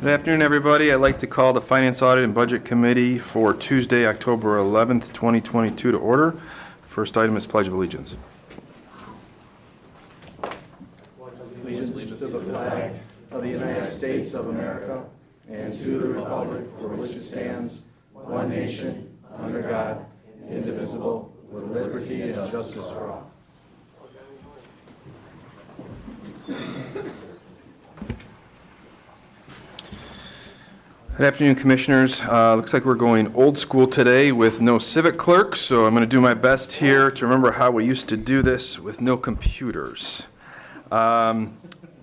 Good afternoon, everybody. I'd like to call the Finance, Audit, and Budget Committee for Tuesday, October 11th, 2022 to order. First item is Pledge of Allegiance. Allegiance to the flag of the United States of America and to the republic for which it stands, one nation, under God, indivisible, with liberty and justice for all. Good afternoon, Commissioners. Looks like we're going old school today with no civic clerk, so I'm going to do my best here to remember how we used to do this with no computers.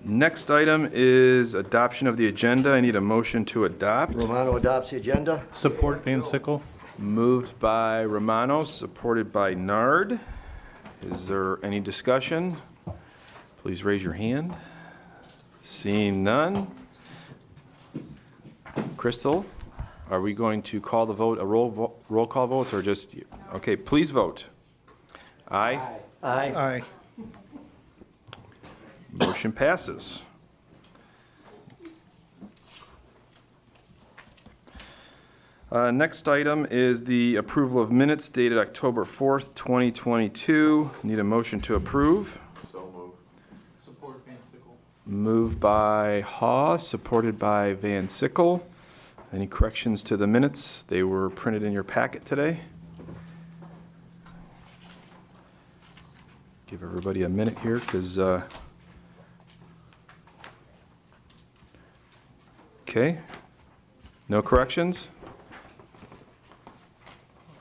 Next item is adoption of the agenda. I need a motion to adopt. Romano adopts the agenda. Support Van Sickle. Moved by Romano, supported by Nard. Is there any discussion? Please raise your hand. Seeing none. Crystal, are we going to call the vote, a roll call vote, or just you? Okay, please vote. Aye. Aye. Aye. Motion passes. Next item is the approval of minutes dated October 4th, 2022. Need a motion to approve. So moved. Support Van Sickle. Moved by Haw, supported by Van Sickle. Any corrections to the minutes? They were printed in your packet today. Give everybody a minute here because okay. No corrections?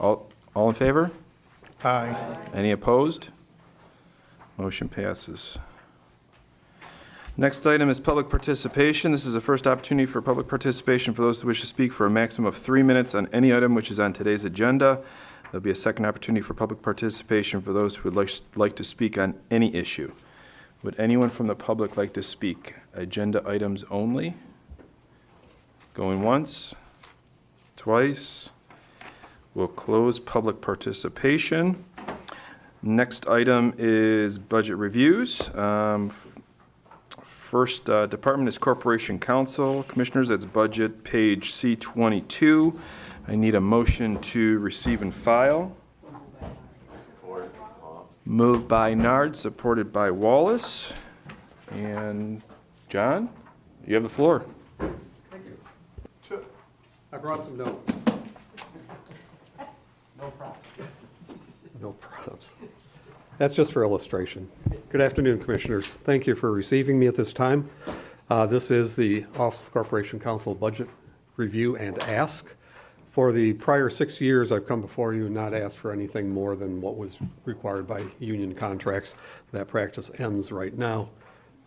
All in favor? Aye. Any opposed? Motion passes. Next item is public participation. This is the first opportunity for public participation for those who wish to speak for a maximum of 3 minutes on any item which is on today's agenda. There'll be a second opportunity for public participation for those who would like to speak on any issue. Would anyone from the public like to speak? Agenda items only. Going once, twice. We'll close public participation. Next item is budget reviews. First department is Corporation Counsel. Commissioners, that's budget page C22. I need a motion to receive and file. Moved by Nard, supported by Wallace. And John, you have the floor. Thank you. Sure. I brought some notes. No problem. No problems. That's just for illustration. Good afternoon, Commissioners. Thank you for receiving me at this time. This is the Office of Corporation Counsel Budget Review and Ask. For the prior 6 years, I've come before you and not asked for anything more than what was required by union contracts. That practice ends right now.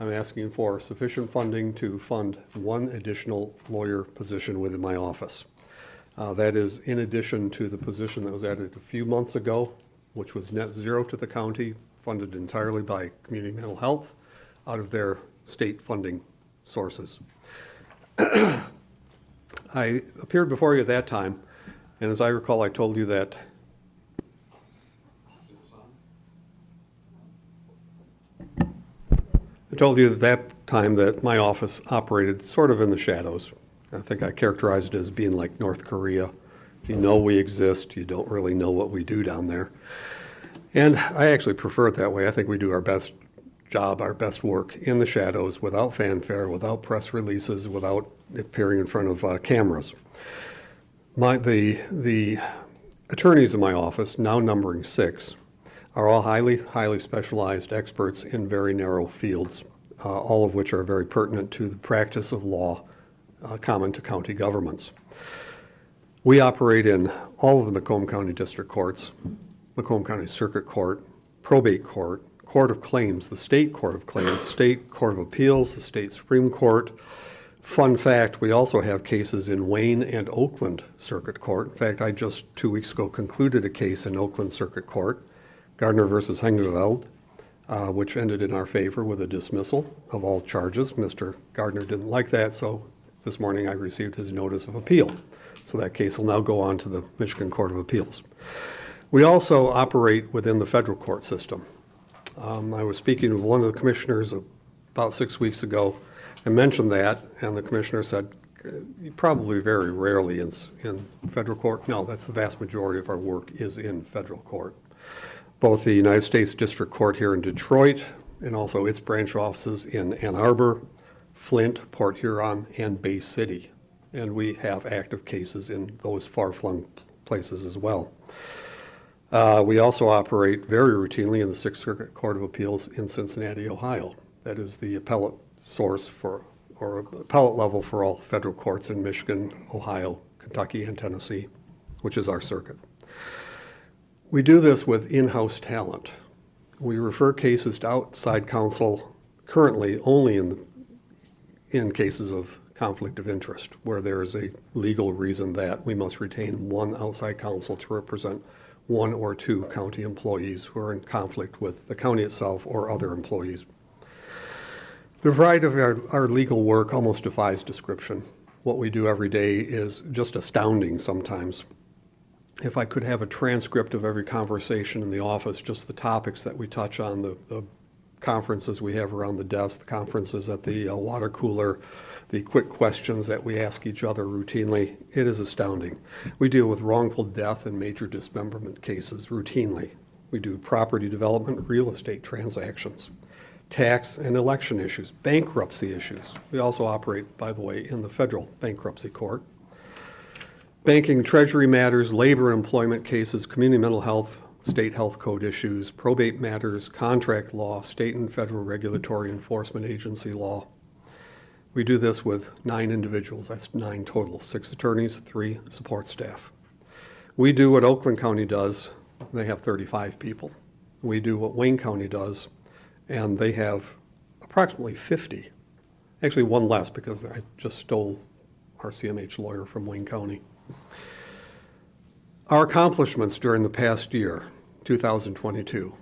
I'm asking for sufficient funding to fund one additional lawyer position within my office. That is in addition to the position that was added a few months ago, which was net zero to the county, funded entirely by community mental health out of their state funding sources. I appeared before you at that time, and as I recall, I told you that at that time that my office operated sort of in the shadows. I think I characterized it as being like North Korea. You know we exist, you don't really know what we do down there. And I actually prefer it that way. I think we do our best job, our best work in the shadows, without fanfare, without press releases, without appearing in front of cameras. The attorneys in my office, now numbering 6, are all highly specialized experts in very narrow fields, all of which are very pertinent to the practice of law common to county governments. We operate in all of the Macomb County District Courts, Macomb County Circuit Court, Probate Court, Court of Claims, the State Court of Claims, State Court of Appeals, the State Supreme Court. Fun fact, we also have cases in Wayne and Oakland Circuit Court. In fact, I just 2 weeks ago concluded a case in Oakland Circuit Court, Gardner versus Hengeveld, which ended in our favor with a dismissal of all charges. Mr. Gardner didn't like that, so this morning I received his notice of appeal. So that case will now go on to the Michigan Court of Appeals. We also operate within the federal court system. I was speaking with one of the commissioners about 6 weeks ago and mentioned that, and the commissioner said, probably very rarely in federal court. No, that's the vast majority of our work is in federal court. Both the United States District Court here in Detroit and also its branch offices in Ann Arbor, Flint, Port Huron, and Bay City. And we have active cases in those far-flung places as well. We also operate very routinely in the Sixth Circuit Court of Appeals in Cincinnati, Ohio. That is the appellate source for, or appellate level for all federal courts in Michigan, Ohio, Kentucky, and Tennessee, which is our circuit. We do this with in-house talent. We refer cases to outside counsel currently only in cases of conflict of interest, where there is a legal reason that we must retain one outside counsel to represent one or two county employees who are in conflict with the county itself or other employees. The variety of our legal work almost defies description. What we do every day is just astounding sometimes. If I could have a transcript of every conversation in the office, just the topics that we touch on, the conferences we have around the desk, the conferences at the water cooler, the quick questions that we ask each other routinely, it is astounding. We deal with wrongful death and major dismemberment cases routinely. We do property development, real estate transactions, tax and election issues, bankruptcy issues. We also operate, by the way, in the federal bankruptcy court. Banking, treasury matters, labor and employment cases, community mental health, state health code issues, probate matters, contract law, state and federal regulatory enforcement agency law. We do this with 9 individuals. That's 9 total, 6 attorneys, 3 support staff. We do what Oakland County does. They have 35 people. We do what Wayne County does, and they have approximately 50. Actually, one less because I just stole our CMH lawyer from Wayne County. Our accomplishments during the past year, 2022.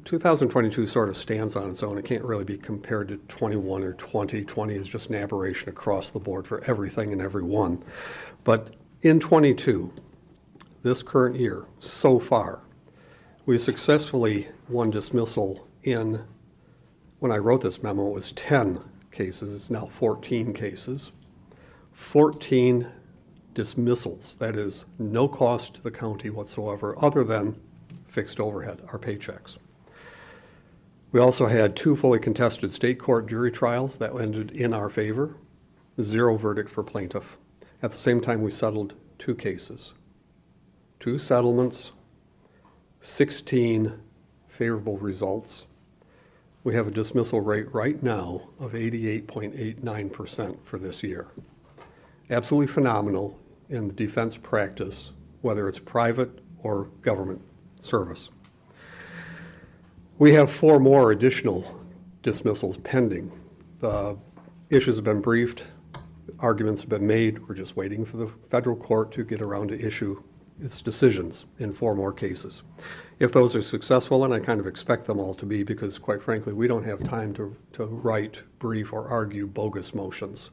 2022 sort of stands on its own. It can't really be compared to 21 or 20. 20 is just an aberration across the board for everything and everyone. But in 22, this current year, so far, we successfully won dismissal in, when I wrote this memo, it was 10 cases. It's now 14 cases. 14 dismissals. That is no cost to the county whatsoever other than fixed overhead, our paychecks. We also had 2 fully contested state court jury trials that ended in our favor, 0 verdict for plaintiff. At the same time, we settled 2 cases, 2 settlements, 16 favorable results. We have a dismissal rate right now of 88.89% for this year. Absolutely phenomenal in the defense practice, whether it's private or government service. We have 4 more additional dismissals pending. The issues have been briefed, arguments have been made. We're just waiting for the federal court to get around to issue its decisions in 4 more cases. If those are successful, and I kind of expect them all to be, because quite frankly, we don't have time to write, brief, or argue bogus motions,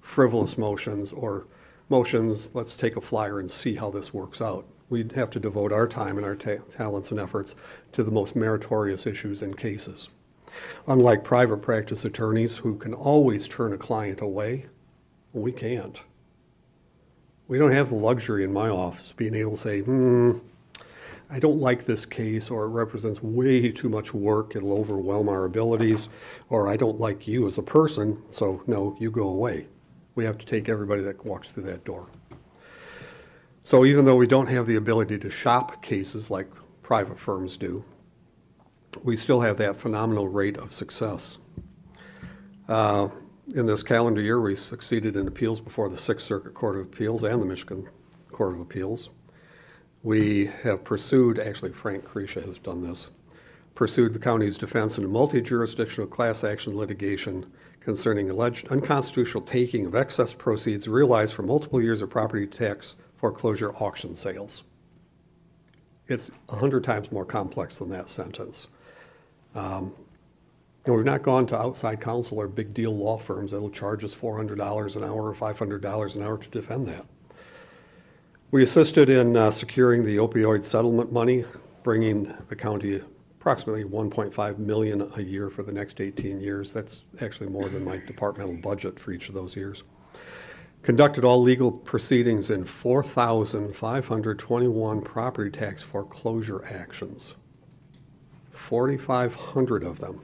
frivolous motions, or motions, let's take a flyer and see how this works out. We'd have to devote our time and our talents and efforts to the most meritorious issues and cases. Unlike private practice attorneys who can always turn a client away, we can't. We don't have the luxury in my office being able to say, I don't like this case, or it represents way too much work, it'll overwhelm our abilities, or I don't like you as a person, so no, you go away. We have to take everybody that walks through that door. So even though we don't have the ability to shop cases like private firms do, we still have that phenomenal rate of success. In this calendar year, we succeeded in appeals before the Sixth Circuit Court of Appeals and the Michigan Court of Appeals. We have pursued, actually Frank Krisha has done this, pursued the county's defense in a multi-jurisdictional class action litigation concerning alleged unconstitutional taking of excess proceeds realized from multiple years of property tax foreclosure auction sales. It's 100 times more complex than that sentence. And we've not gone to outside counsel or big deal law firms that will charge us $400 an hour or $500 an hour to defend that. We assisted in securing the opioid settlement money, bringing the county approximately $1.5 million a year for the next 18 years. That's actually more than my departmental budget for each of those years. Conducted all legal proceedings in 4,521 property tax foreclosure actions. 4,500 of them,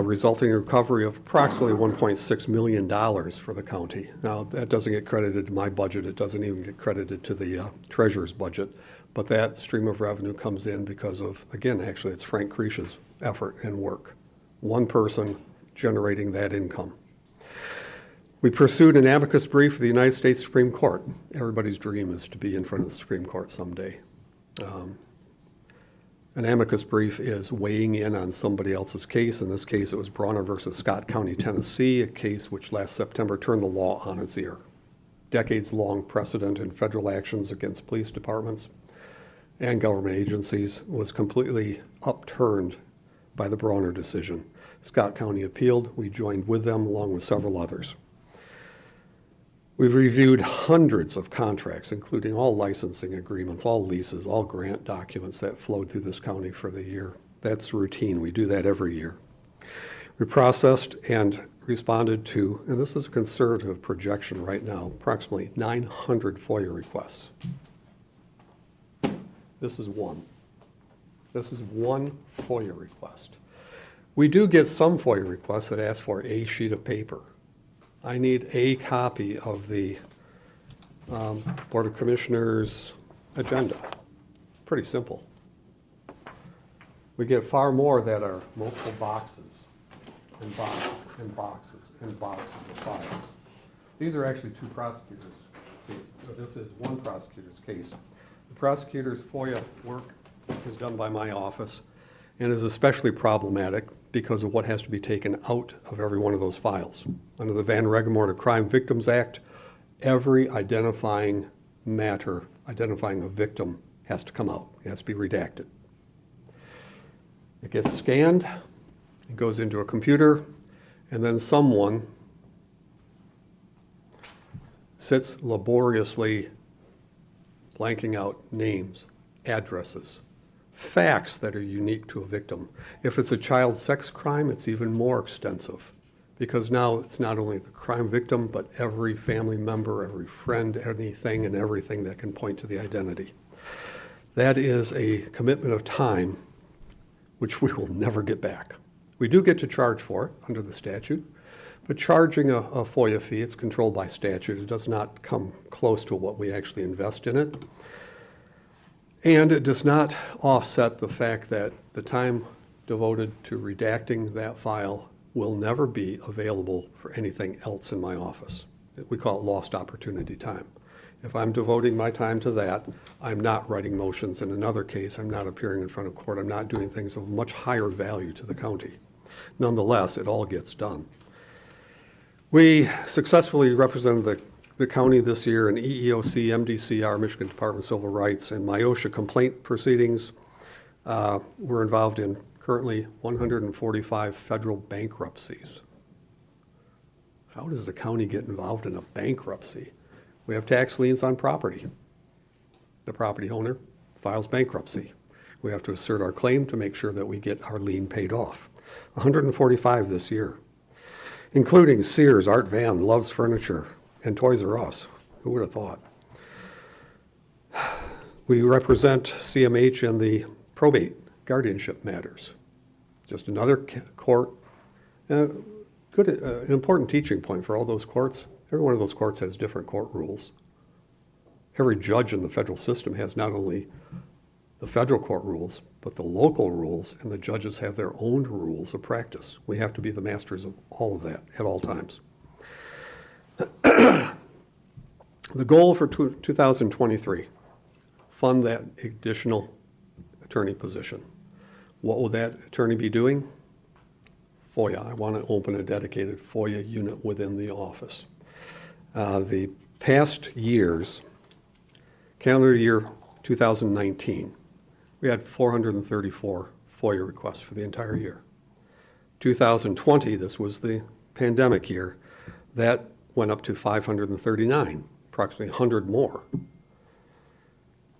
resulting in recovery of approximately $1.6 million for the county. Now, that doesn't get credited to my budget. It doesn't even get credited to the treasurer's budget. But that stream of revenue comes in because of, again, actually, it's Frank Creech's effort and work. One person generating that income. We pursued an amicus brief for the United States Supreme Court. Everybody's dream is to be in front of the Supreme Court someday. An amicus brief is weighing in on somebody else's case. In this case, it was Bronner versus Scott County, Tennessee, a case which last September turned the law on its ear. Decades-long precedent in federal actions against police departments and government agencies was completely upturned by the Bronner decision. Scott County appealed. We joined with them along with several others. We've reviewed hundreds of contracts, including all licensing agreements, all leases, all grant documents that flowed through this county for the year. That's routine. We do that every year. We processed and responded to, and this is a conservative projection right now, approximately 900 FOIA requests. This is one. This is one FOIA request. We do get some FOIA requests that ask for a sheet of paper. I need a copy of the Board of Commissioners agenda. Pretty simple. We get far more that are multiple boxes and boxes and boxes and boxes of files. These are actually two prosecutors' cases. This is one prosecutor's case. The prosecutor's FOIA work is done by my office and is especially problematic because of what has to be taken out of every one of those files. Under the Van Regemorte Crime Victims Act, every identifying matter, identifying a victim, has to come out. It has to be redacted. It gets scanned, it goes into a computer, and then someone sits laboriously blanking out names, addresses, facts that are unique to a victim. If it's a child sex crime, it's even more extensive because now it's not only the crime victim, but every family member, every friend, anything and everything that can point to the identity. That is a commitment of time which we will never get back. We do get to charge for it under the statute, but charging a FOIA fee, it's controlled by statute. It does not come close to what we actually invest in it. And it does not offset the fact that the time devoted to redacting that file will never be available for anything else in my office. We call it lost opportunity time. If I'm devoting my time to that, I'm not writing motions in another case, I'm not appearing in front of court, I'm not doing things of much higher value to the county. Nonetheless, it all gets done. We successfully represented the county this year in EEOC, MDCR, Michigan Department of Civil Rights, and MIOSHA complaint proceedings. We're involved in currently 145 federal bankruptcies. How does the county get involved in a bankruptcy? We have tax liens on property. The property owner files bankruptcy. We have to assert our claim to make sure that we get our lien paid off. 145 this year, including Sears, Art Van, Love's Furniture, and Toys R Us. Who would have thought? We represent CMH in the probate guardianship matters. Just another court. An important teaching point for all those courts. Every one of those courts has different court rules. Every judge in the federal system has not only the federal court rules, but the local rules, and the judges have their own rules of practice. We have to be the masters of all of that at all times. The goal for 2023, fund that additional attorney position. What will that attorney be doing? FOIA. I want to open a dedicated FOIA unit within the office. The past years, calendar year 2019, we had 434 FOIA requests for the entire year. 2020, this was the pandemic year, that went up to 539, approximately 100 more.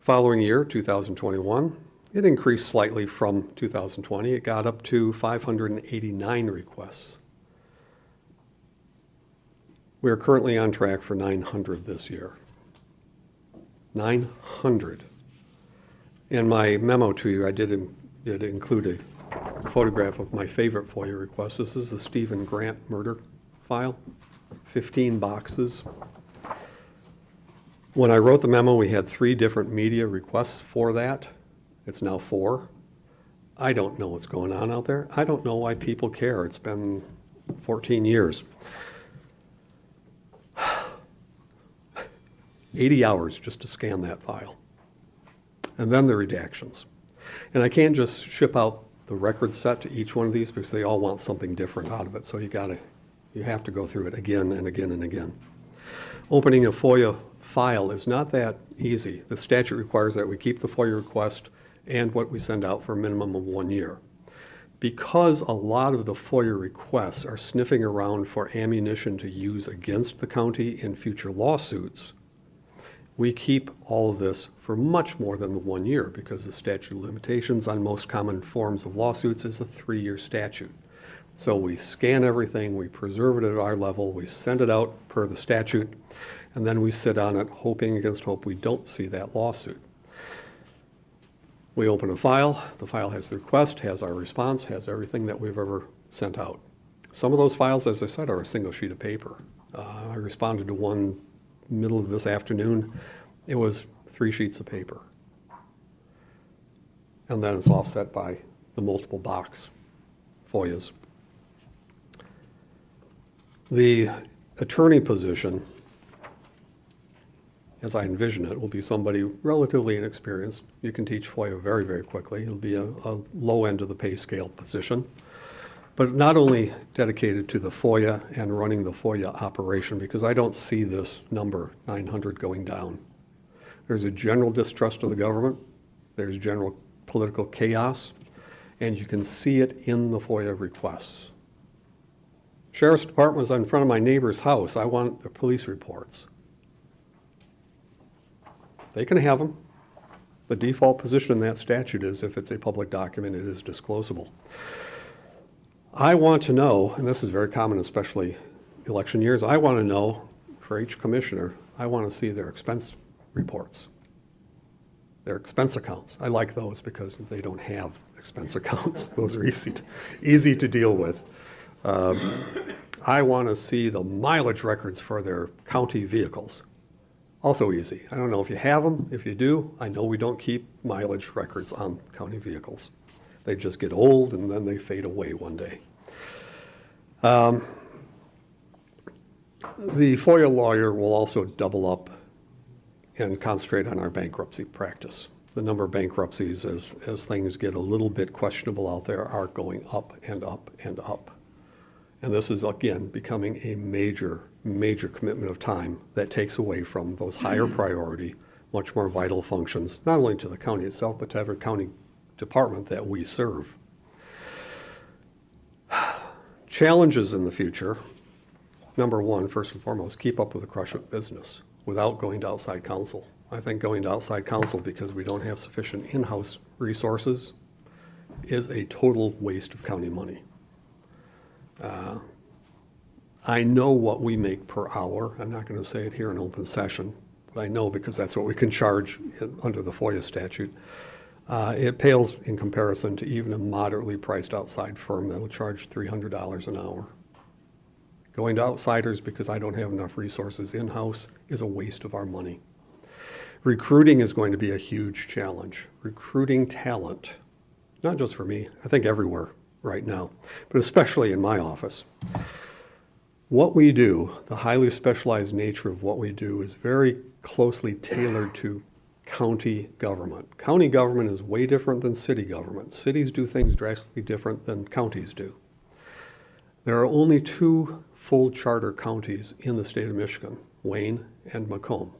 Following year, 2021, it increased slightly from 2020. It got up to 589 requests. We are currently on track for 900 this year. 900. In my memo to you, I did include a photograph of my favorite FOIA request. This is the Stephen Grant murder file, 15 boxes. When I wrote the memo, we had 3 different media requests for that. It's now 4. I don't know what's going on out there. I don't know why people care. It's been 14 years. 80 hours just to scan that file. And then the redactions. And I can't just ship out the record set to each one of these because they all want something different out of it. So you have to go through it again and again and again. Opening a FOIA file is not that easy. The statute requires that we keep the FOIA request and what we send out for a minimum of 1 year. Because a lot of the FOIA requests are sniffing around for ammunition to use against the county in future lawsuits, we keep all of this for much more than the 1 year because the statute of limitations on most common forms of lawsuits is a 3-year statute. So we scan everything, we preserve it at our level, we send it out per the statute, and then we sit on it hoping against hope we don't see that lawsuit. We open a file, the file has the request, has our response, has everything that we've ever sent out. Some of those files, as I said, are a single sheet of paper. I responded to one middle of this afternoon. It was 3 sheets of paper. And then it's offset by the multiple box FOIAs. The attorney position, as I envision it, will be somebody relatively inexperienced. You can teach FOIA very, very quickly. It'll be a low end of the pay scale position, but not only dedicated to the FOIA and running the FOIA operation, because I don't see this number, 900, going down. There's a general distrust of the government. There's general political chaos, and you can see it in the FOIA requests. Sheriff's Department was in front of my neighbor's house. I want the police reports. They can have them. The default position in that statute is if it's a public document, it is disclosable. I want to know, and this is very common, especially election years, I want to know for each commissioner, I want to see their expense reports, their expense accounts. I like those because they don't have expense accounts. Those are easy to deal with. I want to see the mileage records for their county vehicles. Also easy. I don't know if you have them. If you do, I know we don't keep mileage records on county vehicles. They just get old and then they fade away one day. The FOIA lawyer will also double up and concentrate on our bankruptcy practice. The number of bankruptcies as things get a little bit questionable out there are going up and up and up. And this is, again, becoming a major commitment of time that takes away from those higher priority, much more vital functions, not only to the county itself, but to every county department that we serve. Challenges in the future. Number one, first and foremost, keep up with the crush of business without going to outside counsel. I think going to outside counsel because we don't have sufficient in-house resources is a total waste of county money. I know what we make per hour. I'm not going to say it here in open session, but I know because that's what we can charge under the FOIA statute. It pales in comparison to even a moderately priced outside firm that will charge $300 an hour. Going to outsiders because I don't have enough resources in-house is a waste of our money. Recruiting is going to be a huge challenge. Recruiting talent, not just for me, I think everywhere right now, but especially in my office. What we do, the highly specialized nature of what we do, is very closely tailored to county government. County government is way different than city government. Cities do things drastically different than counties do. There are only 2 full charter counties in the state of Michigan, Wayne and Macomb.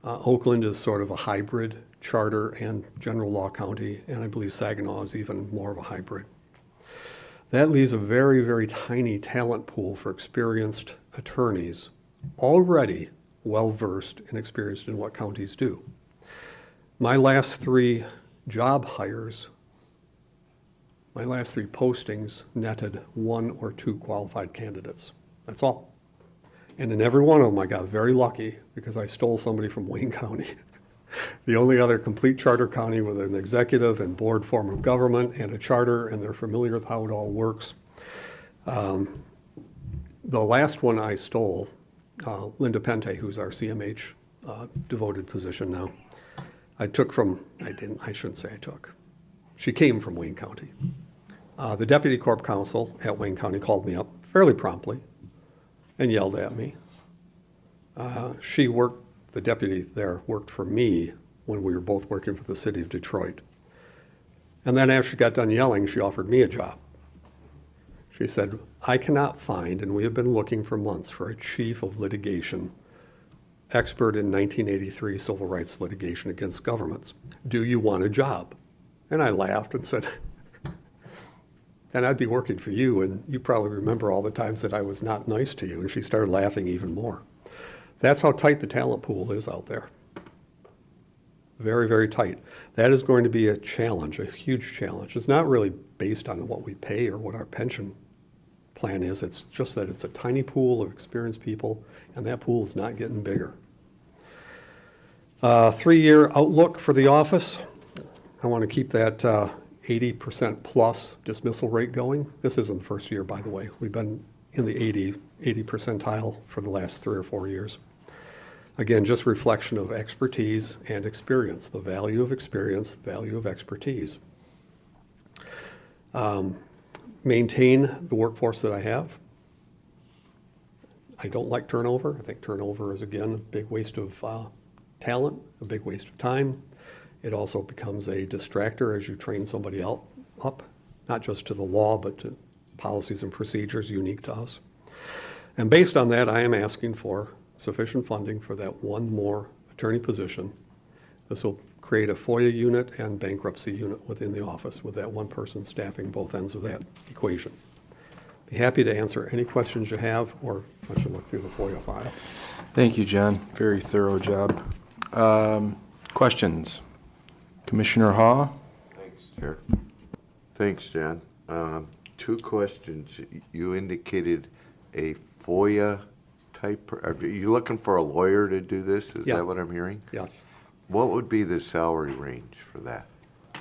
Oakland is sort of a hybrid charter and general law county, and I believe Saginaw is even more of a hybrid. That leaves a very, very tiny talent pool for experienced attorneys, already well-versed and experienced in what counties do. My last 3 job hires, my last 3 postings netted 1 or 2 qualified candidates. That's all. And in every one of them, I got very lucky because I stole somebody from Wayne County. The only other complete charter county with an executive and board form of government and a charter, and they're familiar with how it all works. The last one I stole, Linda Pente, who's our CMH devoted position now, I took from, I shouldn't say I took. She came from Wayne County. The deputy corp counsel at Wayne County called me up fairly promptly and yelled at me. The deputy there worked for me when we were both working for the city of Detroit. And then after she got done yelling, she offered me a job. She said, I cannot find, and we have been looking for months, for a chief of litigation expert in 1983 civil rights litigation against governments. Do you want a job? And I laughed and said, and I'd be working for you, and you probably remember all the times that I was not nice to you. And she started laughing even more. That's how tight the talent pool is out there. Very, very tight. That is going to be a challenge, a huge challenge. It's not really based on what we pay or what our pension plan is. It's just that it's a tiny pool of experienced people, and that pool is not getting bigger. 3-year outlook for the office. I want to keep that 80% plus dismissal rate going. This isn't the first year, by the way. We've been in the 80 percentile for the last 3 or 4 years. Again, just reflection of expertise and experience, the value of experience, the value of expertise. Maintain the workforce that I have. I don't like turnover. I think turnover is, again, a big waste of talent, a big waste of time. It also becomes a distractor as you train somebody else up, not just to the law, but to policies and procedures unique to us. And based on that, I am asking for sufficient funding for that one more attorney position. This will create a FOIA unit and bankruptcy unit within the office with that one person staffing both ends of that equation. Be happy to answer any questions you have, or let you look through the FOIA file. Thank you, John. Very thorough job. Questions? Commissioner Haw? Thanks, Chair. Thanks, John. 2 questions. You indicated a FOIA type. Are you looking for a lawyer to do this? Is Yeah. that what I'm hearing? Yeah. What would be the salary range for that? I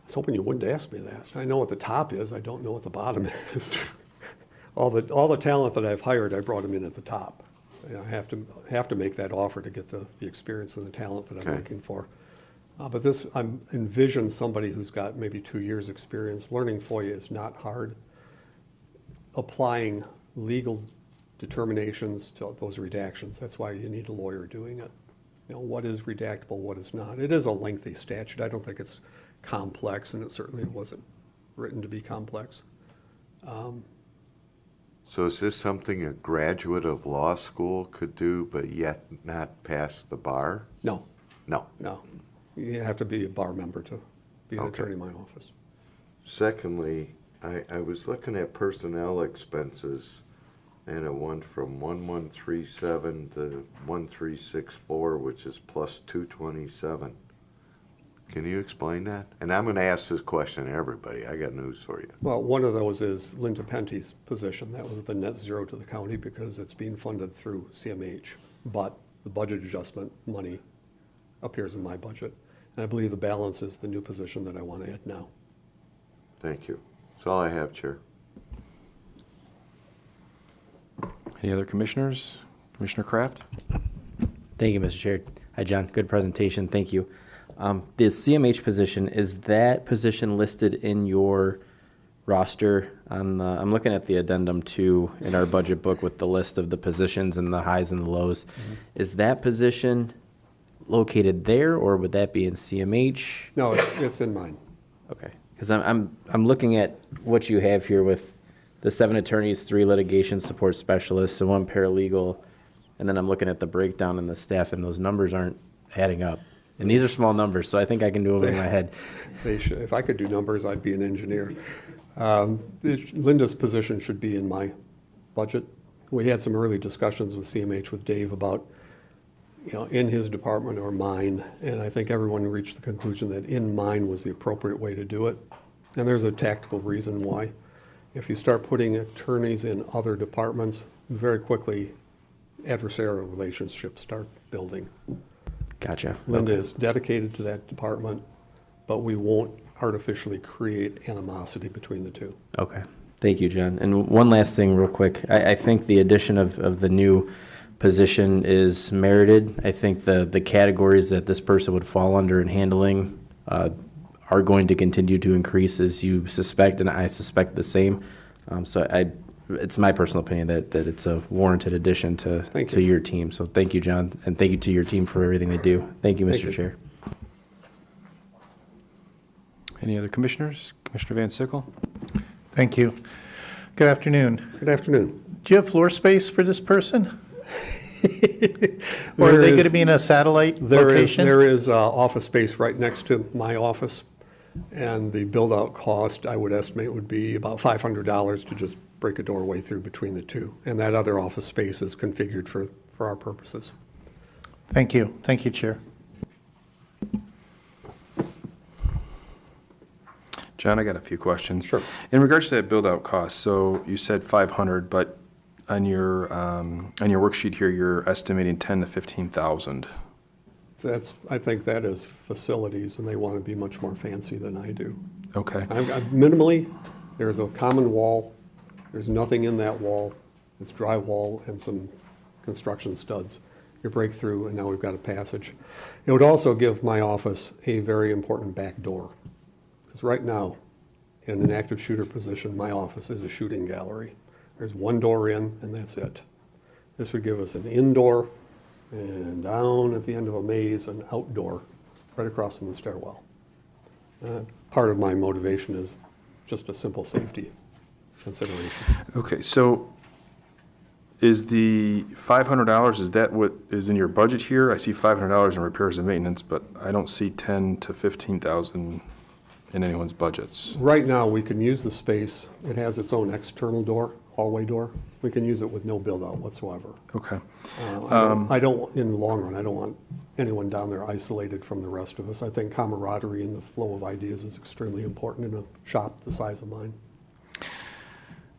was hoping you wouldn't ask me that. I know what the top is. I don't know what the bottom is. all the talent that I've hired, I brought them in at the top. I have to make that offer to get the experience and the talent that I'm Okay. looking for. But this, I envision somebody who's got maybe 2 years experience. Learning FOIA is not hard. Applying legal determinations to those redactions, that's why you need a lawyer doing it. You know, what is redactable, what is not. It is a lengthy statute. I don't think it's complex, and it certainly wasn't written to be complex. So is this something a graduate of law school could do, but yet not pass the bar? No, No. no. You have to be a bar member to be an Okay. attorney in my office. Secondly, I was looking at personnel expenses, and it went from 1137 to 1364, which is plus 227. Can you explain that? And I'm going to ask this question to everybody. I got news for you. Well, one of those is Linda Pente's position. That was the net zero to the county because it's being funded through CMH. But the budget adjustment money appears in my budget. And I believe the balance is the new position that I want to add now. Thank you. That's all I have, Chair. Any other commissioners? Commissioner Kraft? Thank you, Mr. Chair. Hi, John. Good presentation. Thank you. The CMH position, is that position listed in your roster? I'm looking at the addendum 2 in our budget book with the list of the positions and the highs and the lows. Mm-hmm. Is that position located there, or would that be in CMH? No, it's in mine. Okay, because I'm looking at what you have here with the 7 attorneys, 3 litigation support specialists, and 1 paralegal, and then I'm looking at the breakdown in the staff, and those numbers aren't adding up. And these are small numbers, so I think I can do them in my head. They should, if I could do numbers, I'd be an engineer. Linda's position should be in my budget. We had some early discussions with CMH with Dave about, you know, in his department or mine, and I think everyone reached the conclusion that in mine was the appropriate way to do it. And there's a tactical reason why. If you start putting attorneys in other departments, very quickly adversarial relationships start building. Gotcha. Linda Okay. is dedicated to that department, but we won't artificially create animosity between the two. Okay. Thank you, John. And one last thing real quick. I think the addition of the new position is merited. I think the categories that this person would fall under in handling are going to continue to increase, as you suspect, and I suspect the same. It's my personal opinion that it's a warranted addition to Thank you. your team. So thank you, John, and thank you to your team for everything they do. Thank you, Thank Mr. you. Chair. Any other commissioners? Commissioner Van Sickle? Thank you. Good afternoon. Good afternoon. Do you have floor space for this person? Or are they going to be in a satellite location? There is office space right next to my office, and the build-out cost, I would estimate, would be about $500 to just break a doorway through between the two. And that other office space is configured for our purposes. Thank you. Thank you, Chair. John, I got a few questions. Sure. In regards to that build-out cost, so you said 500, but on your worksheet here, you're estimating 10 to 15,000. I think that is facilities, and they want to be much more fancy than I do. Okay. Minimally, there's a common wall. There's nothing in that wall. It's drywall and some construction studs. You break through, and now we've got a passage. It would also give my office a very important back door. Because right now, in an active shooter position, my office is a shooting gallery. There's one door in, and that's it. This would give us an indoor, and down at the end of a maze, an outdoor, right across from the stairwell. Part of my motivation is just a simple safety consideration. Okay, so is the $500, is that what is in your budget here? I see $500 in repairs and maintenance, but I don't see 10 to 15,000 in anyone's budgets. Right now, we can use the space. It has its own external door, hallway door. We can use it with no build-out whatsoever. Okay. I don't, in the long run, I don't want anyone down there isolated from the rest of us. I think camaraderie and the flow of ideas is extremely important in a shop the size of mine.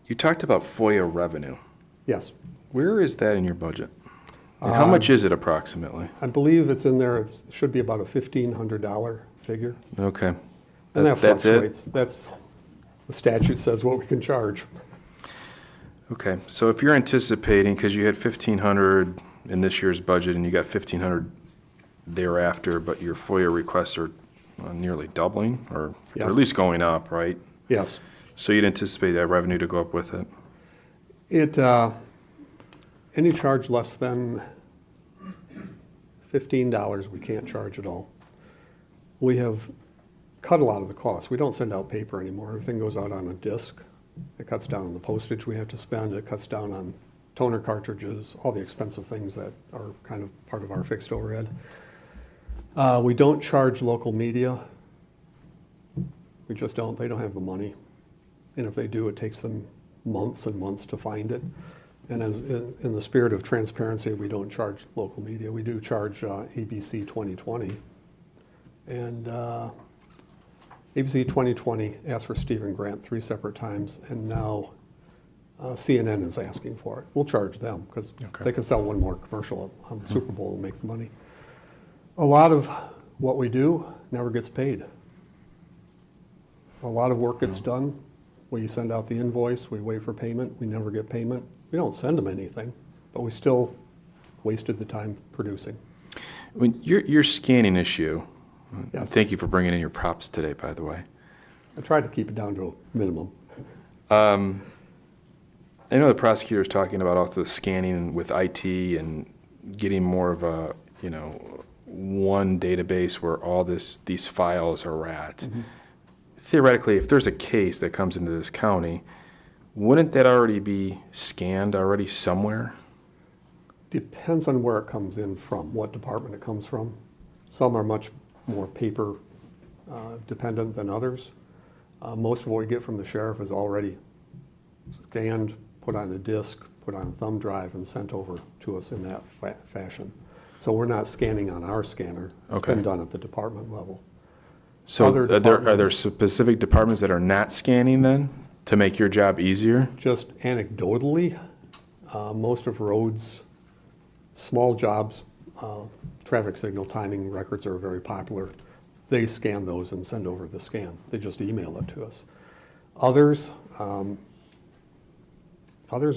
You talked about FOIA revenue. Yes. Where is that in your budget? And how much is it approximately? I believe it's in there. It should be about a $1,500 figure. Okay. And that That's it? fluctuates. That's, the statute says what we can charge. Okay, so if you're anticipating, because you had 1,500 in this year's budget and you got 1,500 thereafter, but your FOIA requests are nearly doubling, or Yeah. at least going up, right? Yes. So you'd anticipate that revenue to go up with it? Any charge less than $15, we can't charge at all. We have cut a lot of the costs. We don't send out paper anymore. Everything goes out on a disc. It cuts down on the postage we have to spend. It cuts down on toner cartridges, all the expensive things that are kind of part of our fixed overhead. We don't charge local media. We just don't. They don't have the money. And if they do, it takes them months and months to find it. And as in the spirit of transparency, we don't charge local media. We do charge ABC 2020. And ABC 2020 asked for Stephen Grant 3 separate times, and now CNN is asking for it. We'll charge them because Okay. they can sell one more commercial on the Super Bowl and make the money. A lot of what we do never gets paid. A lot of work gets done. We send out the invoice, we wait for payment, we never get payment. We don't send them anything, but we still wasted the time producing. When your scanning issue, Yes. thank you for bringing in your props today, by the way. I tried to keep it down to a minimum. I know the prosecutor is talking about also scanning with IT and getting more of a, one database where all these files are at. Mm-hmm. Theoretically, if there's a case that comes into this county, wouldn't that already be scanned already somewhere? Depends on where it comes in from, what department it comes from. Some are much more paper dependent than others. Most of what we get from the sheriff is already scanned, put on a disc, put on a thumb drive, and sent over to us in that fashion. So we're not scanning on our scanner. It's Okay. been done at the department level. So Other are there departments- specific departments that are not scanning then to make your job easier? Just anecdotally, most of Rhodes Small jobs, traffic signal timing records are very popular. They scan those and send over the scan. They just email it to us. Others are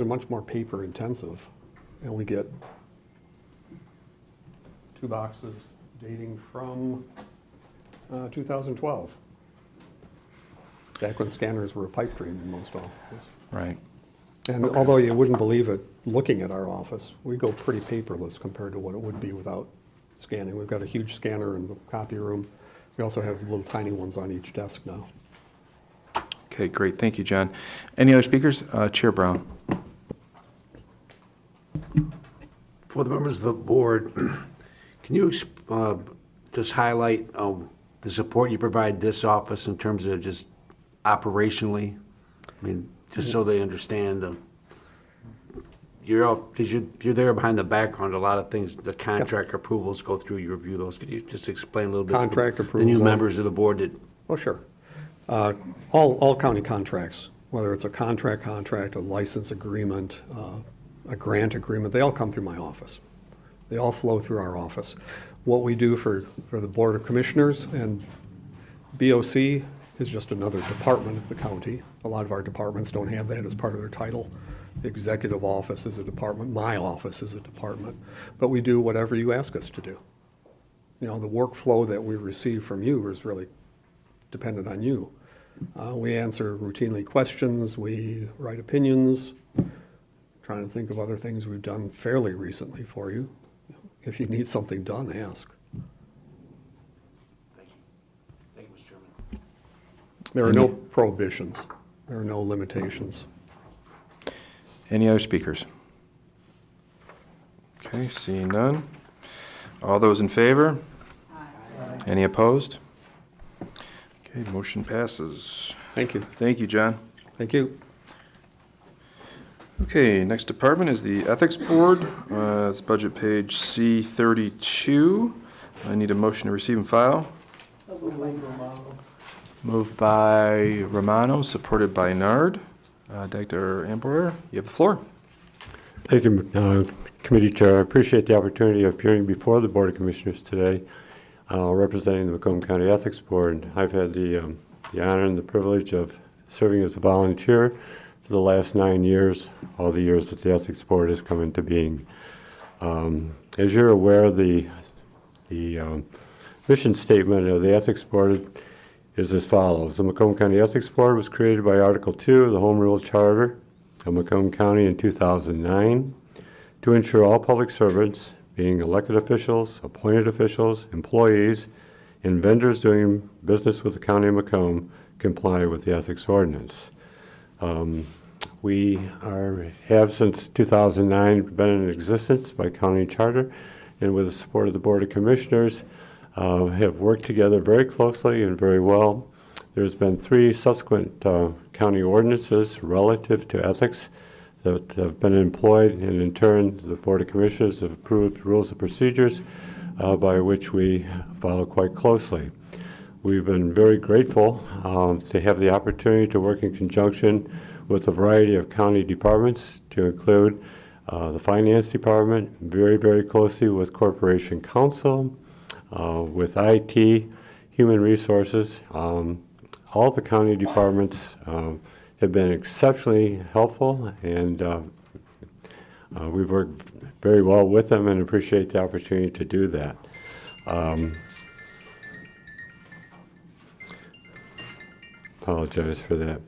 much more paper intensive, and we get 2 boxes dating from 2012. Back when scanners were a pipe dream in most offices. Right. And although you wouldn't believe it, looking at our office, we go pretty paperless compared to what it would be without scanning. We've got a huge scanner in the copy room. We also have little tiny ones on each desk now. Okay, great. Thank you, John. Any other speakers? Chair Brown. For the members of the board, can you just highlight the support you provide this office in terms of just operationally? I mean, just so they understand. Because you're there behind the background, a lot of things, the contract approvals go through, you review those. Could you just explain a little bit? Contract The approvals. new members of the board that. Oh, sure. All county contracts, whether it's a contract, a license agreement, a grant agreement, they all come through my office. They all flow through our office. What we do for the Board of Commissioners and BOC is just another department of the county. A lot of our departments don't have that as part of their title. The executive office is a department. My office is a department. But we do whatever you ask us to do. You know, the workflow that we receive from you is really dependent on you. We answer routinely questions. We write opinions. Trying to think of other things we've done fairly recently for you. If you need something done, ask. Thank you. Thank you, Mr. Chairman. There are no prohibitions. There are no limitations. Any other speakers? Okay, seeing none. All those in favor? Aye. Any opposed? Okay, motion passes. Thank you. Thank you, John. Thank you. Okay, next department is the Ethics Board. It's budget page C32. I need a motion to receive and file. Moved by Romano, supported by Nard. Dr. Amboyer, you have the floor. Thank you, Committee Chair. I appreciate the opportunity of appearing before the Board of Commissioners today, representing the Macomb County Ethics Board. I've had the honor and the privilege of serving as a volunteer for the last 9 years, all the years that the Ethics Board has come into being. As you're aware, the mission statement of the Ethics Board is as follows. The Macomb County Ethics Board was created by Article 2 of the Home Rule Charter of Macomb County in 2009 to ensure all public servants, being elected officials, appointed officials, employees, and vendors doing business with the County of Macomb, comply with the ethics ordinance. We have since 2009 been in existence by county charter, and with the support of the Board of Commissioners, have worked together very closely and very well. There's been 3 subsequent county ordinances relative to ethics that have been employed, and in turn, the Board of Commissioners have approved rules of procedures by which we follow quite closely. We've been very grateful to have the opportunity to work in conjunction with a variety of county departments, to include the Finance Department, very, very closely with Corporation Counsel, with IT, Human Resources. All the county departments have been exceptionally helpful, and we've worked very well with them and appreciate the opportunity to do that. Apologize for that.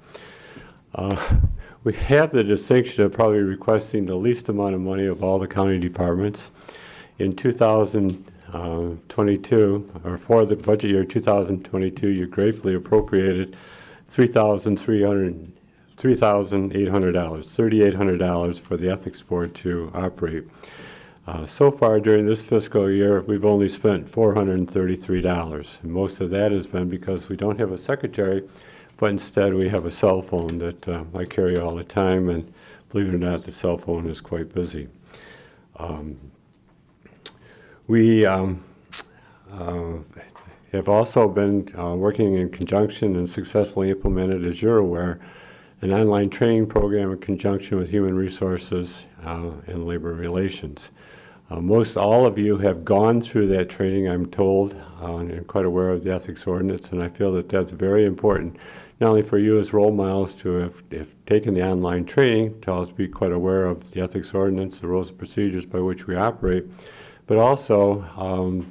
We have the distinction of probably requesting the least amount of money of all the county departments. In 2022, or for the budget year 2022, you gratefully appropriated $3,800 for the Ethics Board to operate. So far during this fiscal year, we've only spent $433. And most of that has been because we don't have a secretary, but instead we have a cell phone that I carry all the time, and believe it or not, the cell phone is quite busy. We have also been working in conjunction and successfully implemented, as you're aware, an online training program in conjunction with Human Resources and Labor Relations. Most all of you have gone through that training, I'm told, and quite aware of the ethics ordinance, and I feel that that's very important, not only for you as role models to have taken the online training, to also be quite aware of the ethics ordinance, the rules and procedures by which we operate, but also on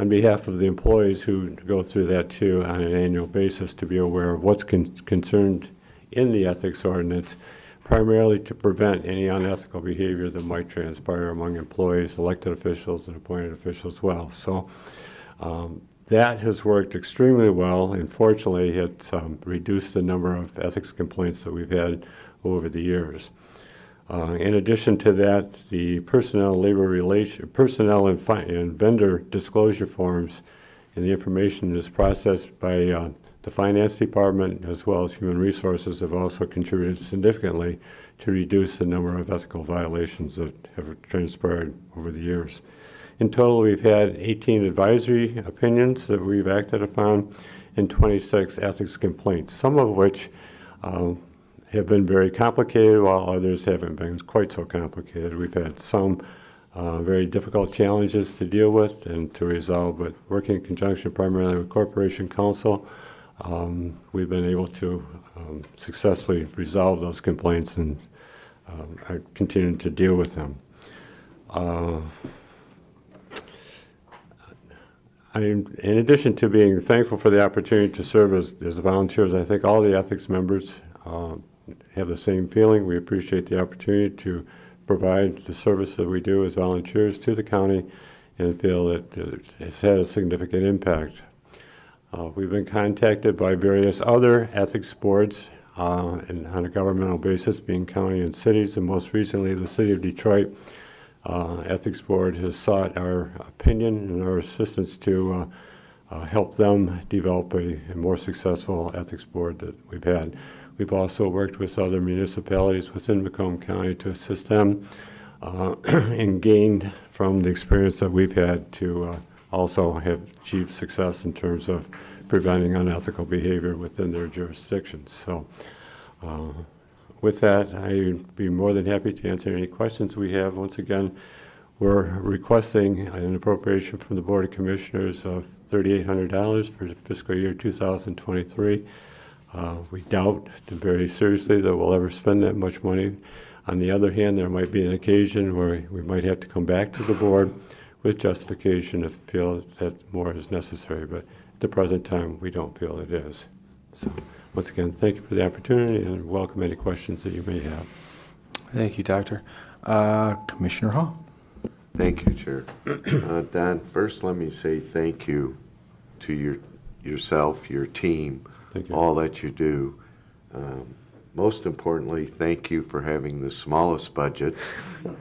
behalf of the employees who go through that too on an annual basis, to be aware of what's concerned in the ethics ordinance, primarily to prevent any unethical behavior that might transpire among employees, elected officials, and appointed officials as well. So that has worked extremely well, and fortunately it's reduced the number of ethics complaints that we've had over the years. In addition to that, the personnel and vendor disclosure forms and the information that's processed by the Finance Department as well as Human Resources have also contributed significantly to reduce the number of ethical violations that have transpired over the years. In total, we've had 18 advisory opinions that we've acted upon and 26 ethics complaints, some of which have been very complicated, while others haven't been quite so complicated. We've had some very difficult challenges to deal with and to resolve, but working in conjunction primarily with Corporation Counsel, we've been able to successfully resolve those complaints and are continuing to deal with them. In addition to being thankful for the opportunity to serve as volunteers, I think all the ethics members have the same feeling. We appreciate the opportunity to provide the service that we do as volunteers to the county and feel that it has had a significant impact. We've been contacted by various other ethics boards and on a governmental basis, being county and cities, and most recently the City of Detroit Ethics Board has sought our opinion and our assistance to help them develop a more successful ethics board that we've had. We've also worked with other municipalities within Macomb County to assist them and gained from the experience that we've had to also have achieved success in terms of preventing unethical behavior within their jurisdictions. So with that, I'd be more than happy to answer any questions we have. Once again, we're requesting an appropriation from the Board of Commissioners of $3,800 for the fiscal year 2023. We doubt very seriously that we'll ever spend that much money. On the other hand, there might be an occasion where we might have to come back to the board with justification if we feel that more is necessary, but at the present time, we don't feel it is. So once again, thank you for the opportunity and welcome any questions that you may have. Thank you, Doctor. Commissioner Hall. Thank you, Chair. Don, first let me say thank you to yourself, your team, Thank you. all that you do. Most importantly, thank you for having the smallest budget.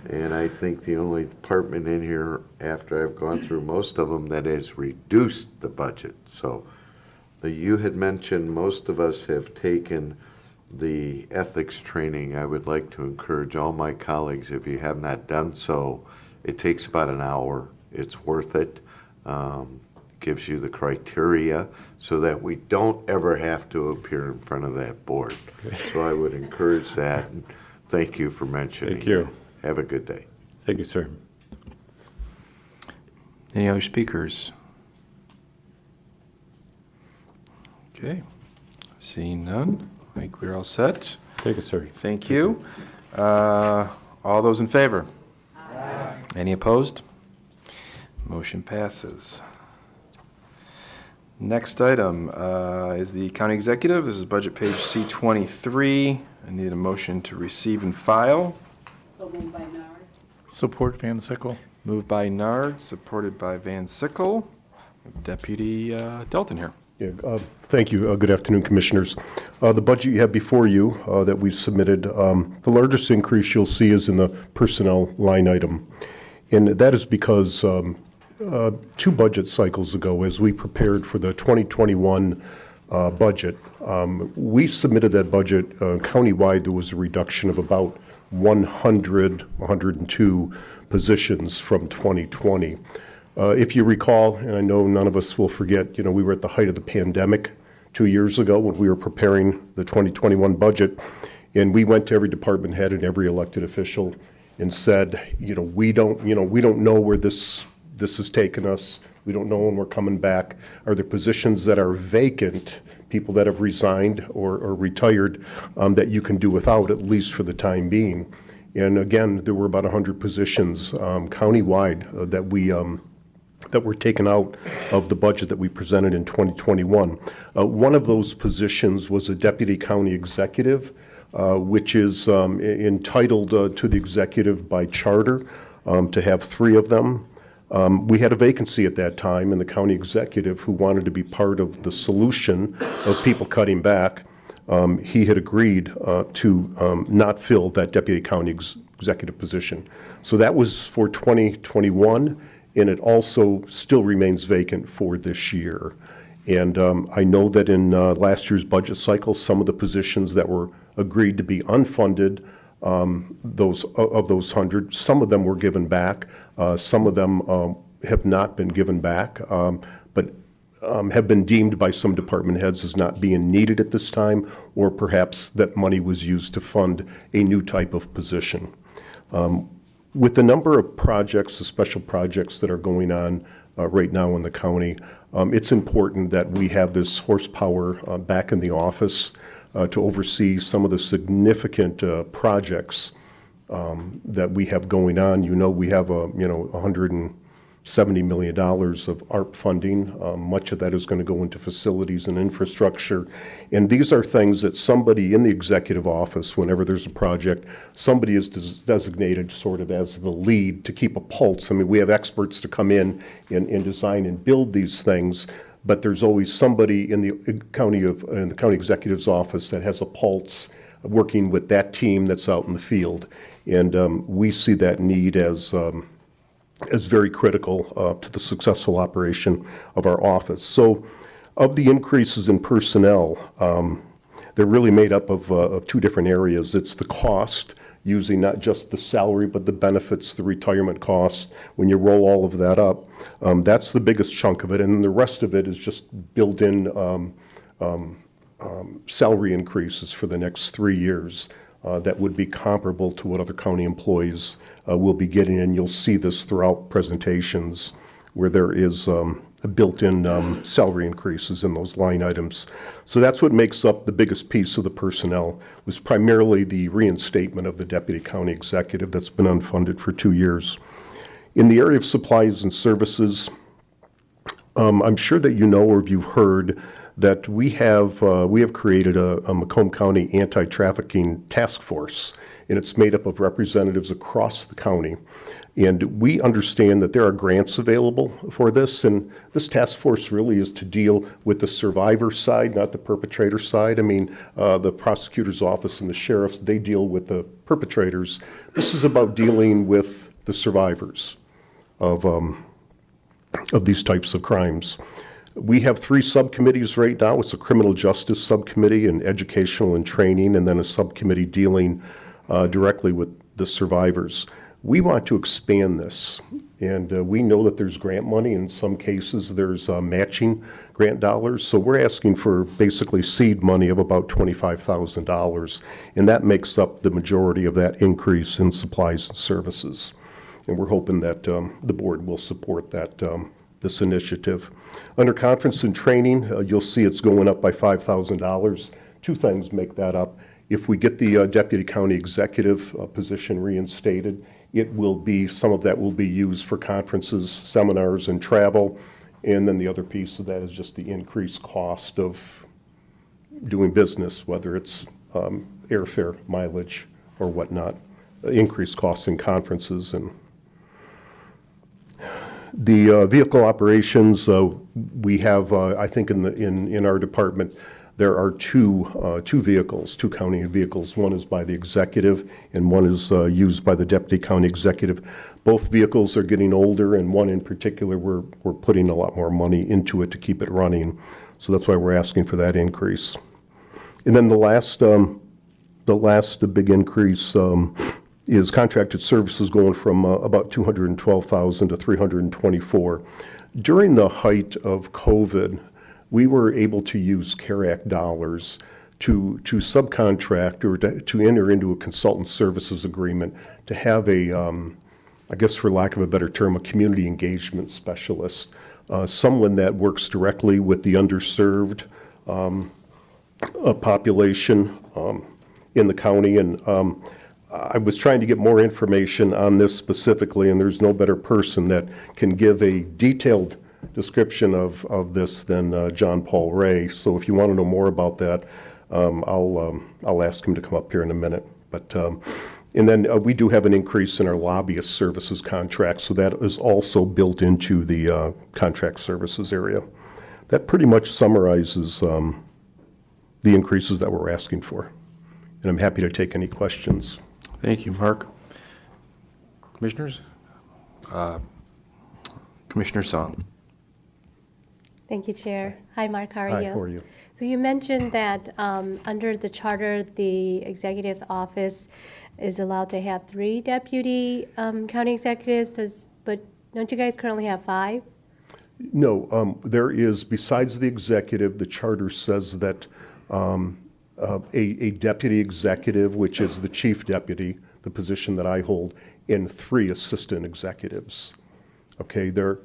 And I think the only department in here, after I've gone through most of them, that has reduced the budget. So you had mentioned most of us have taken the ethics training. I would like to encourage all my colleagues, if you have not done so, it takes about an hour. It's worth it. Gives you the criteria so that we don't ever have to appear in front of that board. So I would encourage that. And thank you for mentioning Thank you. that. Have a good day. Thank you, sir. Any other speakers? Okay. Seeing none, I think we're all set. Thank you, sir. Thank you. All those in favor? Aye. Any opposed? Motion passes. Next item is the county executive. This is budget page C23. I need a motion to receive and file. So moved by Nard. Support Van Sickle. Moved by Nard, supported by Van Sickle. Deputy Delton here. Yeah, thank you. Good afternoon, Commissioners. The budget you have before you that we've submitted, the largest increase you'll see is in the personnel line item. And that is because 2 budget cycles ago, as we prepared for the 2021 budget, we submitted that budget countywide. There was a reduction of about 102 positions from 2020. If you recall, and I know none of us will forget, we were at the height of the pandemic 2 years ago when we were preparing the 2021 budget, and we went to every department head and every elected official and said, we don't know where this has taken us. We don't know when we're coming back. Are there positions that are vacant, people that have resigned or retired, that you can do without, at least for the time being? And again, there were about 100 positions countywide that were taken out of the budget that we presented in 2021. One of those positions was a deputy county executive, which is entitled to the executive by charter to have 3 of them. We had a vacancy at that time, and the county executive, who wanted to be part of the solution of people cutting back, he had agreed to not fill that deputy county executive position. So that was for 2021, and it also still remains vacant for this year. And I know that in last year's budget cycle, some of the positions that were agreed to be unfunded, those 100, some of them were given back. Some of them have not been given back, but have been deemed by some department heads as not being needed at this time, or perhaps that money was used to fund a new type of position. With the number of projects, the special projects that are going on right now in the county, it's important that we have this horsepower back in the office to oversee some of the significant projects that we have going on. We have $170 million of ARP funding. Much of that is going to go into facilities and infrastructure. And these are things that somebody in the executive office, whenever there's a project, somebody is designated sort of as the lead to keep a pulse. I mean, we have experts to come in and design and build these things, but there's always somebody in the county executive's office that has a pulse, working with that team that's out in the field. And we see that need as very critical to the successful operation of our office. So of the increases in personnel, they're really made up of 2 different areas. It's the cost, using not just the salary, but the benefits, the retirement costs. When you roll all of that up, that's the biggest chunk of it. And the rest of it is just built in salary increases for the next 3 years that would be comparable to what other county employees will be getting. And you'll see this throughout presentations where there is built-in salary increases in those line items. So that's what makes up the biggest piece of the personnel, was primarily the reinstatement of the deputy county executive that's been unfunded for 2 years. In the area of supplies and services, I'm sure that you know, or you've heard, that we have created a Macomb County anti-trafficking task force, and it's made up of representatives across the county. And we understand that there are grants available for this, and this task force really is to deal with the survivor side, not the perpetrator side. I mean, the prosecutor's office and the sheriffs, they deal with the perpetrators. This is about dealing with the survivors of these types of crimes. We have 3 subcommittees right now. It's a criminal justice subcommittee, and educational and training, and then a subcommittee dealing directly with the survivors. We want to expand this, and we know that there's grant money. In some cases, there's matching grant dollars. So we're asking for basically seed money of about $25,000, and that makes up the majority of that increase in supplies and services. And we're hoping that the board will support that this initiative. Under conference and training, you'll see it's going up by $5,000. 2 things make that up. If we get the deputy county executive position reinstated, it will be, some of that will be used for conferences, seminars, and travel. And then the other piece of that is just the increased cost of doing business, whether it's airfare, mileage, or whatnot, increased costs in conferences. And the vehicle operations, we have, I think in our department, there are two vehicles, 2 county vehicles. One is by the executive and one is used by the deputy county executive. Both vehicles are getting older, and one in particular, we're putting a lot more money into it to keep it running. So that's why we're asking for that increase. And then the last big increase is contracted services, going from about $212,000 to $324,000. During the height of COVID, we were able to use CARE Act dollars to subcontract or to enter into a consultant services agreement to have a, I guess for lack of a better term, a community engagement specialist, someone that works directly with the underserved population in the county. And I was trying to get more information on this specifically, and there's no better person that can give a detailed description of this than John Paul Ray. So if you want to know more about that, I'll ask him to come up here in a minute. But and then we do have an increase in our lobbyist services contract, so that is also built into the contract services area. That pretty much summarizes the increases that we're asking for. And I'm happy to take any questions. Thank you, Mark. Commissioners? Commissioner Song. Thank you, Chair. Hi, Mark. How are Hi, you? how are you? So you mentioned that under the charter, the executive's office is allowed to have 3 deputy county executives, but don't you guys currently have 5? No, there is, besides the executive, the charter says that a deputy executive, which is the chief deputy, the position that I hold, and 3 assistant executives. Okay, there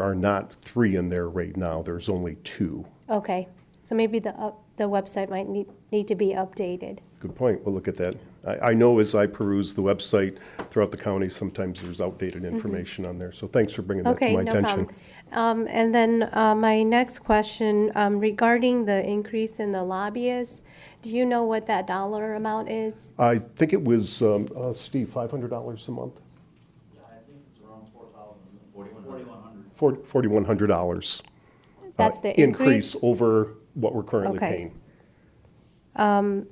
are not 3 in there right now. There's only 2. Okay, so maybe the website might need to be updated. Good point. We'll look at that. I know as I peruse the website throughout the county, sometimes there's outdated information on there. So thanks for bringing that to Okay, my no attention. problem. And then my next question regarding the increase in the lobbyists, do you know what that dollar amount is? I think it was, Steve, $500 a month? Yeah, I think it's around 4,100. $4,100. That's the increase over what we're currently Okay. paying.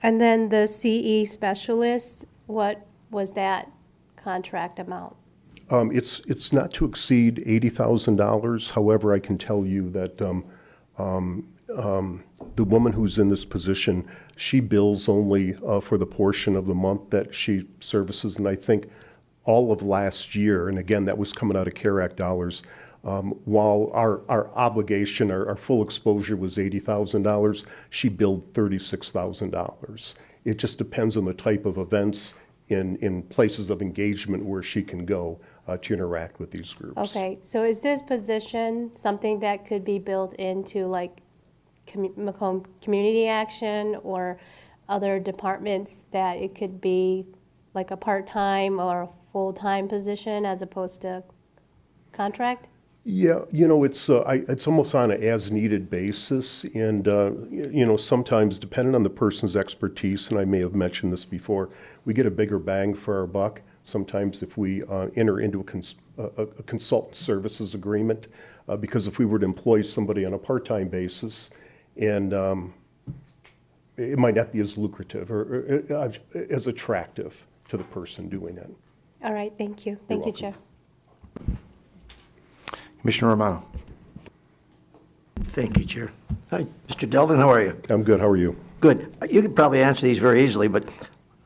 And then the CE specialist, what was that contract amount? It's not to exceed $80,000. However, I can tell you that the woman who's in this position, she bills only for the portion of the month that she services. And I think all of last year, and again, that was coming out of CARE Act dollars, while our obligation, our full exposure was $80,000, she billed $36,000. It just depends on the type of events in places of engagement where she can go to interact with these groups. Okay, so is this position something that could be built into like Macomb Community Action or other departments, that it could be like a part-time or a full-time position as opposed to contract? Yeah, it's almost on an as-needed basis, and sometimes depending on the person's expertise, and I may have mentioned this before, we get a bigger bang for our buck. Sometimes if we enter into a consultant services agreement, because if we were to employ somebody on a part-time basis, and it might not be as lucrative or as attractive to the person doing it. All right, thank you. Thank you, Chair. Commissioner Romano. Thank you, Chair. Hi, Mr. Delvin, how are you? I'm good. How are you? Good. You could probably answer these very easily, but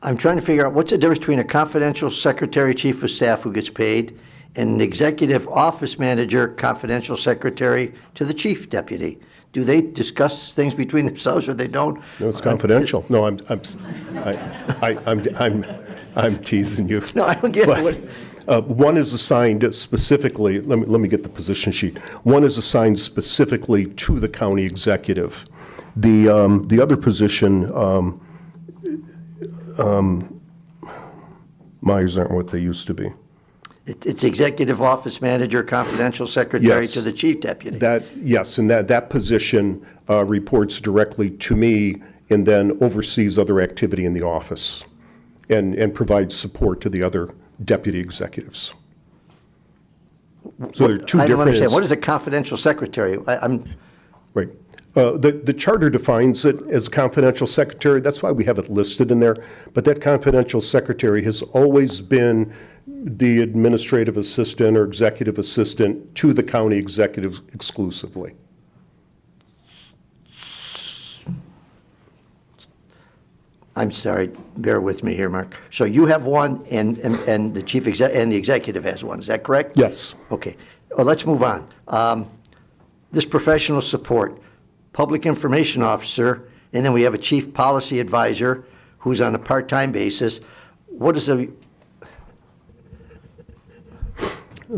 I'm trying to figure out what's the difference between a confidential secretary, chief of staff who gets paid, and an executive office manager, confidential secretary to the chief deputy. Do they discuss things between themselves, or they don't? No, it's confidential. No, I'm teasing you. No, I don't get it. One is assigned specifically, let me get the position sheet. One is assigned specifically to the county executive. The other position, Myers aren't what they used to be. It's executive office manager, confidential secretary Yes. to the chief deputy. Yes, and that position reports directly to me and then oversees other activity in the office and provides support to the other deputy executives. So there are two I don't different. understand. What is a confidential secretary? I'm Right. The charter defines it as confidential secretary. That's why we have it listed in there. But that confidential secretary has always been the administrative assistant or executive assistant to the county executives exclusively. I'm sorry, bear with me here, Mark. So you have one, and the chief and the executive has one. Is that correct? Yes. Okay. Well, let's move on. This professional support, public information officer And then we have a chief policy advisor who's on a part-time basis. What is a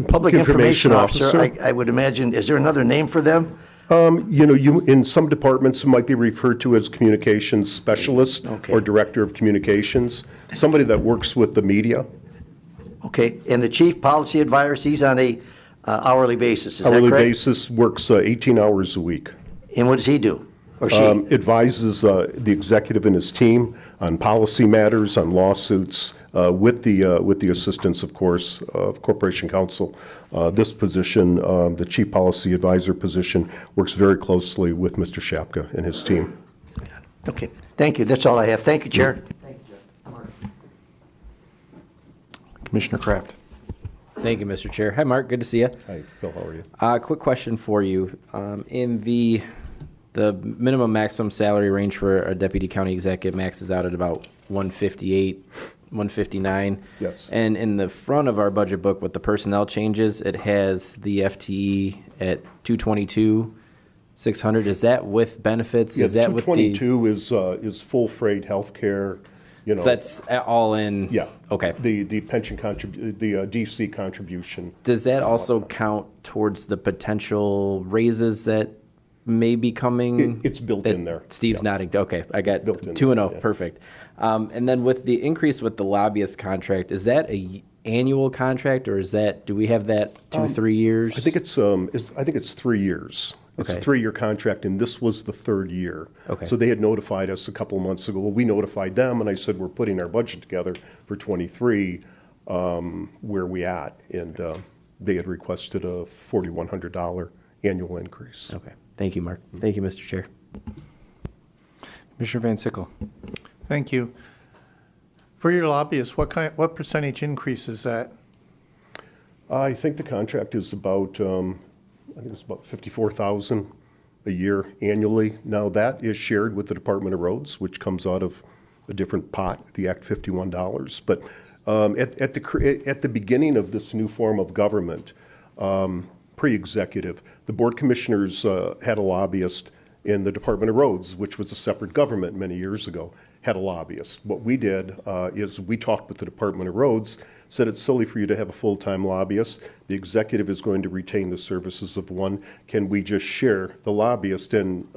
public information officer? I would imagine, is there another name for them? In some departments, it might be referred to as communications specialist Okay. or director of communications, somebody that works with the media. Okay, and the chief policy advisor, he's on a hourly basis, is that Hourly correct? basis, works 18 hours a week. And what does he do, or she? Advises the executive and his team on policy matters, on lawsuits, with the assistance, of course, of Corporation Counsel. This position, the chief policy advisor position, works very closely with Mr. Shapka and his team. Okay, thank you, that's all I have. Thank you, Chair. Commissioner Kraft. Thank you, Mr. Chair. Hi, Mark. Good to see you. Hi, Phil, how are you? Quick question for you. In the minimum maximum salary range for a deputy county executive maxes out at about 158, 159. Yes. And in the front of our budget book with the personnel changes, it has the FTE at 222, 600. Is that with benefits? Yeah, Is that with the? 222 is full freight healthcare, you know. So that's all in? Yeah. Okay. The pension the DC contribution. Does that also count towards the potential raises that may be coming? It's built that in there. Steve's Yeah. nodding. Okay, I got Built in 2-0. there, yeah. Perfect. And then with the increase with the lobbyist contract, is that a annual contract, or is that, do we have that 2-3 years? I think it's 3 years. It's a Okay. 3-year contract, and this was the third year. Okay. So they had notified us a couple of months ago. Well, we notified them, and I said, we're putting our budget together for '23. Where we at? And they had requested a $4,100 annual increase. Okay. Thank you, Mark. Thank you, Mr. Chair. Commissioner Van Sickle. Thank you. For your lobbyists, what percentage increase is that? I think the contract is about, I think it's about $54,000 a year annually. Now, that is shared with the Department of Roads, which comes out of a different pot, the Act 51 dollars. But at the beginning of this new form of government, pre-executive, the board commissioners had a lobbyist in the Department of Roads, which was a separate government many years ago, had a lobbyist. What we did is we talked with the Department of Roads, said it's silly for you to have a full-time lobbyist. The executive is going to retain the services of one. Can we just share the lobbyist and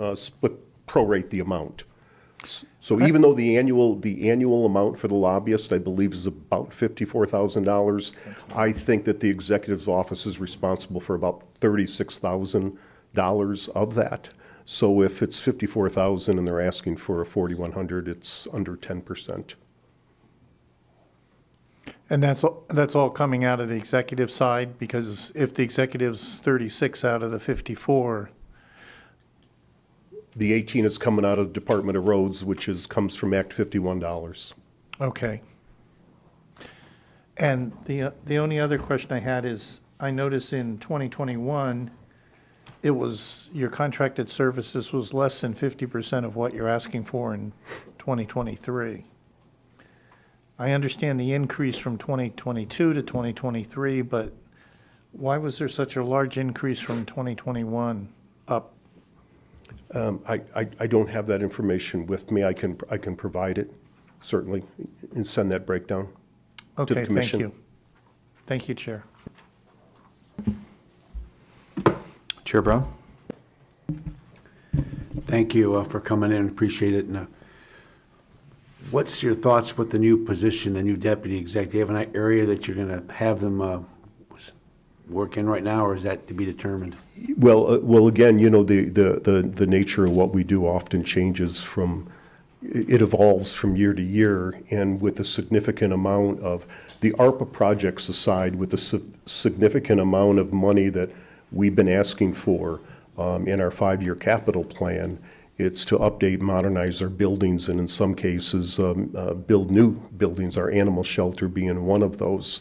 prorate the amount? So even though the annual amount for the lobbyist, I believe, is about $54,000, I think that the executive's office is responsible for about $36,000 of that. So if it's $54,000 and they're asking for a $4,100, it's under 10%. And that's all coming out of the executive side, because if the executive's 36 out of the 54, The 18 is coming out of the Department of Roads, which comes from Act 51 dollars. okay. And the only other question I had is, I noticed in 2021, it was, your contracted services was less than 50% of what you're asking for in 2023. I understand the increase from 2022 to 2023, but why was there such a large increase from 2021 up? I don't have that information with me. I can provide it, certainly, and send that breakdown to the Okay, commission. thank you. Thank you, Chair. Chair Brown. Thank you for coming in, appreciate it. And what's your thoughts with the new position, the new deputy exec? Do you have an area that you're going to have them work in right now, or is that to be determined? Well, again, you know, the nature of what we do often changes it evolves from year to year, and with a significant amount of the ARPA projects aside, with the significant amount of money that we've been asking for in our 5-year capital plan, it's to update, modernize our buildings, and in some cases, build new buildings, our animal shelter being one of those.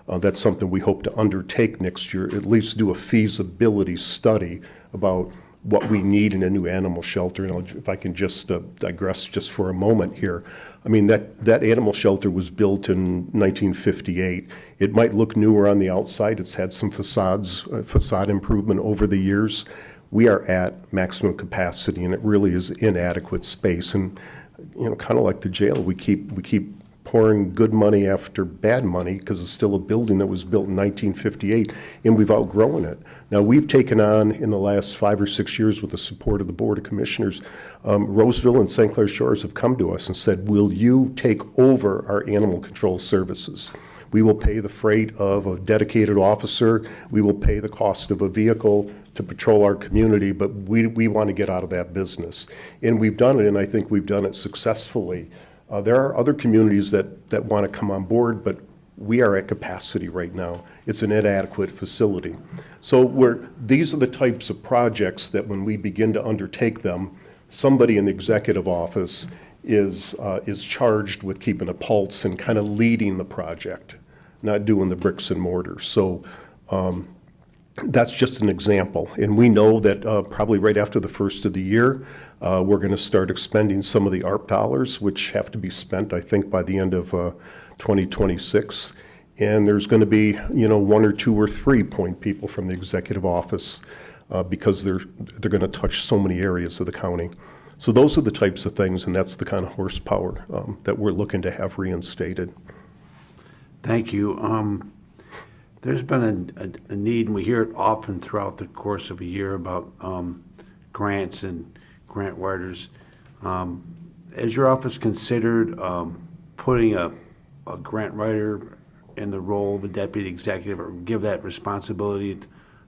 That's something we hope to undertake next year, at least do a feasibility study about what we need in a new animal shelter. And if I can just digress just for a moment here. I mean, that animal shelter was built in 1958. It might look newer on the outside. It's had some facade improvement over the years. we are at maximum capacity, and it really is inadequate space. And, kind of like the jail, we keep pouring good money after bad money because it's still a building that was built in 1958, and we've outgrown it. Now, we've taken on, in the last 5 or 6 years with the support of the Board of Commissioners, Roseville and St. Clair Shores have come to us and said, will you take over our animal control services? We will pay the freight of a dedicated officer. We will pay the cost of a vehicle to patrol our community, but we want to get out of that business. And we've done it, and I think we've done it successfully. There are other communities that want to come on board, but we are at capacity right now. It's an inadequate facility. So these are the types of projects that when we begin to undertake them, somebody in the executive office is charged with keeping a pulse and kind of leading the project, not doing the bricks and mortar. So that's just an example. And we know that probably right after the first of the year, we're going to start expending some of the ARP dollars, which have to be spent, I think, by the end of 2026. And there's going to be, 1 or 2 or 3 point people from the executive office because they're going to touch so many areas of the county. So those are the types of things, and that's the kind of horsepower that we're looking to have reinstated. Thank you. There's been a need, and we hear it often throughout the course of a year about grants and grant writers. Has your office considered putting a grant writer in the role of a deputy executive, or give that responsibility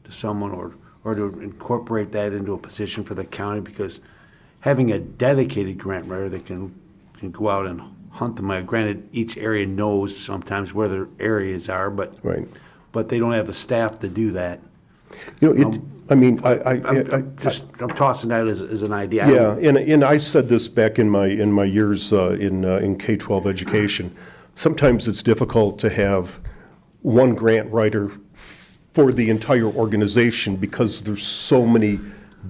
to someone, or to incorporate that into a position for the county? Because having a dedicated grant writer that can go out and hunt them, granted, each area knows sometimes where their areas are, but Right. but they don't have the staff to do that. I'm tossing that as an idea. Yeah, and I said this back in my years in K-12 education. Sometimes it's difficult to have one grant writer for the entire organization because there's so many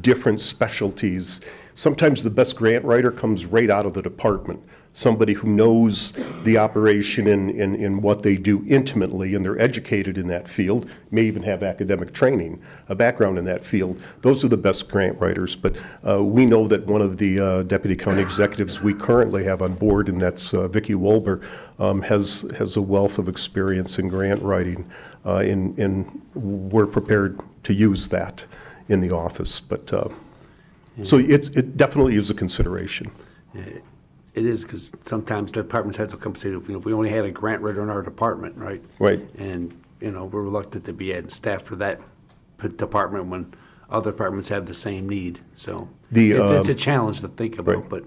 different specialties. Sometimes the best grant writer comes right out of the department. Somebody who knows the operation and what they do intimately, and they're educated in that field, may even have academic training, a background in that field. Those are the best grant writers. But we know that one of the deputy county executives we currently have on board, and that's Vicki Wolber, has a wealth of experience in grant writing, and we're prepared to use that in the office. But so it definitely is a consideration. It is, because sometimes the department heads will come say, if we only had a grant writer in our department, right? Right. And, we're reluctant to be adding staff for that department when other departments have the same need. So it's a challenge to think about, right. but.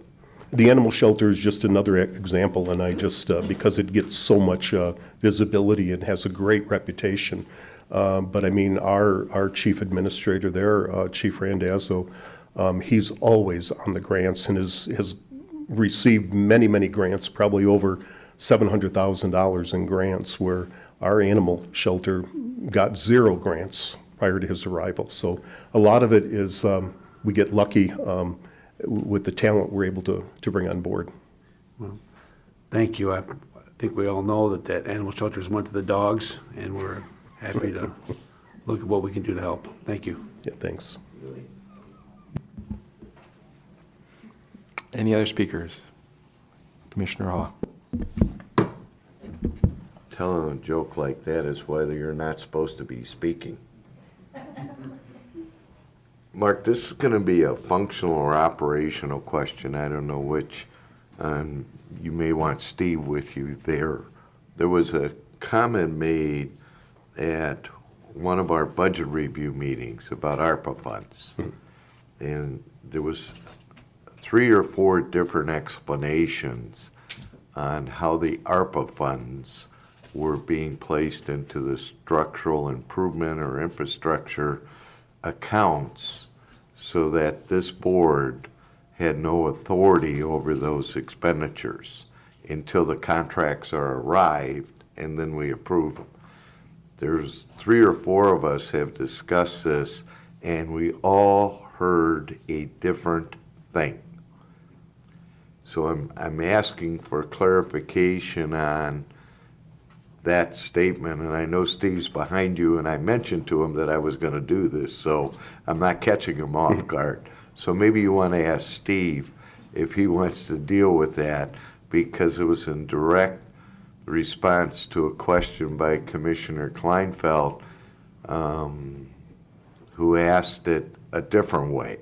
The animal shelter is just another example, and I just, because it gets so much visibility and has a great reputation. But I mean, our chief administrator there, Chief Randazzo, he's always on the grants and has received many grants, probably over $700,000 in grants, where our animal shelter got 0 grants prior to his arrival. So a lot of it is we get lucky with the talent we're able to bring on board. Well, thank you. I think we all know that animal shelters went to the dogs, and we're happy to look at what we can do to help. Thank you. Yeah, thanks. Any other speakers? Commissioner Hall. Telling a joke like that is whether you're not supposed to be speaking. Mark, this is going to be a functional or operational question. I don't know which. You may want Steve with you there. There was a comment made at one of our budget review meetings about ARPA funds. And there was 3 or 4 different explanations on how the ARPA funds were being placed into the structural improvement or infrastructure accounts, so that this board had no authority over those expenditures until the contracts are arrived, and then we approve them. There's 3 or 4 of us have discussed this, and we all heard a different thing. So I'm asking for clarification on that statement, and I know Steve's behind you, and I mentioned to him that I was going to do this, so I'm not catching him off guard. So maybe you want to ask Steve if he wants to deal with that, because it was in direct response to a question by Commissioner Kleinfeld, who asked it a different way.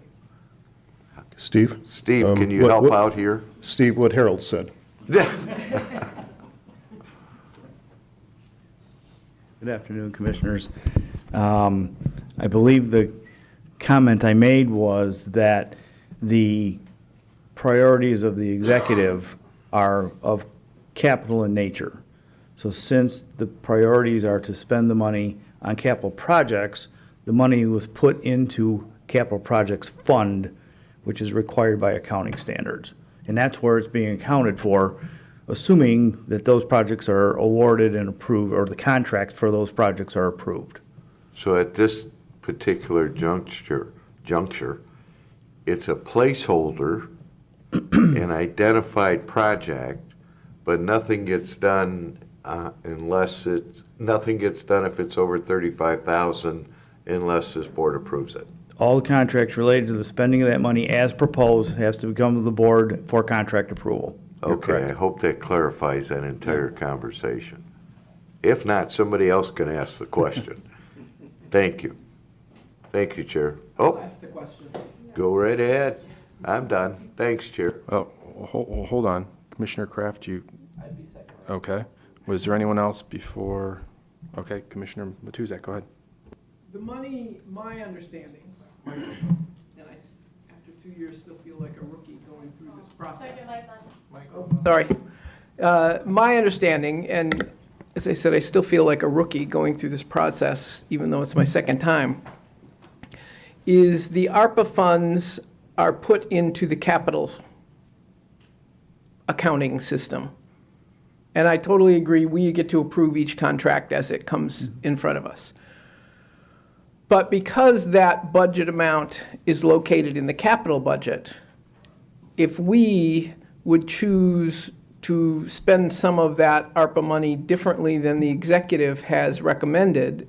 Steve? Steve, can you help out here? Steve, what Harold said. Good afternoon, Commissioners. I believe the comment I made was that the priorities of the executive are of capital in nature. So since the priorities are to spend the money on capital projects, the money was put into capital projects fund, which is required by accounting standards. And that's where it's being accounted for, assuming that those projects are awarded and approved, or the contracts for those projects are approved. So at this particular juncture, it's a placeholder, an identified project, but nothing gets done nothing gets done if it's over 35,000 unless this board approves it. All the contracts related to the spending of that money as proposed has to come to the board for contract approval. You're Okay, correct. I hope that clarifies that entire conversation. If not, somebody else can ask the question. Thank you. Thank you, Chair. Oh, Ask the question. go right ahead. I'm done. Thanks, Chair. Oh, hold on. Commissioner Kraft, you? I'd be second. Okay. Was there anyone else before? Okay, Commissioner Matuzak, go ahead. The money, my understanding, and after 2 years still feel like a rookie going through this process. Sorry. My understanding, and as I said, I still feel like a rookie going through this process, even though it's my second time, is the ARPA funds are put into the capital accounting system. And I totally agree, we get to approve each contract as it comes in front of us. But because that budget amount is located in the capital budget, if we would choose to spend some of that ARPA money differently than the executive has recommended,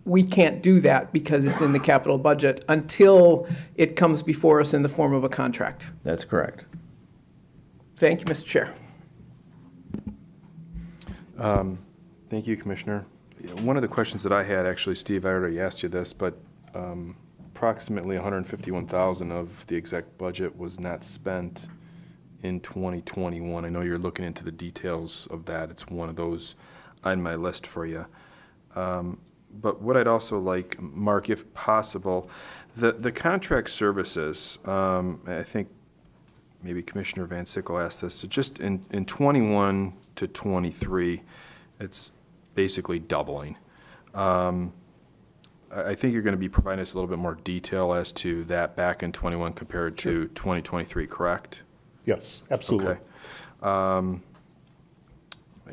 we can't do that because it's in the capital budget until it comes before us in the form of a contract. That's correct. Thank you, Mr. Chair. Thank you, Commissioner. One of the questions that I had, actually, Steve, I already asked you this, but approximately 151,000 of the exec budget was not spent in 2021. I know you're looking into the details of that. It's one of those on my list for you. But what I'd also like, Mark, if possible, the contract services, I think maybe Commissioner Van Sickle asked this, so just in 21 to 23, it's basically doubling. I think you're going to be providing us a little bit more detail as to that back in 21 compared to 2023, correct? Yes, absolutely. Okay. My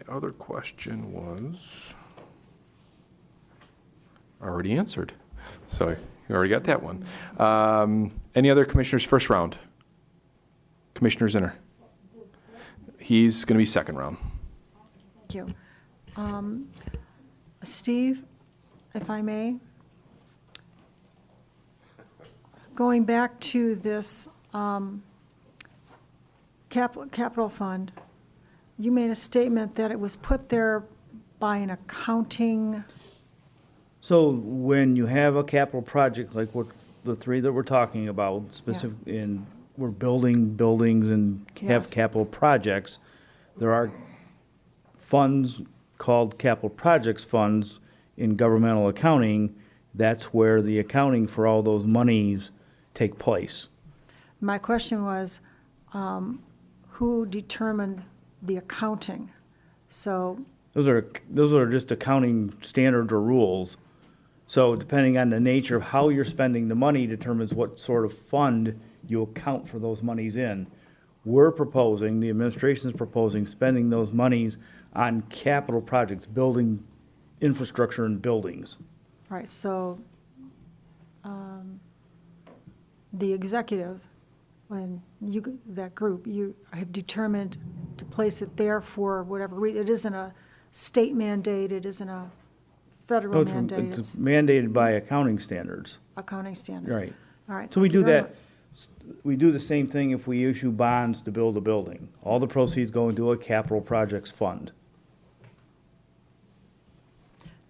other question was already answered. So you already got that one. Any other commissioners first round? Commissioner Zinner. He's going to be second round. Thank you. Steve, if I may, going back to this capital fund, you made a statement that it was put there by an accounting. So when you have a capital project like what the three that we're talking about, specific in we're building buildings and have Yes. capital projects, there are funds called capital projects funds in governmental accounting. That's where the accounting for all those monies take place. My question was, who determined the accounting? So, Those are just accounting standards or rules. So depending on the nature of how you're spending the money determines what sort of fund you account for those monies in. We're proposing, the administration is proposing, spending those monies on capital projects, building infrastructure and buildings. right, so the executive, when that group, you have determined to place it there for whatever reason. It isn't a state mandate, it isn't a federal So mandate, it's it's mandated by accounting standards. accounting standards. Right. All right. So we thank you do very that, we do the same thing if we issue bonds to build a building. All the proceeds go into a capital projects fund.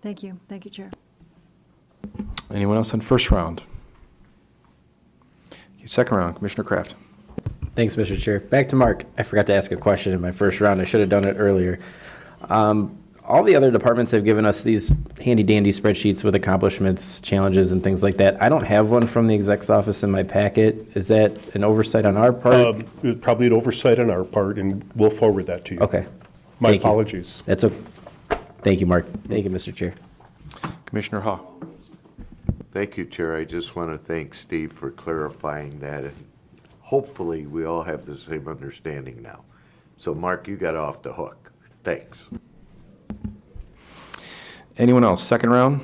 Thank you. Thank you, Chair. Anyone else on first round? Okay, second round, Commissioner Kraft. Thanks, Mr. Chair. Back to Mark. I forgot to ask a question in my first round. I should have done it earlier. All the other departments have given us these handy-dandy spreadsheets with accomplishments, challenges, and things like that. I don't have one from the exec's office in my packet. Is that an oversight on our part? Probably an oversight on our part, and we'll forward that to you. Okay. My Thank you. apologies. That's a. Thank you, Mark. Thank you, Mr. Chair. Commissioner Haw. Thank you, Chair. I just want to thank Steve for clarifying that, and hopefully we all have the same understanding now. So, Mark, you got off the hook. Thanks. Anyone else? Second round?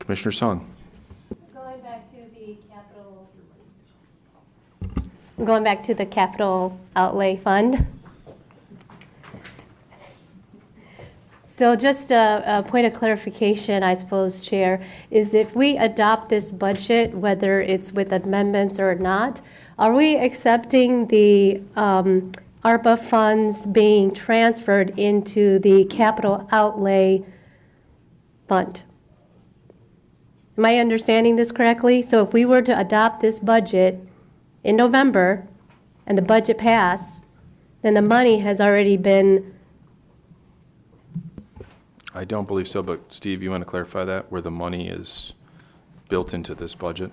Commissioner Song. Going back to the capital outlay fund. So just a point of clarification, I suppose, Chair, is if we adopt this budget, whether it's with amendments or not, are we accepting the ARPA funds being transferred into the capital outlay fund? Am I understanding this correctly? So if we were to adopt this budget in November and the budget passed, then the money has already been. I don't believe so, but Steve, you want to clarify that, where the money is built into this budget?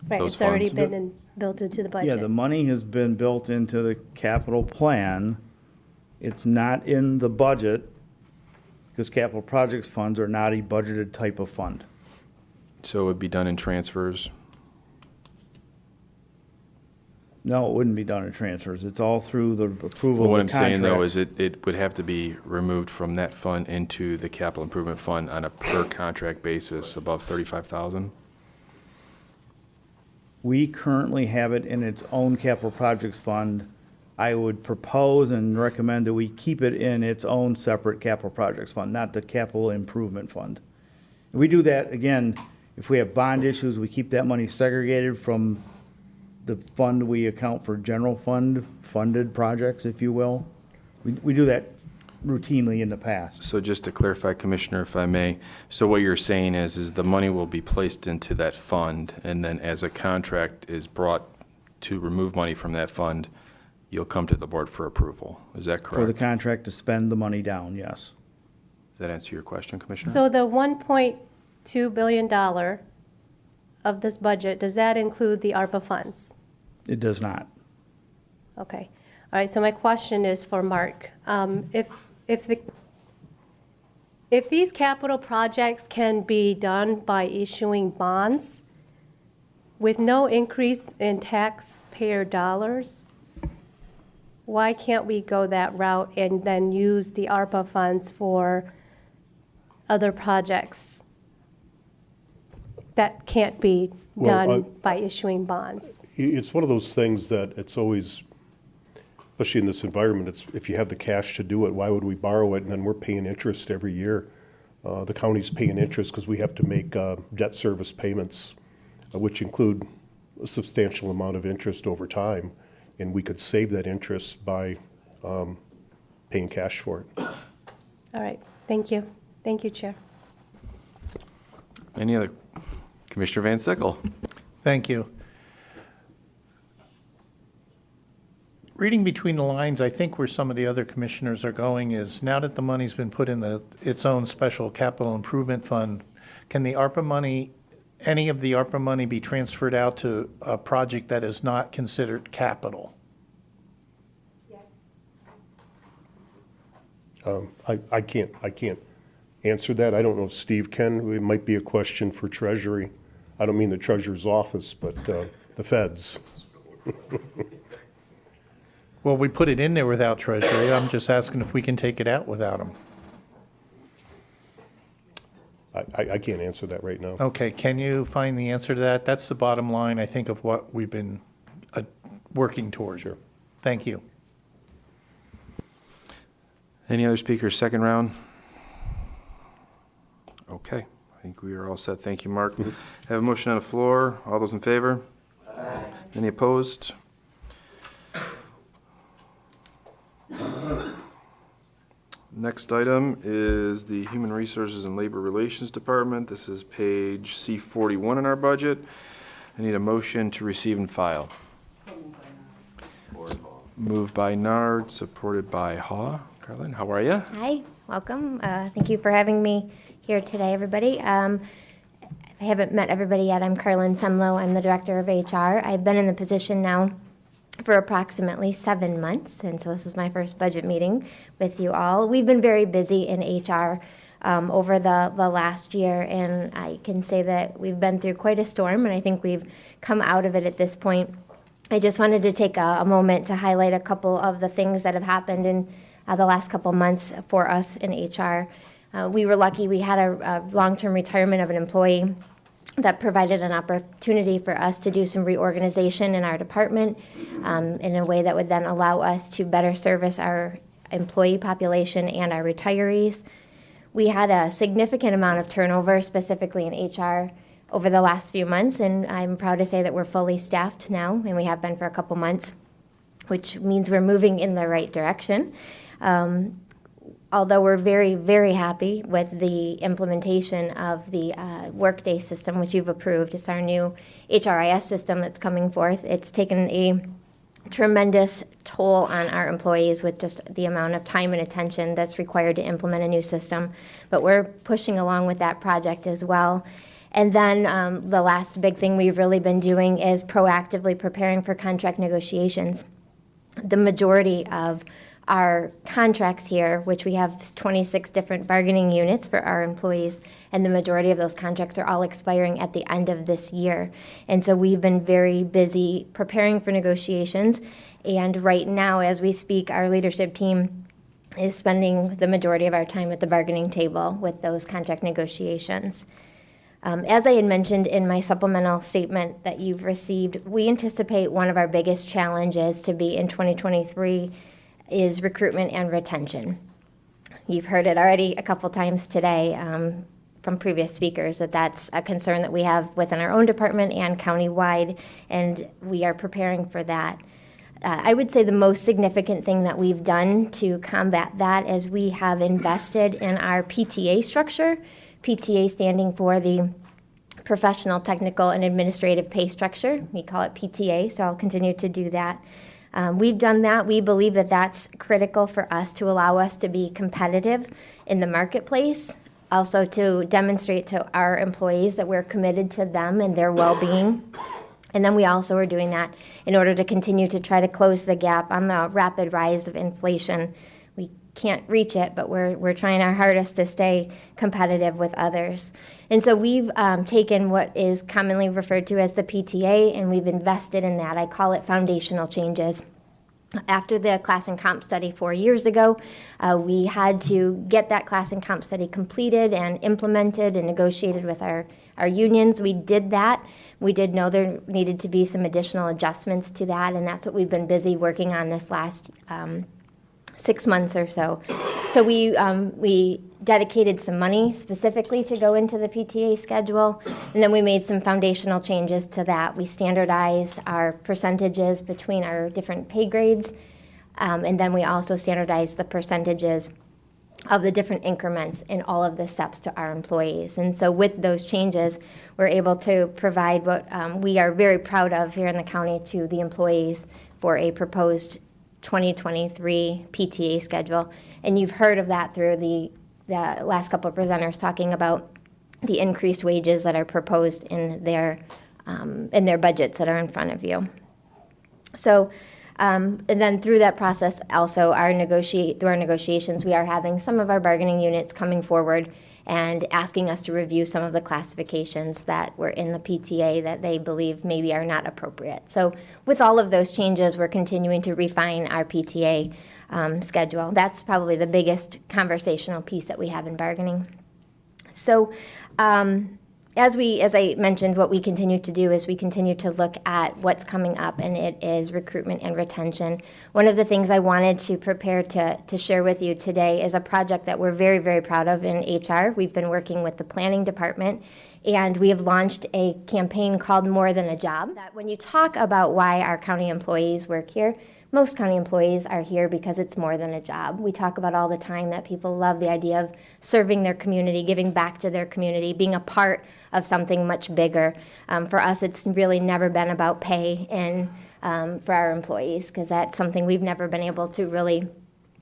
Right, Those it's already funds? been built into the budget. Yeah, the money has been built into the capital plan. It's not in the budget because capital projects funds are not a budgeted type of fund. So it would be done in transfers? No, it wouldn't be done in transfers. It's all through the approval Well, what of I'm the saying, though, contract. is it would have to be removed from that fund into the capital improvement fund on a per-contract basis above 35,000? We currently have it in its own capital projects fund. I would propose and recommend that we keep it in its own separate capital projects fund, not the capital improvement fund. We do that, again, if we have bond issues, we keep that money segregated from the fund we account for general fund, funded projects, if you will. We do that routinely in the past. So just to clarify, Commissioner, if I may, so what you're saying is the money will be placed into that fund, and then as a contract is brought to remove money from that fund, you'll come to the board for approval. Is that correct? For the contract to spend the money down, yes. Does that answer your question, Commissioner? So the $1.2 billion of this budget, does that include the ARPA funds? It does not. Okay. All right, so my question is for Mark. If these capital projects can be done by issuing bonds with no increase in taxpayer dollars, why can't we go that route and then use the ARPA funds for other projects that can't be done by issuing bonds? It's one of those things that it's always, especially in this environment, it's, if you have the cash to do it, why would we borrow it? And then we're paying interest every year. The county's paying interest because we have to make debt service payments, which include a substantial amount of interest over time. And we could save that interest by paying cash for it. All right, thank you. Thank you, Chair. Any other? Commissioner Van Sickle. Thank you. Reading between the lines, I think where some of the other commissioners are going is, now that the money's been put in its own special capital improvement fund, can the ARPA money, any of the ARPA money be transferred out to a project that is not considered capital? I can't answer that. I don't know if Steve can. It might be a question for Treasury. I don't mean the Treasurer's office, but the feds. Well, we put it in there without Treasury. I'm just asking if we can take it out without them. I can't answer that right now. Okay, can you find the answer to that? That's the bottom line, I think, of what we've been working towards. Sure. Thank you. Any other speakers, second round? Okay, I think we are all set. Thank you, Mark. Have a motion on the floor. All those in favor? Aye. Any opposed? Next item is the Human Resources and Labor Relations Department. This is page C41 in our budget. I need a motion to receive and file. Moved by Nard, supported by Haw. Carlin, how are you? Hi, welcome. Thank you for having me here today, everybody. I haven't met everybody yet. I'm Carlin Semlow. I'm the Director of HR. I've been in the position now for approximately 7 months, and so this is my first budget meeting with you all. We've been very busy in HR over the last year, and I can say that we've been through quite a storm, and I think we've come out of it at this point. I just wanted to take a moment to highlight a couple of the things that have happened in the last couple months for us in HR. We were lucky. We had a long-term retirement of an employee that provided an opportunity for us to do some reorganization in our department in a way that would then allow us to better service our employee population and our retirees. We had a significant amount of turnover, specifically in HR, over the last few months, and I'm proud to say that we're fully staffed now, and we have been for a couple months, which means we're moving in the right direction. Although we're very, very happy with the implementation of the Workday system, which you've approved. It's our new HRIS system that's coming forth. It's taken a tremendous toll on our employees with just the amount of time and attention that's required to implement a new system. But we're pushing along with that project as well. And then the last big thing we've really been doing is proactively preparing for contract negotiations. The majority of our contracts here, which we have 26 different bargaining units for our employees, and the majority of those contracts are all expiring at the end of this year. And so we've been very busy preparing for negotiations, and right now, as we speak, our leadership team is spending the majority of our time at the bargaining table with those contract negotiations. As I had mentioned in my supplemental statement that you've received, we anticipate one of our biggest challenges to be in 2023 is recruitment and retention. You've heard it already a couple times today from previous speakers that that's a concern that we have within our own department and countywide, and we are preparing for that. I would say the most significant thing that we've done to combat that is we have invested in our PTA structure, PTA standing for the Professional, Technical, and Administrative Pay Structure. We call it PTA, so I'll continue to do that. We've done that. We believe that that's critical for us to allow us to be competitive in the marketplace, also to demonstrate to our employees that we're committed to them and their well-being. And then we also are doing that in order to continue to try to close the gap on the rapid rise of inflation. We can't reach it, but we're trying our hardest to stay competitive with others. And so we've taken what is commonly referred to as the PTA, and we've invested in that. I call it foundational changes. After the class and comp study 4 years ago, we had to get that class and comp study completed and implemented and negotiated with our unions. We did that. We did know there needed to be some additional adjustments to that, and that's what we've been busy working on this last 6 months or so. So we dedicated some money specifically to go into the PTA schedule, and then we made some foundational changes to that. We standardized our percentages between our different pay grades, and then we also standardized the percentages of the different increments in all of the steps to our employees. And so with those changes, we're able to provide what we are very proud of here in the county to the employees for a proposed 2023 PTA schedule. And you've heard of that through the last couple of presenters talking about the increased wages that are proposed in their budgets that are in front of you. So, and then through that process, also through our negotiations, we are having some of our bargaining units coming forward and asking us to review some of the classifications that were in the PTA that they believe maybe are not appropriate. So with all of those changes, we're continuing to refine our PTA schedule. That's probably the biggest conversational piece that we have in bargaining. So as I mentioned, what we continue to do is we continue to look at what's coming up, and it is recruitment and retention. One of the things I wanted to prepare to share with you today is a project that we're very, very proud of in HR. We've been working with the planning department, and we have launched a campaign called More Than a Job. That when you talk about why our county employees work here, most county employees are here because it's more than a job. We talk about all the time that people love the idea of serving their community, giving back to their community, being a part of something much bigger. For us, it's really never been about pay and for our employees, because that's something we've never been able to really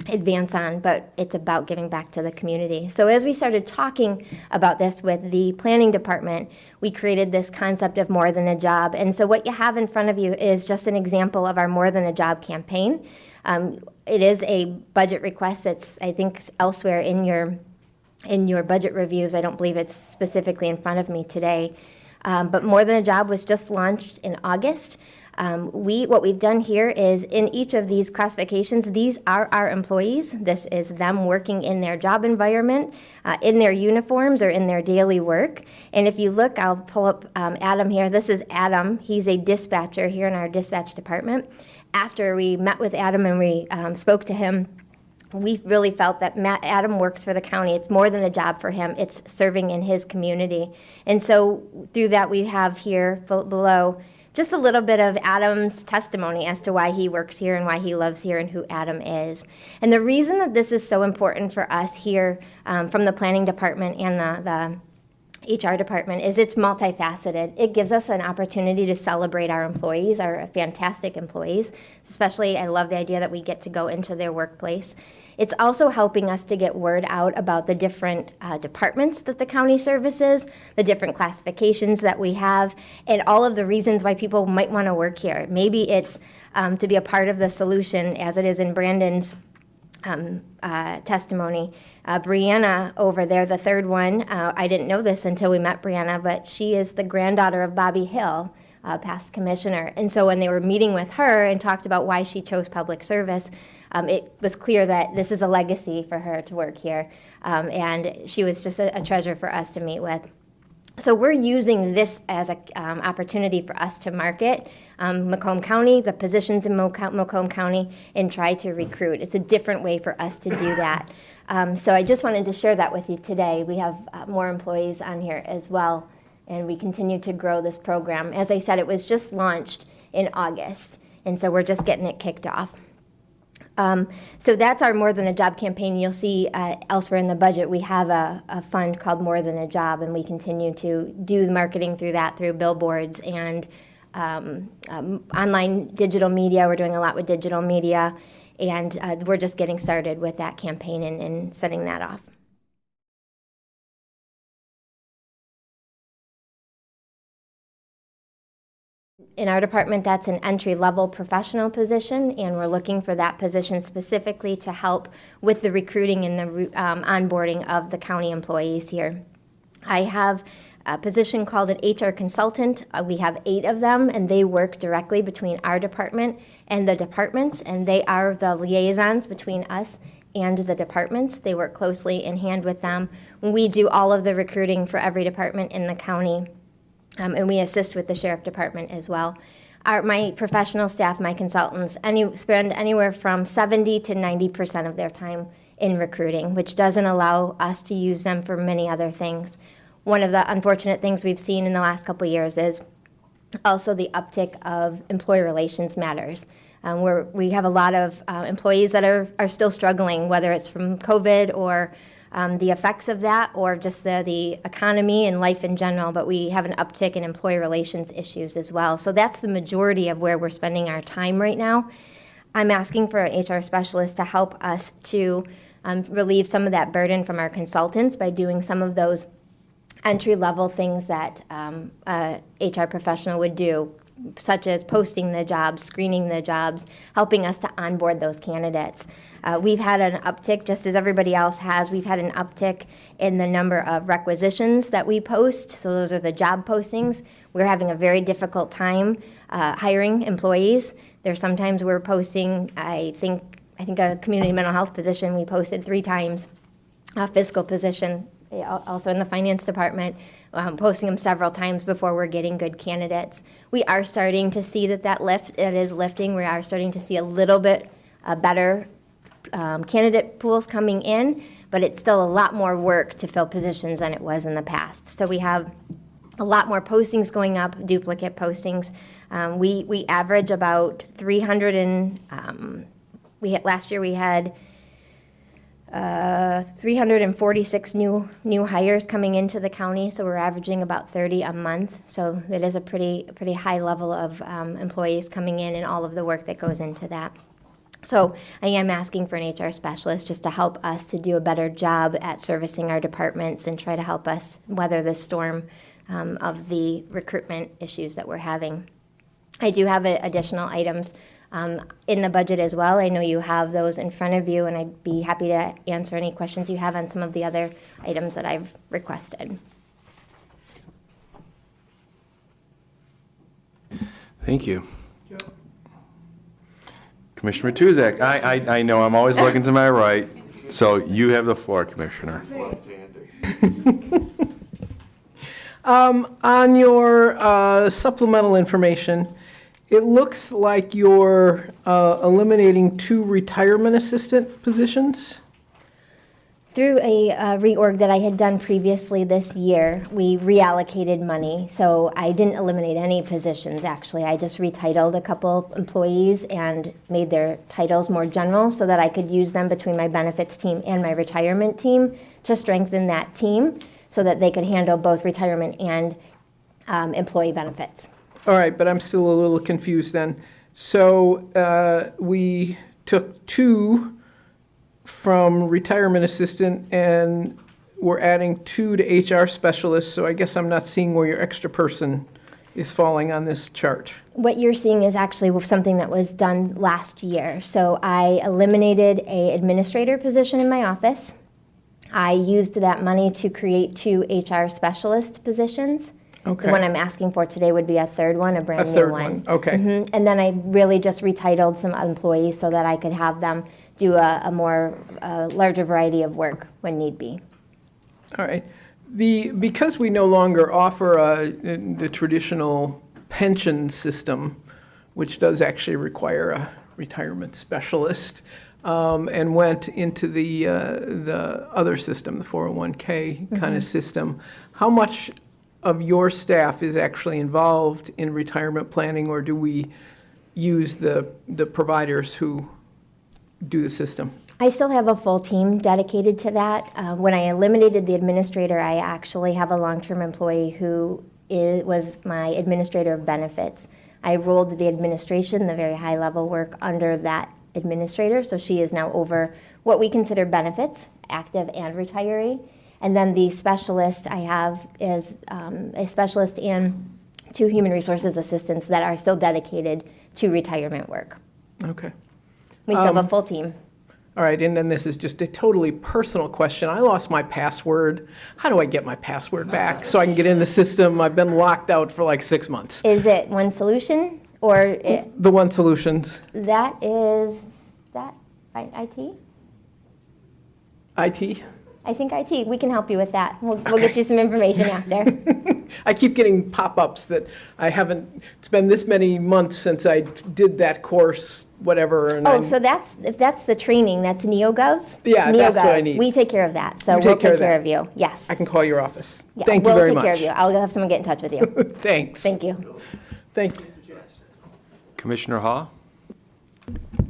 advance on, but it's about giving back to the community. So as we started talking about this with the planning department, we created this concept of more than a job. And so what you have in front of you is just an example of our more than a job campaign. It is a budget request that's, I think, elsewhere in your budget reviews. I don't believe it's specifically in front of me today. But More Than a Job was just launched in August. What we've done here is in each of these classifications, these are our employees. This is them working in their job environment, in their uniforms or in their daily work. And if you look, I'll pull up Adam here. This is Adam. He's a dispatcher here in our dispatch department. After we met with Adam and we spoke to him, we really felt that Adam works for the county. It's more than a job for him. It's serving in his community. And so through that, we have here below just a little bit of Adam's testimony as to why he works here and why he loves here and who Adam is. And the reason that this is so important for us here from the planning department and the HR department is it's multifaceted. It gives us an opportunity to celebrate our employees, our fantastic employees. Especially, I love the idea that we get to go into their workplace. It's also helping us to get word out about the different departments that the county services, the different classifications that we have, and all of the reasons why people might want to work here. Maybe it's to be a part of the solution, as it is in Brandon's testimony. Brianna over there, the third one, I didn't know this until we met Brianna, but she is the granddaughter of Bobby Hill, past commissioner. And so when they were meeting with her and talked about why she chose public service, it was clear that this is a legacy for her to work here. And she was just a treasure for us to meet with. So we're using this as an opportunity for us to market Macomb County, the positions in Macomb County, and try to recruit. It's a different way for us to do that. So I just wanted to share that with you today. We have more employees on here as well, and we continue to grow this program. As I said, it was just launched in August, and so we're just getting it kicked off. So that's our More Than a Job campaign. You'll see elsewhere in the budget we have a fund called More Than a Job, and we continue to do marketing through that, through billboards and online digital media. We're doing a lot with digital media, and we're just getting started with that campaign and setting that off. In our department, that's an entry-level professional position, and we're looking for that position specifically to help with the recruiting and the onboarding of the county employees here. I have a position called an HR consultant. We have 8 of them, and they work directly between our department and the departments, and they are the liaisons between us and the departments. They work closely in hand with them. We do all of the recruiting for every department in the county. And we assist with the sheriff department as well. My professional staff, my consultants, spend anywhere from 70 to 90% of their time in recruiting, which doesn't allow us to use them for many other things. One of the unfortunate things we've seen in the last couple of years is also the uptick of employee relations matters, where we have a lot of employees that are still struggling, whether it's from COVID or the effects of that, or just the economy and life in general, but we have an uptick in employee relations issues as well. So that's the majority of where we're spending our time right now. I'm asking for an HR specialist to help us to relieve some of that burden from our consultants by doing some of those entry-level things that a HR professional would do, such as posting the jobs, screening the jobs, helping us to onboard those candidates. We've had an uptick, just as everybody else has, we've had an uptick in the number of requisitions that we post. So those are the job postings. We're having a very difficult time hiring employees. There's sometimes we're posting, I think a community mental health position we posted 3 times, a fiscal position, also in the finance department. posting them several times before we're getting good candidates. We are starting to see it is lifting. We are starting to see a little bit better candidate pools coming in, but it's still a lot more work to fill positions than it was in the past. So we have a lot more postings going up, duplicate postings. We average about 300 and last year we had 346 new hires coming into the county, so we're averaging about 30 a month. So it is a pretty high level of employees coming in and all of the work that goes into that. So I am asking for an HR specialist just to help us to do a better job at servicing our departments and try to help us weather the storm of the recruitment issues that we're having. I do have additional items in the budget as well. I know you have those in front of you, and I'd be happy to answer any questions you have on some of the other items that I've requested. Thank you. Commissioner Matuzak, I know I'm always looking to my right, so you have the floor, Commissioner. On your supplemental information, it looks like you're eliminating 2 retirement assistant positions. Through a reorg that I had done previously this year, we reallocated money. So I didn't eliminate any positions, actually. I just retitled a couple employees and made their titles more general so that I could use them between my benefits team and my retirement team to strengthen that team so that they could handle both retirement and employee benefits. All right, but I'm still a little confused then. So we took 2 from retirement assistant and we're adding 2 to HR specialist, so I guess I'm not seeing where your extra person is falling on this chart. What you're seeing is actually something that was done last year. So I eliminated an administrator position in my office. I used that money to create 2 HR specialist positions. Okay. The one I'm asking for today would be a third one, a brand new one. Okay. And then I really just retitled some employees so that I could have them do a more larger variety of work when need be. All right. Because we no longer offer the traditional pension system, which does actually require a retirement specialist, and went into the other system, the 401k kind of system, how much of your staff is actually involved in retirement planning, or do we use the providers who do the system? I still have a full team dedicated to that. When I eliminated the administrator, I actually have a long-term employee who was my administrator of benefits. I rolled the administration, the very high-level work, under that administrator, so she is now over what we consider benefits, active and retiree. And then the specialist I have is a specialist and 2 human resources assistants that are still dedicated to retirement work. Okay. We still have a full team. All right, and then this is just a totally personal question. I lost my password. How do I get my password back so I can get in the system? I've been locked out for like 6 months. Is it One Solution or The One Solutions. that is that right? IT? IT? I think IT. We can help you with that. We'll get you some information after. I keep getting pop-ups that I haven't, it's been this many months since I did that course, whatever. And So if that's the training, that's NeoGov? Yeah, that's what I need. We take care of that, so You we'll take care take of care that. of you. Yes. I can call your office. Yeah, Thank you very much. We'll take care of you. I'll have someone get in touch with you. Thanks. Thank you. Thank you. Commissioner Haw?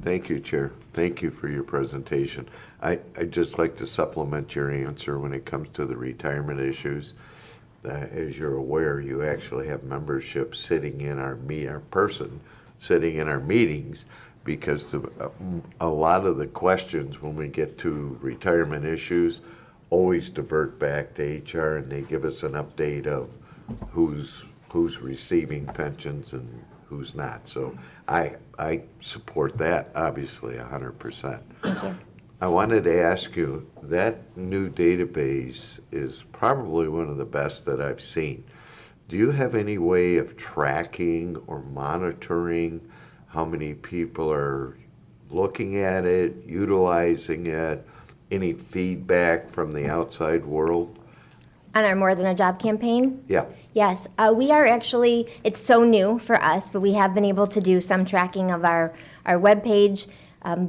Thank you, Chair. Thank you for your presentation. I'd just like to supplement your answer when it comes to the retirement issues. As you're aware, you actually have membership sitting in our person sitting in our meetings, because a lot of the questions when we get to retirement issues always divert back to HR, and they give us an update of who's receiving pensions and who's not. So I support that, obviously, 100%. Thank you. I wanted to ask you, that new database is probably one of the best that I've seen. Do you have any way of tracking or monitoring how many people are looking at it, utilizing it, any feedback from the outside world? On our More Than a Job campaign? Yeah. Yes, we are actually, it's so new for us, but we have been able to do some tracking of our webpage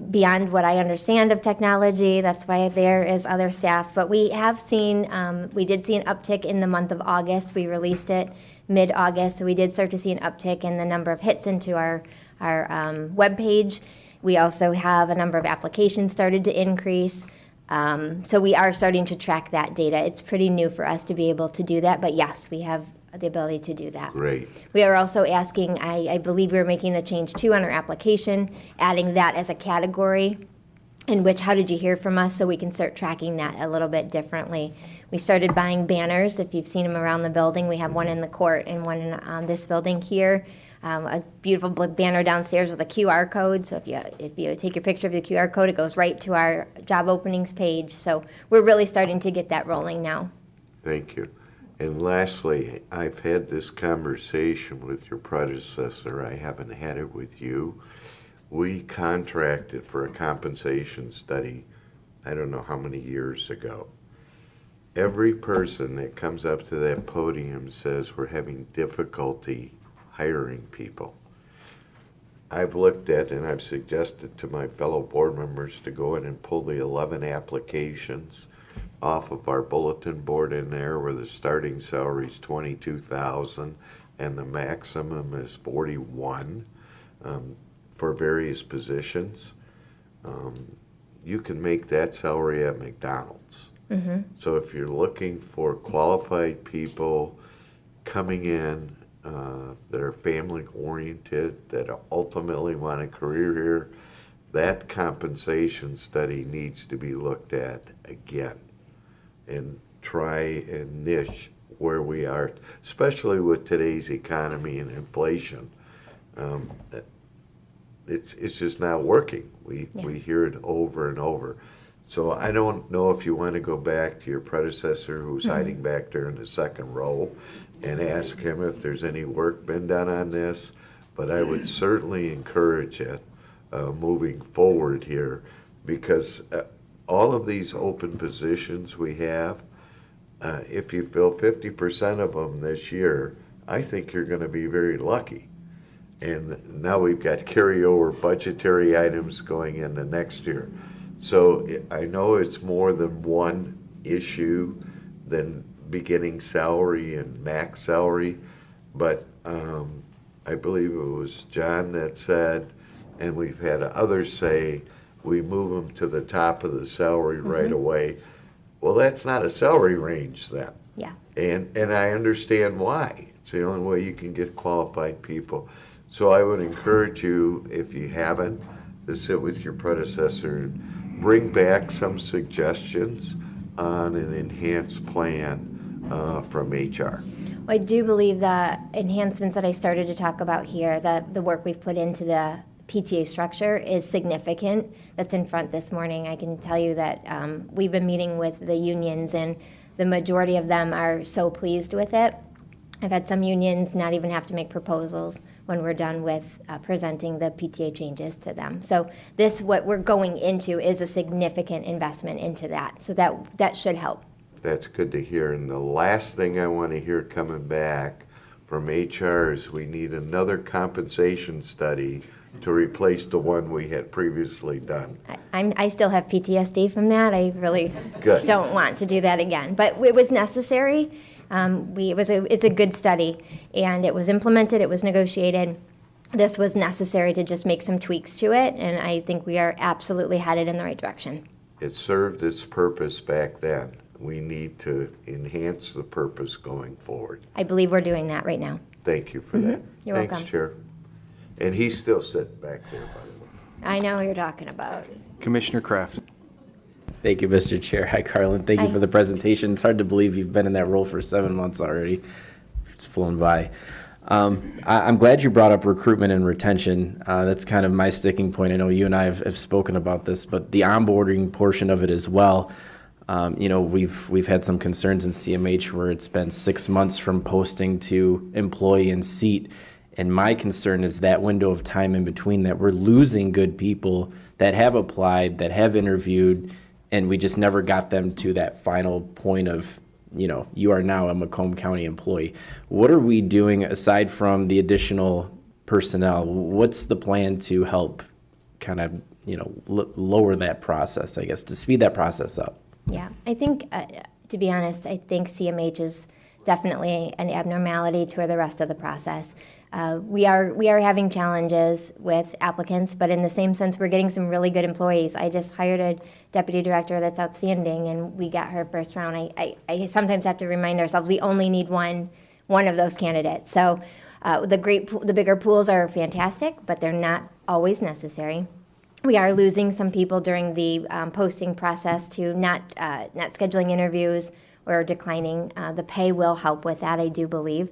beyond what I understand of technology. That's why there is other staff. But we have seen, we did see an uptick in the month of August. We released it mid-August, so we did start to see an uptick in the number of hits into our webpage. We also have a number of applications started to increase. So we are starting to track that data. It's pretty new for us to be able to do that, but yes, we have the ability to do that. Great. We are also asking, I believe we're making a change too on our application, adding that as a category in which how did you hear from us, so we can start tracking that a little bit differently. We started buying banners. If you've seen them around the building, we have one in the court and one in this building here. A beautiful banner downstairs with a QR code. So if you take your picture of the QR code, it goes right to our job openings page. So we're really starting to get that rolling now. Thank you. And lastly, I've had this conversation with your predecessor. I haven't had it with you. We contracted for a compensation study, I don't know how many years ago. Every person that comes up to that podium says we're having difficulty hiring people. I've looked at and I've suggested to my fellow board members to go in and pull the 11 applications off of our bulletin board in there, where the starting salary is $22,000 and the maximum is $41,000 for various positions. You can make that salary at McDonald's. Mm-hmm. So if you're looking for qualified people coming in that are family-oriented, that ultimately want a career here, that compensation study needs to be looked at again and try and niche where we are, especially with today's economy and inflation. It's just not working. We hear it over and over. So I don't know if you want to go back to your predecessor who's hiding back there in the second row and ask him if there's any work been done on this, but I would certainly encourage it moving forward here, because all of these open positions we have, if you fill 50% of them this year, I think you're going to be very lucky. And now we've got carryover budgetary items going into next year. So I know it's more than one issue than beginning salary and max salary, but I believe it was John that said, and we've had others say, we move them to the top of the salary right away. Well, that's not a salary range then. Yeah. And I understand why. It's the only way you can get qualified people. So I would encourage you, if you haven't, to sit with your predecessor and bring back some suggestions on an enhanced plan from HR. I do believe the enhancements that I started to talk about here, the work we've put into the PTA structure is significant. That's in front this morning. I can tell you that we've been meeting with the unions, and the majority of them are so pleased with it. I've had some unions not even have to make proposals when we're done with presenting the PTA changes to them. So this, what we're going into, is a significant investment into that. So that should help. That's good to hear. And the last thing I want to hear coming back from HR is we need another compensation study to replace the one we had previously done. I still have PTSD from that. I really Good. don't want to do that again. But it was necessary. It's a good study, and it was implemented, it was negotiated. This was necessary to just make some tweaks to it, and I think we are absolutely headed in the right direction. It served its purpose back then. We need to enhance the purpose going forward. I believe we're doing that right now. Thank you for that. You're Thanks, welcome. Chair. And he's still sitting back there, by the way. I know who you're talking about. Commissioner Kraft. Thank you, Mr. Chair. Hi, Carlin. Thank you Hi. for the presentation. It's hard to believe you've been in that role for 7 months already. It's flown by. I'm glad you brought up recruitment and retention. That's kind of my sticking point. I know you and I have spoken about this, but the onboarding portion of it as well. We've had some concerns in CMH where it's been 6 months from posting to employee in seat. And my concern is that window of time in between, that we're losing good people that have applied, that have interviewed, and we just never got them to that final point of you are now a Macomb County employee. What are we doing aside from the additional personnel? What's the plan to help kind of, lower that process, I guess, to speed that process up? Yeah, I think, to be honest, I think CMH is definitely an abnormality to the rest of the process. We are having challenges with applicants, but in the same sense, we're getting some really good employees. I just hired a deputy director that's outstanding, and we got her first round. I sometimes have to remind ourselves we only need one of those candidates. So the bigger pools are fantastic, but they're not always necessary. We are losing some people during the posting process to not scheduling interviews or declining. The pay will help with that, I do believe.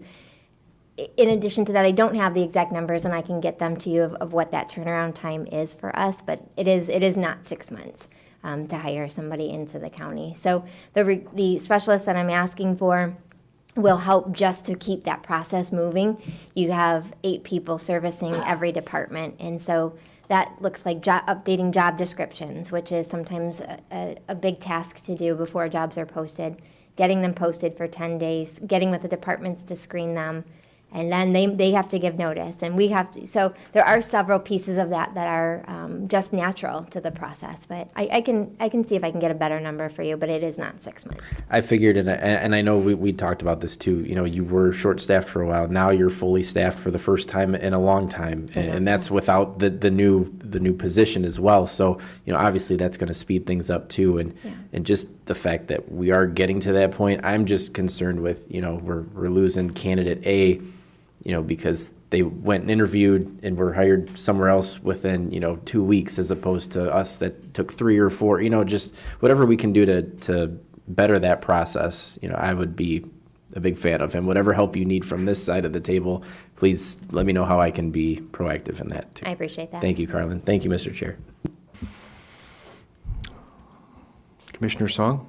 In addition to that, I don't have the exact numbers, and I can get them to you of what that turnaround time is for us, but it is not 6 months to hire somebody into the county. So the specialist that I'm asking for will help just to keep that process moving. You have 8 people servicing every department, and so that looks like updating job descriptions, which is sometimes a big task to do before jobs are posted, getting them posted for 10 days, getting with the departments to screen them, and then they have to give notice, and we have to. So there are several pieces of that are just natural to the process. But I can see if I can get a better number for you, but it is not 6 months. I figured, and I know we talked about this too. You were short-staffed for a while. Now you're fully staffed for the first time in a long time, and that's without the new position as well. So obviously that's going to speed things up too, and just the fact that we are getting to that point. I'm just concerned with we're losing candidate A. Because they went and interviewed and were hired somewhere else within, 2 weeks, as opposed to us that took 3 or 4, just whatever we can do to better that process. I would be a big fan of. And whatever help you need from this side of the table, please let me know how I can be proactive in that too. I appreciate that. Thank you, Carlin. Thank you, Mr. Chair. Commissioner Song?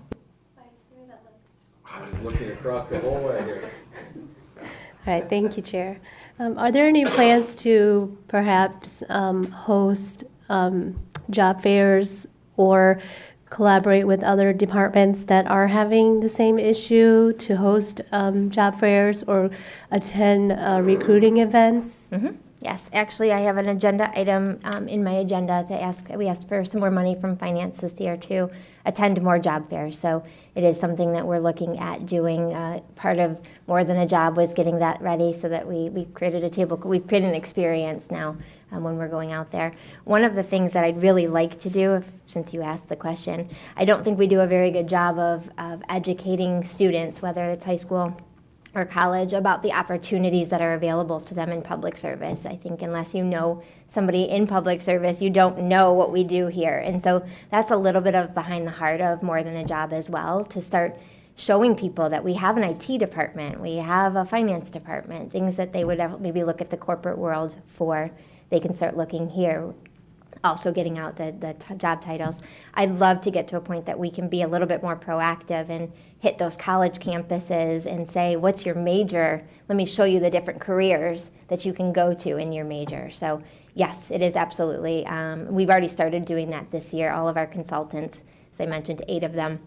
Looking across the whole way here. All right, thank you, Chair. Are there any plans to perhaps host job fairs or collaborate with other departments that are having the same issue to host job fairs or attend recruiting events? Mm-hmm. Yes, actually, I have an agenda item in my agenda to ask. We asked for some more money from finance this year to attend more job fairs. So it is something that we're looking at doing. Part of More Than a Job was getting that ready so that we created a table. We've created an experience now when we're going out there. One of the things that I'd really like to do, since you asked the question, I don't think we do a very good job of educating students, whether it's high school or college, about the opportunities that are available to them in public service. I think unless you know somebody in public service, you don't know what we do here. And so that's a little bit of behind the heart of More Than a Job as well, to start showing people that we have an IT department, we have a finance department, things that they would maybe look at the corporate world for. They can start looking here. Also getting out the job titles. I'd love to get to a point that we can be a little bit more proactive and hit those college campuses and say, what's your major? Let me show you the different careers that you can go to in your major. So yes, it is absolutely. We've already started doing that this year. All of our consultants, as I mentioned, 8 of them,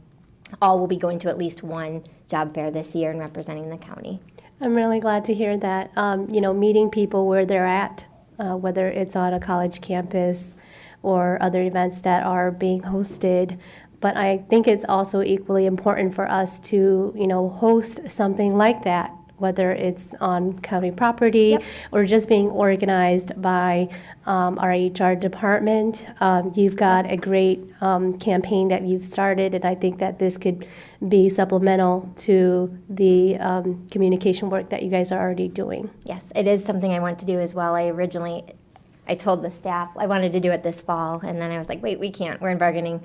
all will be going to at least one job fair this year and representing the county. I'm really glad to hear that. Meeting people where they're at, whether it's on a college campus or other events that are being hosted. But I think it's also equally important for us to, host something like that, whether it's on county property or just being organized by our HR department. You've got a great campaign that you've started, and I think that this could be supplemental to the communication work that you guys are already doing. Yes, it is something I want to do as well. I told the staff I wanted to do it this fall, and then I was like, wait, we can't. We're in bargaining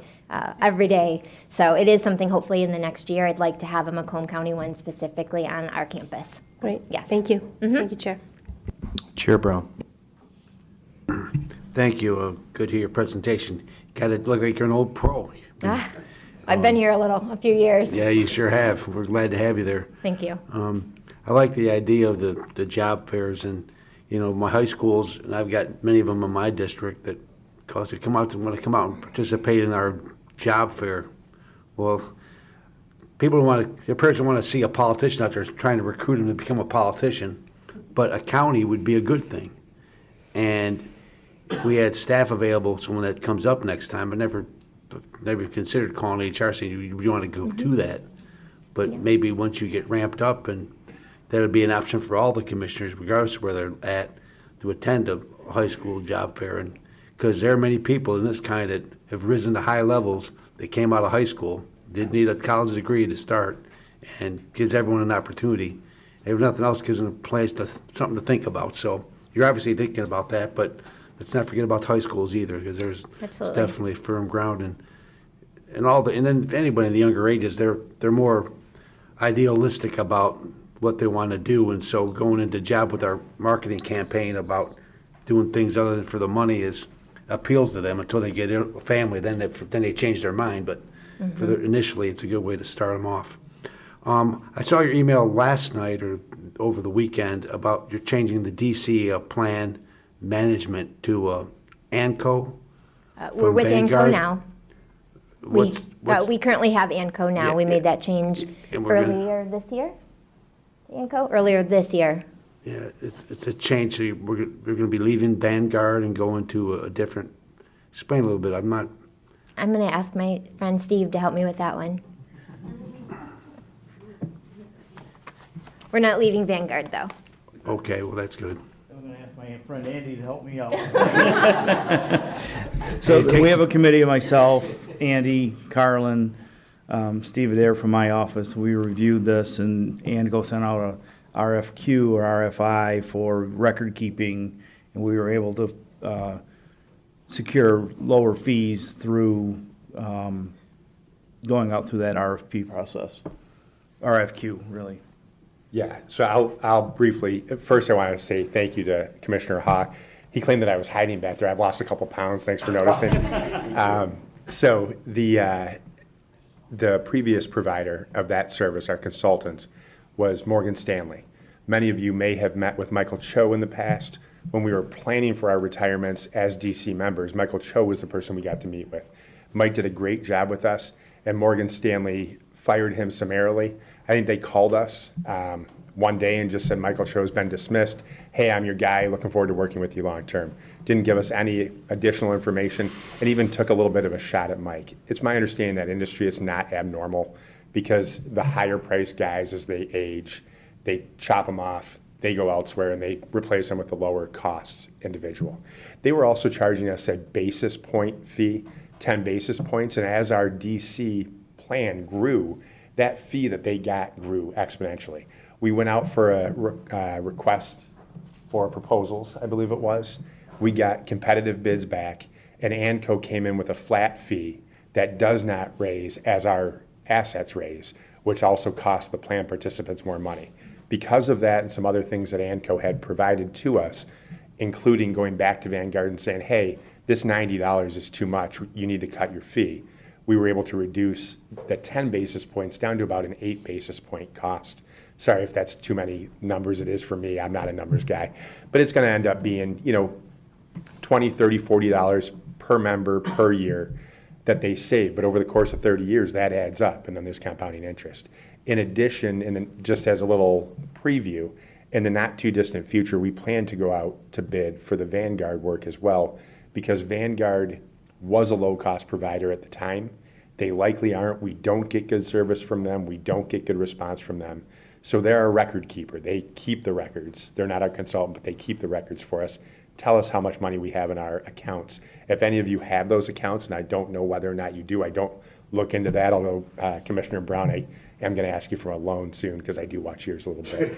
every day. So it is something hopefully in the next year I'd like to have a Macomb County one specifically on our campus. Great. Yes. Thank you. Mm-hmm. Thank you, Chair. Chair Brown. Thank you. Good to hear your presentation. Got to look like you're an old pro. I've been here a few years. Yeah, you sure have. We're glad to have you there. Thank you. I like the idea of the job fairs, and my high schools, and I've got many of them in my district that want to come out and participate in our job fair. Well, people their parents don't want to see a politician out there trying to recruit them to become a politician, but a county would be a good thing. And if we had staff available, someone that comes up next time, I never considered calling HR saying you want to go to that. But maybe once you get ramped up, and that would be an option for all the commissioners, regardless of where they're at, to attend a high school job fair. And because there are many people in this kind that have risen to high levels, that came out of high school, didn't need a college degree to start, and gives everyone an opportunity. If nothing else, gives them a place something to think about. So you're obviously thinking about that, but let's not forget about high schools either, because there's definitely firm ground, and then anybody in the younger ages, they're more idealistic about what they want to do, and so going into job with our marketing campaign about doing things other than for the money appeals to them until they get a family. Then they change their mind, but initially it's a good way to start them off. I saw your email last night or over the weekend about you're changing the DC plan management to ANCO. We're with Vanguard. ANCO now. We currently have ANCO now. We made that change earlier this year. ANCO earlier this year. Yeah, it's a change. So we're going to be leaving Vanguard and going to a different. Explain a little bit. I'm going to ask my friend Steve to help me with that one. We're not leaving Vanguard though. Okay, well that's good. I'm going to ask my friend Andy to help me out. So we have a committee of myself, Andy, Carlin, Steve Adair from my office. We reviewed this, and ANCO sent out a RFQ or RFI for record keeping, and we were able to secure lower fees through going out through that RFP process. RFQ, really. Yeah, so I'll briefly, first I want to say thank you to Commissioner Hawk. He claimed that I was hiding back there. I've lost a couple pounds, thanks for noticing. So the previous provider of that service, our consultants, was Morgan Stanley. Many of you may have met with Michael Cho in the past. When we were planning for our retirements as DC members, Michael Cho was the person we got to meet with. Mike did a great job with us, and Morgan Stanley fired him summarily. I think they called us one day and just said, Michael Cho's been dismissed. Hey, I'm your guy, looking forward to working with you long term. Didn't give us any additional information, and even took a little bit of a shot at Mike. It's my understanding that industry is not abnormal, because the higher priced guys, as they age, they chop them off, they go elsewhere, and they replace them with a lower cost individual. They were also charging us a basis point fee, 10 basis points, and as our DC plan grew, that fee that they got grew exponentially. We went out for a request for proposals, I believe it was. We got competitive bids back, and ANCO came in with a flat fee that does not raise as our assets raise, which also costs the plan participants more money. Because of that and some other things that ANCO had provided to us, including going back to Vanguard and saying, hey, this $90 is too much, you need to cut your fee, we were able to reduce the 10 basis points down to about an 8 basis point cost. Sorry if that's too many numbers. It is for me. I'm not a numbers guy. But it's going to end up being, $20, $30, $40 per member per year that they save. But over the course of 30 years, that adds up, and then there's compounding interest. In addition, and then just as a little preview, in the not too distant future, we plan to go out to bid for the Vanguard work as well, because Vanguard was a low-cost provider at the time. They likely aren't. We don't get good service from them. We don't get good response from them. So they're our record keeper. They keep the records. They're not our consultant, but they keep the records for us. Tell us how much money we have in our accounts. If any of you have those accounts, and I don't know whether or not you do, I don't look into that, although Commissioner Brown, I am going to ask you for a loan soon, because I do watch yours a little bit.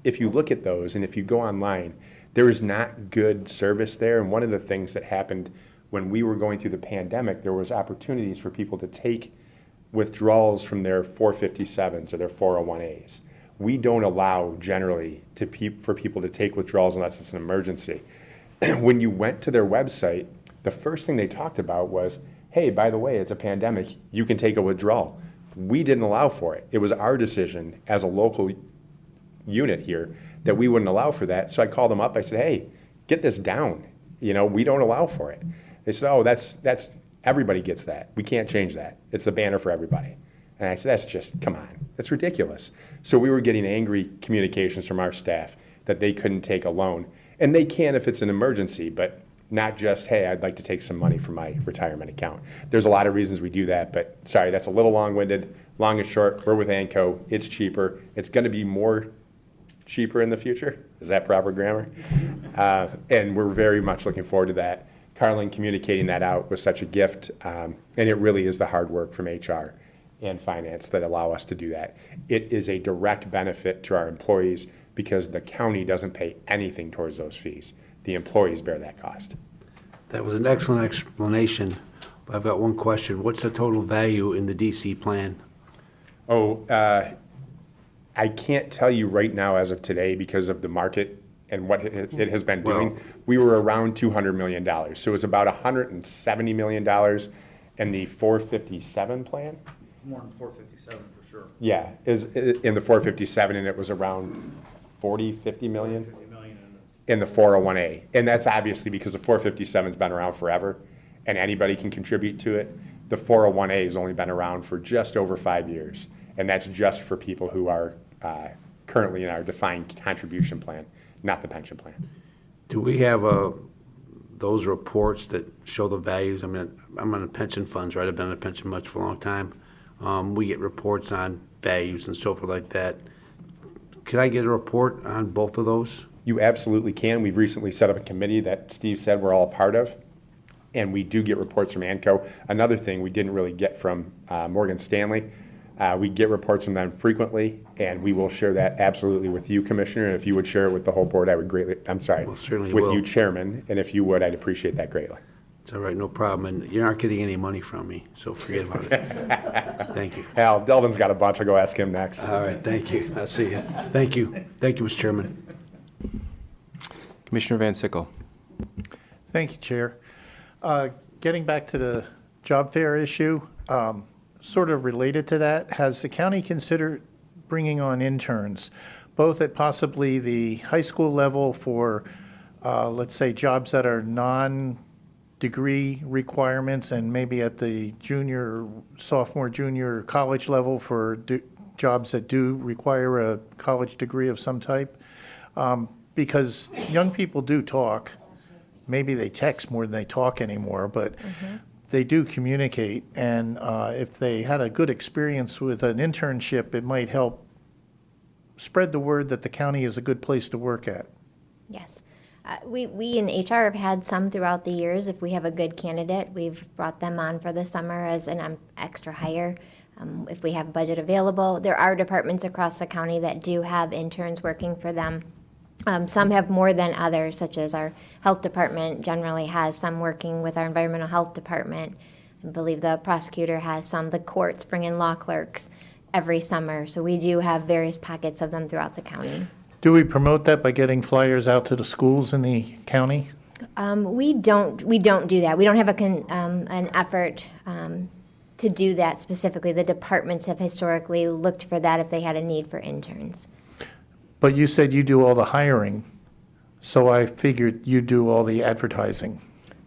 If you look at those, and if you go online, there is not good service there. And one of the things that happened when we were going through the pandemic, there was opportunities for people to take withdrawals from their 457s or their 401As. We don't allow generally for people to take withdrawals unless it's an emergency. When you went to their website, the first thing they talked about was, hey, by the way, it's a pandemic, you can take a withdrawal. We didn't allow for it. It was our decision as a local unit here that we wouldn't allow for that. So I called them up. I said, hey, get this down. We don't allow for it. They said, oh, that's Everybody gets that. We can't change that. It's the banner for everybody. And I said, that's just, come on, that's ridiculous. So we were getting angry communications from our staff that they couldn't take a loan. And they can if it's an emergency, but not just, hey, I'd like to take some money from my retirement account. There's a lot of reasons we do that, but sorry, that's a little long-winded. Long and short, we're with ANCO. It's cheaper. It's going to be more cheaper in the future. Is that proper grammar? And we're very much looking forward to that. Carlin communicating that out was such a gift, and it really is the hard work from HR and finance that allow us to do that. It is a direct benefit to our employees because the county doesn't pay anything towards those fees. The employees bear that cost. That was an excellent explanation. But I've got one question. What's the total value in the DC plan? I can't tell you right now as of today because of the market and what it has been doing. We were around $200 million. So it's about $170 million in the 457 plan. More than 457 for sure. Yeah, is in the 457, and it was around 50 million? 50 million in the 401A. And that's obviously because the 457's been around forever and anybody can contribute to it. The 401A has only been around for just over 5 years. And that's just for people who are currently in our defined contribution plan, not the pension plan. Do we have those reports that show the values? I mean, I'm on the pension funds, right? I've been in the pension much for a long time. We get reports on values and so forth like that. Could I get a report on both of those? You absolutely can. We've recently set up a committee that Steve said we're all a part of, and we do get reports from ANCO. Another thing we didn't really get from Morgan Stanley, we get reports from them frequently, and we will share that absolutely with you, Commissioner. And if you would share it with the whole board, I would greatly, certainly with will. you, Chairman, and if you would, I'd appreciate that greatly. It's all right, no problem. And you're not getting any money from me, so forget about it. Thank you. Al, Delvin's got a bunch. I'll go ask him next. All right, thank you. I'll see you. Thank you. Thank you, Mr. Chairman. Commissioner Van Sickle. Thank you, Chair. Getting back to the job fair issue, sort of related to that, has the county considered bringing on interns, both at possibly the high school level for, let's say, jobs that are non-degree requirements, and maybe at the junior, sophomore, junior college level for jobs that do require a college degree of some type? Because young people do talk. Maybe they text more than they talk anymore, but they do communicate. And if they had a good experience with an internship, it might help spread the word that the county is a good place to work at. Yes. We in HR have had some throughout the years. If we have a good candidate, we've brought them on for the summer as an extra hire. If we have budget available, there are departments across the county that do have interns working for them. Some have more than others, such as our health department generally has some working with our environmental health department. I believe the prosecutor has some. The courts bring in law clerks every summer. So we do have various pockets of them throughout the county. Do we promote that by getting flyers out to the schools in the county? We don't do that. We don't have an effort to do that specifically. The departments have historically looked for that if they had a need for interns. But you said you do all the hiring, so I figured you do all the advertising.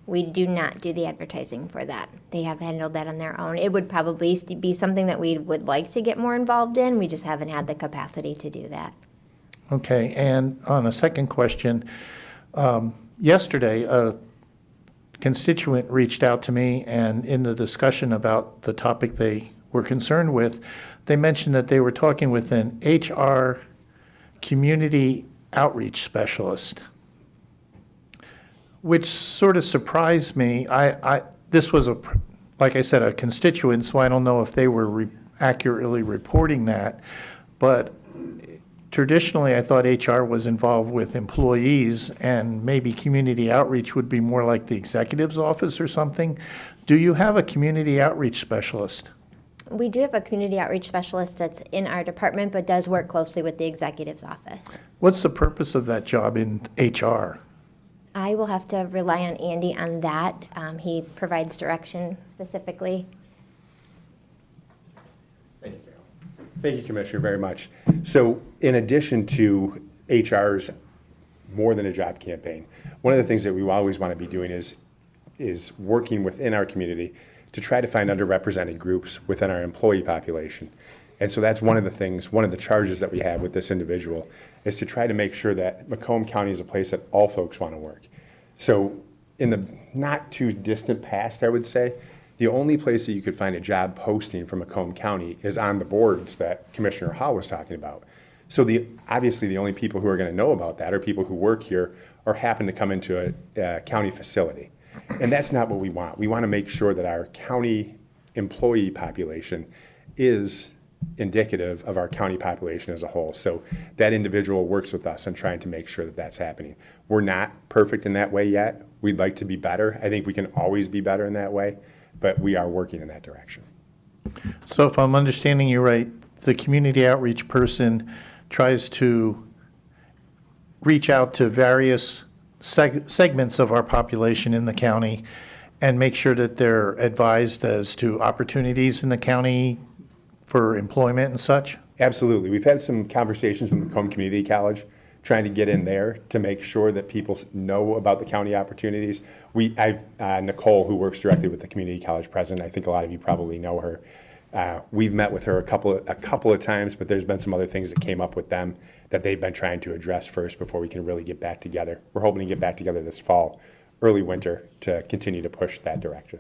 We do not do the advertising for that. They have handled that on their own. It would probably be something that we would like to get more involved in. We just haven't had the capacity to do that. Okay, and on a second question, yesterday a constituent reached out to me, and in the discussion about the topic they were concerned with, they mentioned that they were talking with an HR community outreach specialist, which sort of surprised me. This was, like I said, a constituent, so I don't know if they were accurately reporting that, but traditionally I thought HR was involved with employees, and maybe community outreach would be more like the executive's office or something. Do you have a community outreach specialist? We do have a community outreach specialist that's in our department, but does work closely with the executive's office. What's the purpose of that job in HR? I will have to rely on Andy on that. He provides direction specifically. Thank you, Carol. Thank you, Commissioner, very much. So in addition to HR's more than a job campaign, one of the things that we always want to be doing is is working within our community to try to find underrepresented groups within our employee population. And so that's one of the things, one of the charges that we have with this individual is to try to make sure that Macomb County is a place that all folks want to work. So in the not too distant past, I would say, the only place that you could find a job posting for Macomb County is on the boards that Commissioner Ha was talking about. So obviously the only people who are going to know about that are people who work here or happen to come into a county facility. And that's not what we want. We want to make sure that our county employee population is indicative of our county population as a whole. So that individual works with us on trying to make sure that that's happening. We're not perfect in that way yet. We'd like to be better. I think we can always be better in that way, but we are working in that direction. So if I'm understanding you right, the community outreach person tries to reach out to various segments of our population in the county and make sure that they're advised as to opportunities in the county for employment and such? Absolutely. We've had some conversations with Macomb Community College trying to get in there to make sure that people know about the county opportunities. I've Nicole, who works directly with the community college president, I think a lot of you probably know her. We've met with her a couple of times, but there's been some other things that came up with them that they've been trying to address first before we can really get back together. We're hoping to get back together this fall, early winter, to continue to push that direction.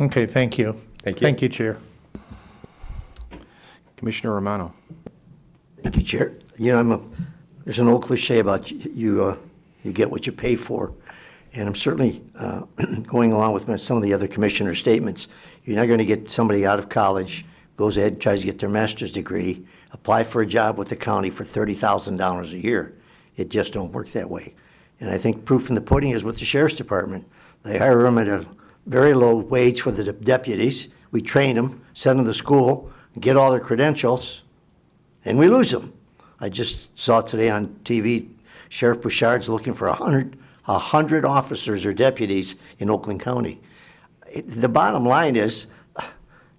Okay, thank you. Thank you. Thank you, Chair. Commissioner Romano. Thank you, Chair. You know, there's an old cliche about you get what you pay for, and I'm certainly going along with some of the other commissioner statements. You're not going to get somebody out of college, goes ahead, tries to get their master's degree, apply for a job with the county for $30,000 a year. It just don't work that way. And I think proof in the pudding is with the sheriff's department. They hire them at a very low wage for the deputies. We train them, send them to school, get all their credentials, and we lose them. I just saw today on TV, Sheriff Bouchard's looking for 100 officers or deputies in Oakland County. The bottom line is,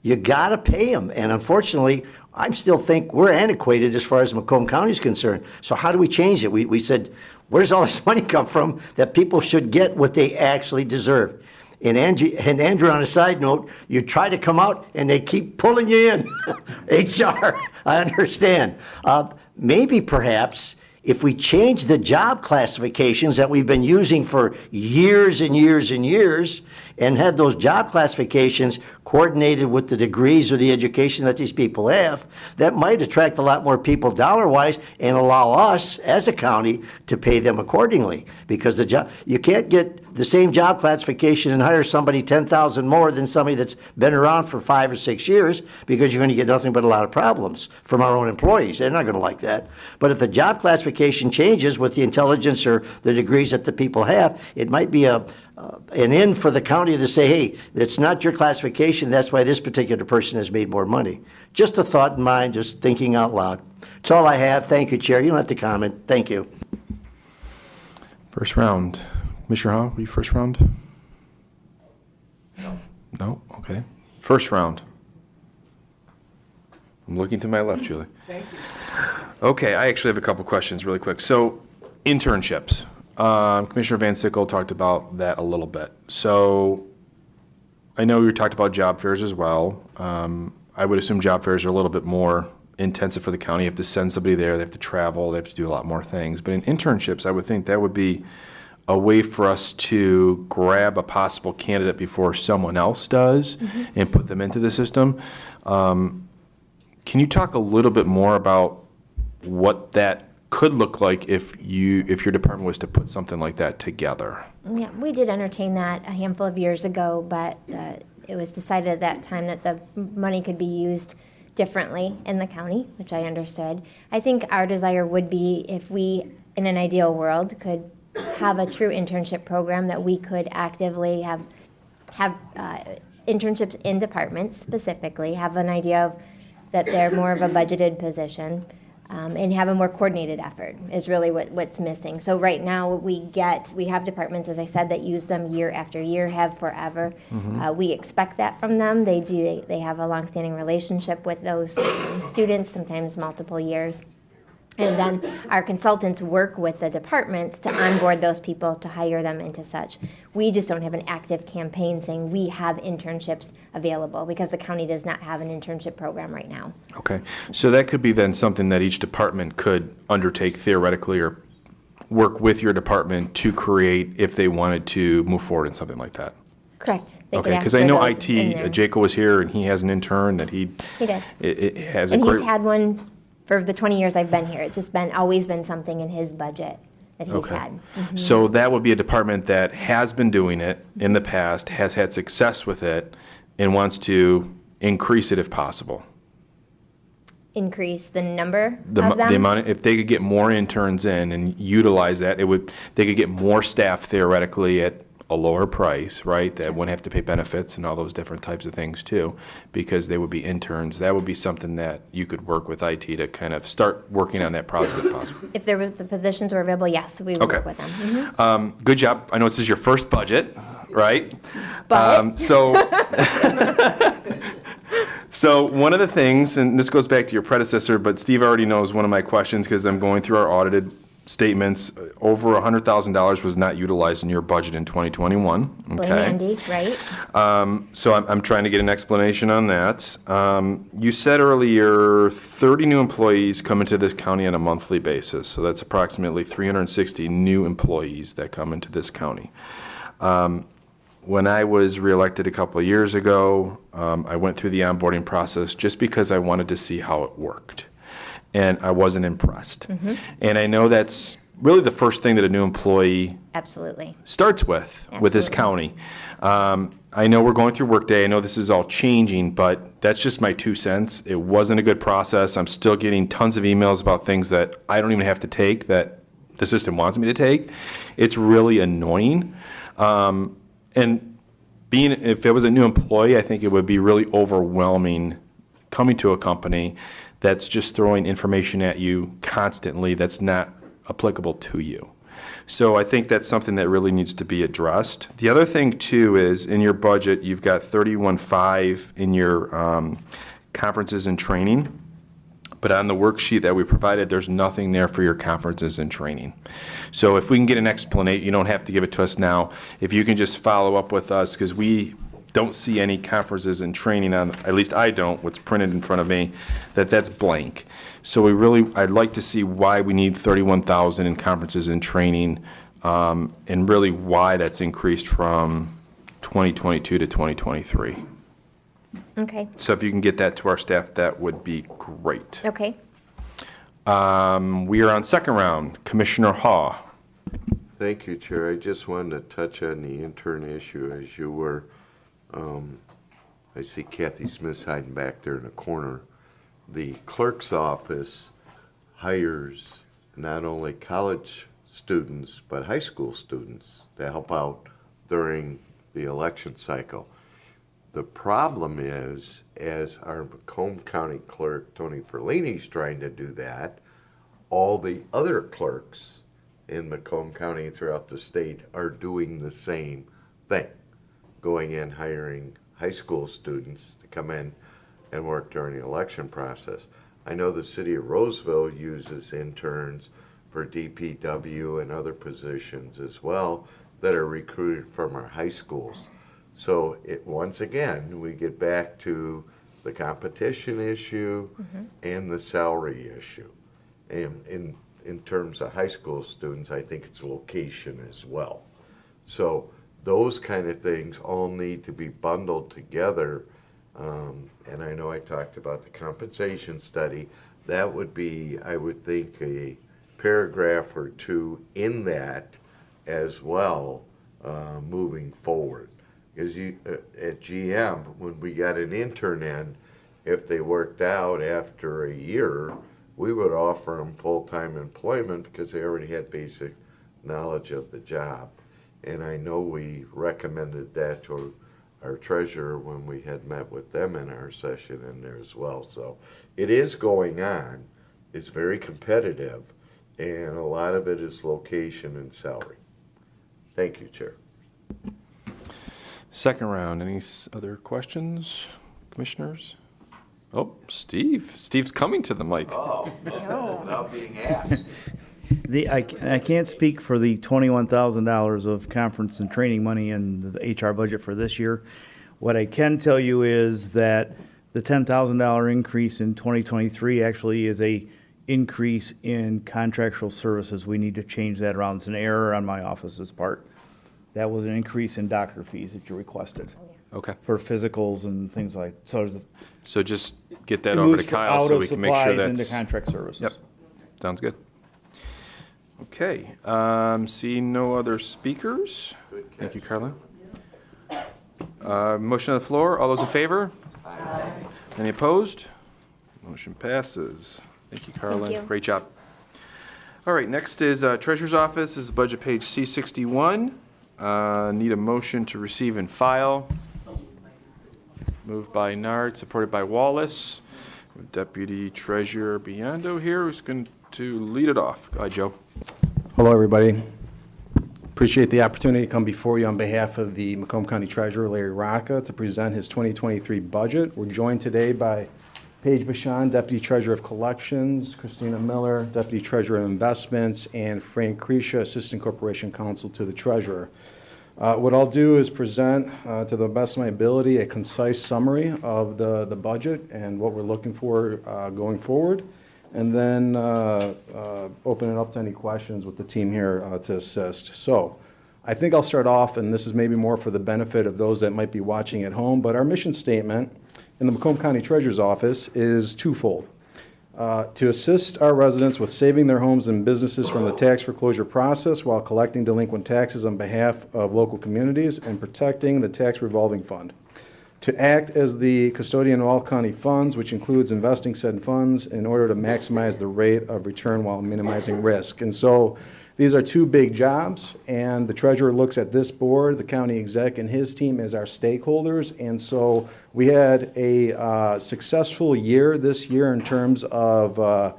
you gotta pay them, and unfortunately, I still think we're antiquated as far as Macomb County is concerned. So how do we change it? We said, where's all this money come from that people should get what they actually deserve? And Andrew, on a side note, you try to come out and they keep pulling you in. HR, I understand. Maybe perhaps if we change the job classifications that we've been using for years and years and years and had those job classifications coordinated with the degrees or the education that these people have, that might attract a lot more people dollar-wise and allow us as a county to pay them accordingly. Because you can't get the same job classification and hire somebody $10,000 more than somebody that's been around for 5 or 6 years, because you're going to get nothing but a lot of problems from our own employees. They're not going to like that. But if the job classification changes with the intelligence or the degrees that the people have, it might be an in for the county to say, hey, that's not your classification, that's why this particular person has made more money. Just a thought in mind, just thinking out loud. That's all I have. Thank you, Chair. You don't have to comment. Thank you. First round. Commissioner Ha, were you first round? No? Okay. First round. I'm looking to my left, Julie. Thank you. Okay, I actually have a couple questions really quick. So, internships. Commissioner Van Sickle talked about that a little bit. So, I know you talked about job fairs as well. I would assume job fairs are a little bit more intensive for the county. You have to send somebody there, they have to travel, they have to do a lot more things. But in internships, I would think that would be a way for us to grab a possible candidate before someone else does and put them into the system. Can you talk a little bit more about what that could look like if your department was to put something like that together? Yeah, we did entertain that a handful of years ago, but it was decided at that time that the money could be used differently in the county, which I understood. I think our desire would be, if we, in an ideal world, could have a true internship program that we could actively have internships in departments specifically, have an idea of that they're more of a budgeted position, and have a more coordinated effort is really what's missing. So right now we have departments, as I said, that use them year after year, have forever. We expect that from them. They have a longstanding relationship with those students, sometimes multiple years. And then our consultants work with the departments to onboard those people, to hire them into such. We just don't have an active campaign saying we have internships available, because the county does not have an internship program right now. Okay, so that could be then something that each department could undertake theoretically, or work with your department to create if they wanted to move forward in something like that. Correct. They could Okay, ask because I for know those IT, in there. Jacob was here, and he has an intern that He does. it has a And great. he's had one for the 20 years I've been here. It's just always been something in his budget that he's Okay. had. Mhm. So that would be a department that has been doing it in the past, has had success with it, and wants to increase it if possible. Increase the number The of them? amount, if they could get more interns in and utilize that, they could get more staff theoretically at a lower price, right? That wouldn't have to pay benefits and all those different types of things too, because they would be interns. That would be something that you could work with IT to kind of start working on that process if possible. If the positions were available, yes, we would Okay. work with them. Mhm. Good job. I know this is your first budget, right? But- So one of the things, and this goes back to your predecessor, but Steve already knows one of my questions because I'm going through our audited statements. Over $100,000 was not utilized in your budget in 2021. Blame Okay. Andy, right? So I'm trying to get an explanation on that. You said earlier 30 new employees come into this county on a monthly basis. So that's approximately 360 new employees that come into this county. When I was reelected a couple of years ago, I went through the onboarding process just because I wanted to see how it worked. And I wasn't impressed. And I know that's really the first thing that a new employee Absolutely. starts with this county. I know we're going through Workday. I know this is all changing, but that's just my 2 cents. It wasn't a good process. I'm still getting tons of emails about things that I don't even have to take that the system wants me to take. It's really annoying. And if it was a new employee, I think it would be really overwhelming coming to a company that's just throwing information at you constantly that's not applicable to you. So I think that's something that really needs to be addressed. The other thing too is in your budget, you've got 31.5 in your conferences and training. But on the worksheet that we provided, there's nothing there for your conferences and training. So if we can get an explanation, you don't have to give it to us now. If you can just follow up with us, because we don't see any conferences and training on, at least I don't, what's printed in front of me, that's blank. So I'd like to see why we need 31,000 in conferences and training, and really why that's increased from 2022 to 2023. Okay. So if you can get that to our staff, that would be great. Okay. We are on second round. Commissioner Haw. Thank you, Chair. I just wanted to touch on the intern issue as you were. I see Kathy Smith hiding back there in the corner. The clerk's office hires not only college students, but high school students to help out during the election cycle. The problem is, as our Macomb County Clerk, Tony Ferlini, is trying to do that, all the other clerks in Macomb County throughout the state are doing the same thing, going in, hiring high school students to come in and work during the election process. I know the city of Roseville uses interns for DPW and other positions as well that are recruited from our high schools. So once again, we get back to the competition issue and the salary issue. And in terms of high school students, I think it's location as well. So those kind of things all need to be bundled together. And I know I talked about the compensation study. That would be, I would think, a paragraph or two in that as well, moving forward. Because at GM, when we got an intern in, if they worked out after a year, we would offer them full-time employment because they already had basic knowledge of the job. And I know we recommended that to our treasurer when we had met with them in our session in there as well. So it is going on. It's very competitive, and a lot of it is location and salary. Thank you, Chair. Second round. Any other questions, commissioners? Oh, Steve. Steve's coming to the mic. Oh, without being asked. I can't speak for the $21,000 of conference and training money in the HR budget for this year. What I can tell you is that the $10,000 increase in 2023 actually is a increase in contractual services. We need to change that around. It's an error on my office's part. That was an increase in doctor fees that you requested. Okay. For physicals and things like, So just get that over to Kyle so we can make sure that's. into contract services. Yep. Sounds good. Okay. Seeing no other speakers. Thank you, Carla. Motion on the floor. All those in favor? Aye. Any opposed? Motion passes. Thank you, Carla. Thank you. Great job. All right, next is Treasurer's Office. This is budget page C61. Need a motion to receive and file. Moved by Nard, supported by Wallace. Deputy Treasurer Biondo here, who's going to lead it off. Go ahead, Joe. Hello, everybody. Appreciate the opportunity to come before you on behalf of the Macomb County Treasurer, Larry Rocca, to present his 2023 budget. We're joined today by Paige Bashan, Deputy Treasurer of Collections, Christina Miller, Deputy Treasurer of Investments, and Frank Crecia, Assistant Corporation Counsel to the Treasurer. What I'll do is present, to the best of my ability, a concise summary of the budget and what we're looking for going forward, and then open it up to any questions with the team here to assist. So I think I'll start off, and this is maybe more for the benefit of those that might be watching at home, but our mission statement in the Macomb County Treasurer's Office is twofold. To assist our residents with saving their homes and businesses from the tax foreclosure process while collecting delinquent taxes on behalf of local communities and protecting the tax revolving fund. To act as the custodian of all county funds, which includes investing said funds in order to maximize the rate of return while minimizing risk. And so these are two big jobs, and the treasurer looks at this board, the county exec, and his team as our stakeholders. And so we had a successful year this year in terms of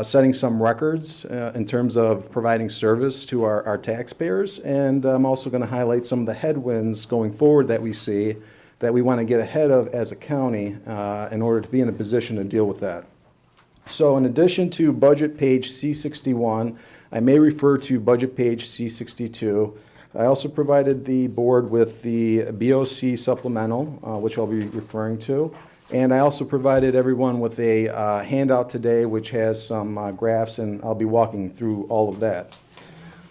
setting some records in terms of providing service to our taxpayers. And I'm also going to highlight some of the headwinds going forward that we see that we want to get ahead of as a county in order to be in a position to deal with that. So in addition to budget page C61, I may refer to budget page C62. I also provided the board with the BOC supplemental, which I'll be referring to. And I also provided everyone with a handout today, which has some graphs, and I'll be walking through all of that.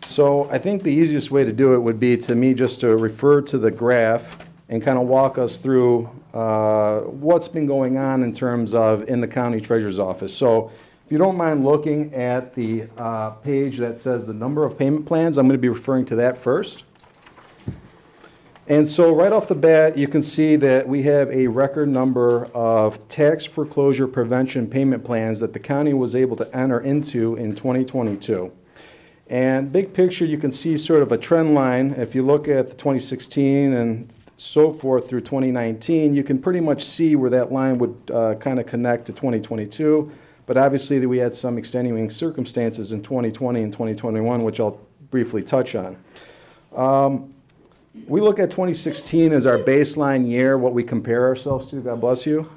So I think the easiest way to do it would be to me just to refer to the graph and kind of walk us through what's been going on in terms of in the county treasurer's office. So if you don't mind looking at the page that says the number of payment plans, I'm going to be referring to that first. And so right off the bat, you can see that we have a record number of tax foreclosure prevention payment plans that the county was able to enter into in 2022. And big picture, you can see sort of a trend line. If you look at the 2016 and so forth through 2019, you can pretty much see where that line would kind of connect to 2022. But obviously we had some extenuating circumstances in 2020 and 2021, which I'll briefly touch on. We look at 2016 as our baseline year, what we compare ourselves to, God bless you.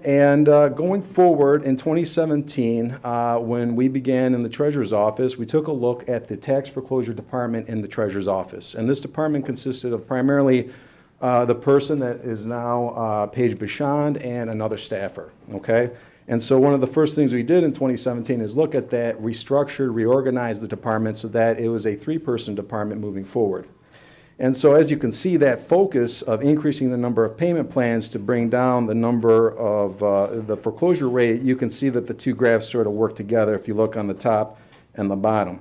And going forward in 2017, when we began in the Treasurer's Office, we took a look at the tax foreclosure department in the Treasurer's Office. And this department consisted of primarily the person that is now Paige Bashand and another staffer, okay? And so one of the first things we did in 2017 is look at that, restructure, reorganize the department so that it was a three-person department moving forward. And so as you can see, that focus of increasing the number of payment plans to bring down the number of the foreclosure rate, you can see that the two graphs sort of work together if you look on the top and the bottom.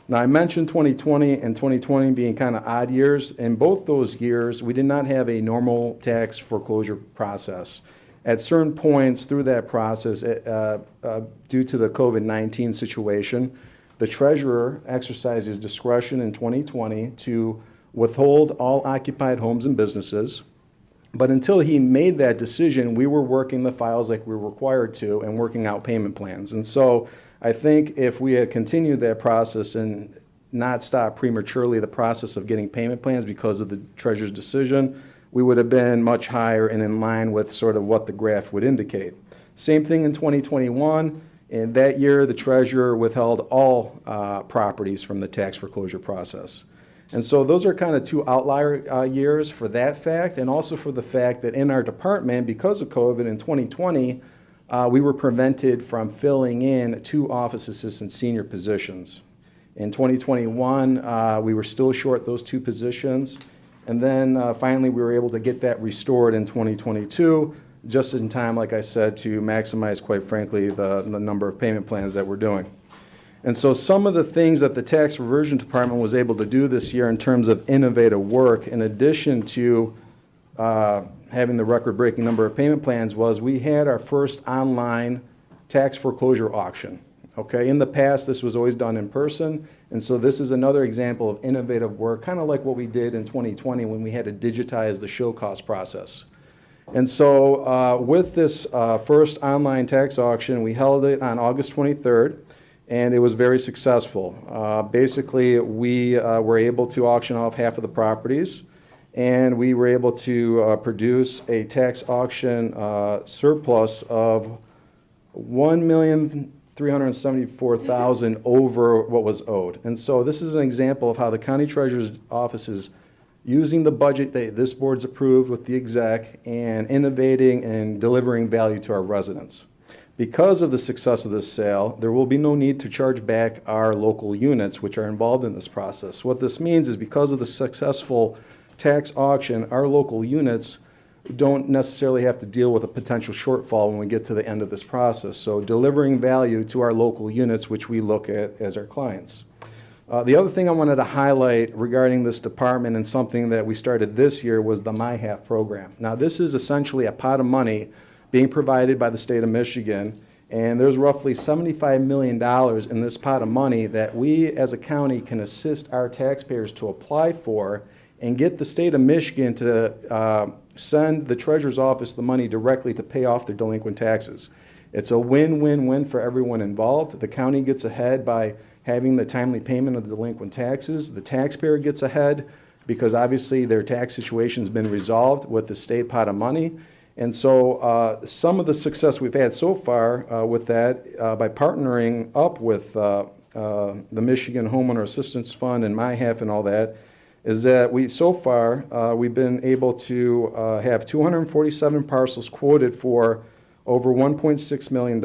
Now, I mentioned 2020 and 2020 being kind of odd years. In both those years, we did not have a normal tax foreclosure process. At certain points through that process, due to the COVID-19 situation, the treasurer exercised his discretion in 2020 to withhold all occupied homes and businesses. But until he made that decision, we were working the files like we were required to and working out payment plans. And so I think if we had continued that process and not stopped prematurely the process of getting payment plans because of the treasurer's decision, we would have been much higher and in line with sort of what the graph would indicate. Same thing in 2021. And that year, the treasurer withheld all properties from the tax foreclosure process. And so those are kind of two outlier years for that fact, and also for the fact that in our department, because of COVID in 2020, we were prevented from filling in 2 office assistant senior positions. In 2021, we were still short those 2 positions. And then finally, we were able to get that restored in 2022, just in time, like I said, to maximize, quite frankly, the number of payment plans that we're doing. And so some of the things that the tax reversion department was able to do this year in terms of innovative work, in addition to having the record-breaking number of payment plans, was we had our first online tax foreclosure auction. Okay, in the past, this was always done in person, and so this is another example of innovative work, kind of like what we did in 2020 when we had to digitize the show cost process. And so with this first online tax auction, we held it on August 23rd, and it was very successful. Basically, we were able to auction off half of the properties, and we were able to produce a tax auction surplus of $1,374,000 over what was owed. And so this is an example of how the county treasurer's office is using the budget that this board's approved with the exec and innovating and delivering value to our residents. Because of the success of this sale, there will be no need to charge back our local units which are involved in this process. What this means is because of the successful tax auction, our local units don't necessarily have to deal with a potential shortfall when we get to the end of this process. So delivering value to our local units, which we look at as our clients. The other thing I wanted to highlight regarding this department and something that we started this year was the My Half program. Now this is essentially a pot of money being provided by the state of Michigan, and there's roughly $75 million in this pot of money that we as a county can assist our taxpayers to apply for and get the state of Michigan to send the treasurer's office the money directly to pay off their delinquent taxes. It's a win-win-win for everyone involved. The county gets ahead by having the timely payment of the delinquent taxes. The taxpayer gets ahead because obviously their tax situation's been resolved with the state pot of money. And so some of the success we've had so far with that, by partnering up with the Michigan Homeowner Assistance Fund and My Half and all that, is that we've been able to have 247 parcels quoted for over $1.6 million.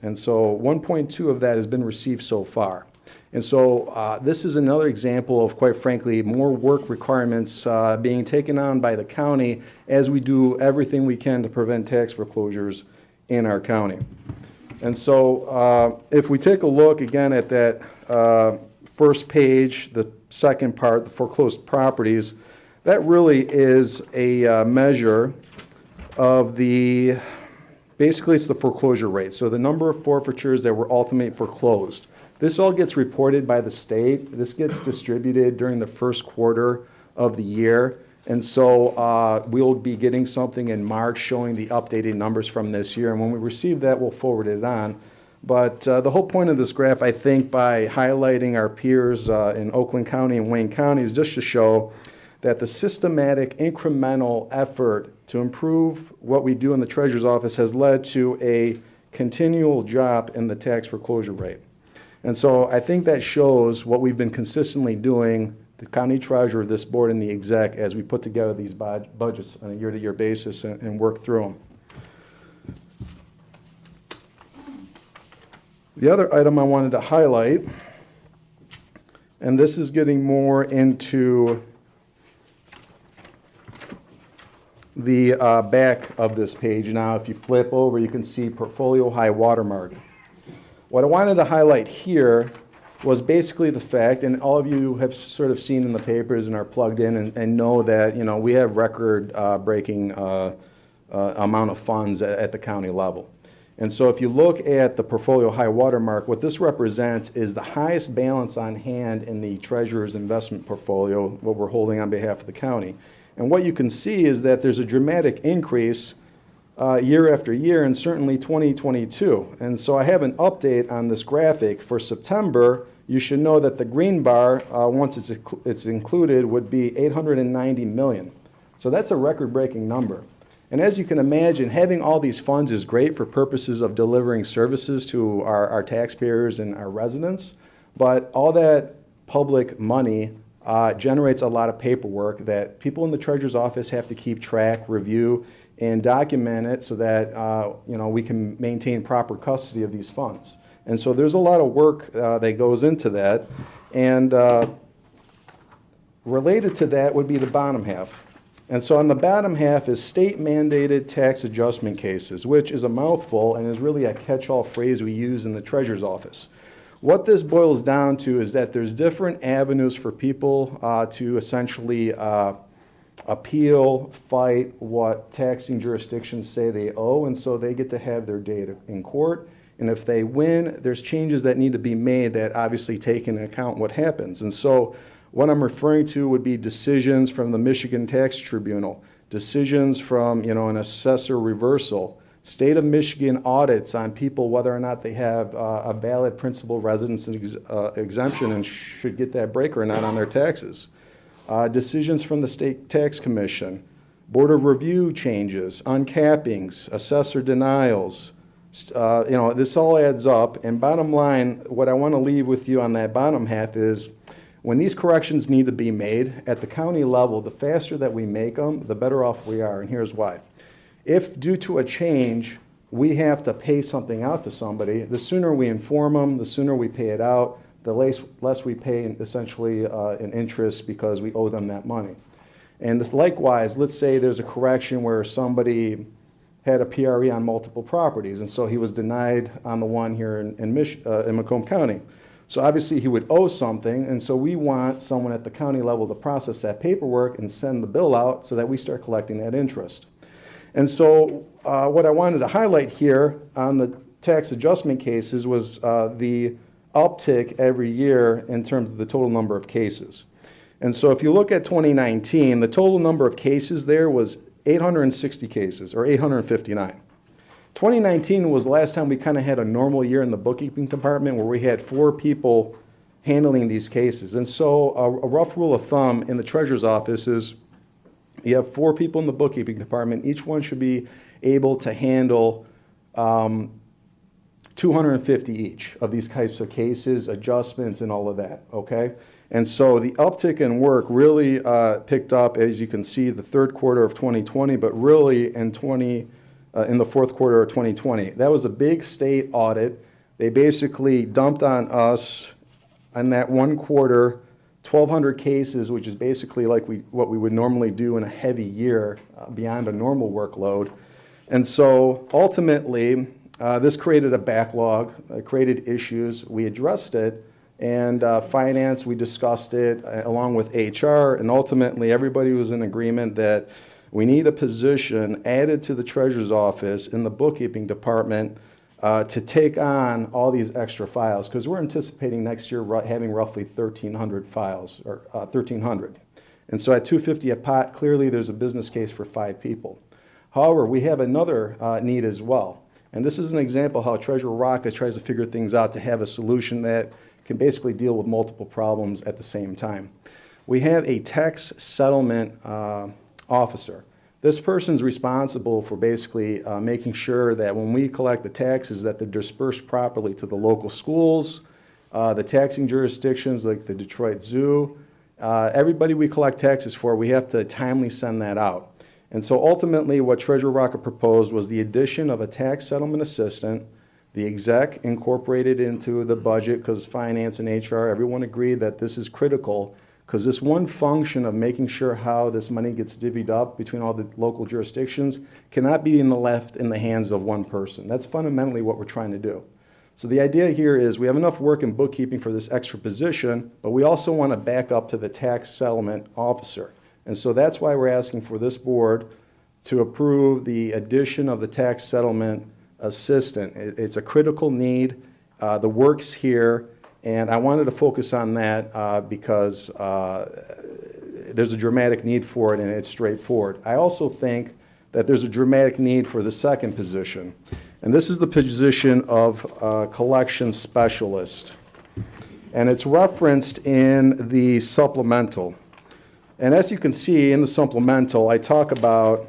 And so 1.2 of that has been received so far. And so this is another example of, quite frankly, more work requirements being taken on by the county as we do everything we can to prevent tax foreclosures in our county. And so if we take a look again at that first page, the second part, the foreclosed properties, that really is a measure of the, basically it's the foreclosure rate. So the number of forfeitures that were ultimately foreclosed. This all gets reported by the state. This gets distributed during the first quarter of the year. And so we'll be getting something in March showing the updated numbers from this year. And when we receive that, we'll forward it on. But the whole point of this graph, I think, by highlighting our peers in Oakland County and Wayne County is just to show that the systematic incremental effort to improve what we do in the Treasurer's Office has led to a continual drop in the tax foreclosure rate. And so I think that shows what we've been consistently doing, the county treasurer, this board, and the exec, as we put together these budgets on a year-to-year basis and work through them. The other item I wanted to highlight, and this is getting more into the back of this page. Now, if you flip over, you can see portfolio high watermark. What I wanted to highlight here was basically the fact, and all of you have sort of seen in the papers and are plugged in and know that, you know, we have record-breaking amount of funds at the county level. And so if you look at the portfolio high watermark, what this represents is the highest balance on hand in the treasurer's investment portfolio, what we're holding on behalf of the county. And what you can see is that there's a dramatic increase year after year, and certainly 2022. And so I have an update on this graphic. For September, you should know that the green bar, once it's included, would be $890 million. So that's a record-breaking number. And as you can imagine, having all these funds is great for purposes of delivering services to our taxpayers and our residents, but all that public money generates a lot of paperwork that people in the treasurer's office have to keep track, review, and document it so that we can maintain proper custody of these funds. And so there's a lot of work that goes into that. And related to that would be the bottom half. And so on the bottom half is state-mandated tax adjustment cases, which is a mouthful and is really a catch-all phrase we use in the treasurer's office. What this boils down to is that there's different avenues for people to essentially appeal, fight what taxing jurisdictions say they owe, and so they get to have their day in court. And if they win, there's changes that need to be made that obviously take into account what happens. And so what I'm referring to would be decisions from the Michigan Tax Tribunal, decisions from an assessor reversal, state of Michigan audits on people whether or not they have a valid principal residence exemption and should get that break or not on their taxes. Decisions from the State Tax Commission, Board of Review changes, uncappings, assessor denials. This all adds up. And bottom line, what I want to leave with you on that bottom half is when these corrections need to be made at the county level, the faster that we make them, the better off we are. And here's why. If due to a change, we have to pay something out to somebody, the sooner we inform them, the sooner we pay it out, the less we pay essentially in interest because we owe them that money. And this, likewise, let's say there's a correction where somebody had a PRE on multiple properties, and so he was denied on the one here in Macomb County. So obviously he would owe something, and so we want someone at the county level to process that paperwork and send the bill out so that we start collecting that interest. And so what I wanted to highlight here on the tax adjustment cases was the uptick every year in terms of the total number of cases. And so if you look at 2019, the total number of cases there was 860 cases, or 859. 2019 was the last time we kind of had a normal year in the bookkeeping department where we had 4 people handling these cases. And so a rough rule of thumb in the treasurer's office is you have 4 people in the bookkeeping department. Each one should be able to handle 250 each of these types of cases, adjustments, and all of that, okay? And so the uptick in work really picked up, as you can see, the third quarter of 2020, but really in the fourth quarter of 2020. That was a big state audit. They basically dumped on us in that one quarter 1,200 cases, which is basically like what we would normally do in a heavy year beyond a normal workload. And so ultimately, this created a backlog, created issues. We addressed it, and finance, we discussed it along with HR, and ultimately everybody was in agreement that we need a position added to the treasurer's office in the bookkeeping department to take on all these extra files, because we're anticipating next year having roughly 1,300 files, or 1,300. And so at $250 a pot, clearly there's a business case for 5 people. However, we have another need as well. And this is an example how Treasurer Rocca tries to figure things out to have a solution that can basically deal with multiple problems at the same time. We have a tax settlement officer. This person's responsible for basically making sure that when we collect the taxes that they're dispersed properly to the local schools, the taxing jurisdictions like the Detroit Zoo. Everybody we collect taxes for, we have to timely send that out. And so ultimately what Treasurer Rocca proposed was the addition of a tax settlement assistant. The exec incorporated into the budget because finance and HR, everyone agreed that this is critical because this one function of making sure how this money gets divvied up between all the local jurisdictions cannot be left in the hands of one person. That's fundamentally what we're trying to do. So the idea here is we have enough work in bookkeeping for this extra position, but we also want to back up to the tax settlement officer. And so that's why we're asking for this board to approve the addition of the tax settlement assistant. It's a critical need. The work's here, and I wanted to focus on that because there's a dramatic need for it, and it's straightforward. I also think that there's a dramatic need for the second position, and this is the position of collection specialist. And it's referenced in the supplemental. And as you can see in the supplemental, I talk about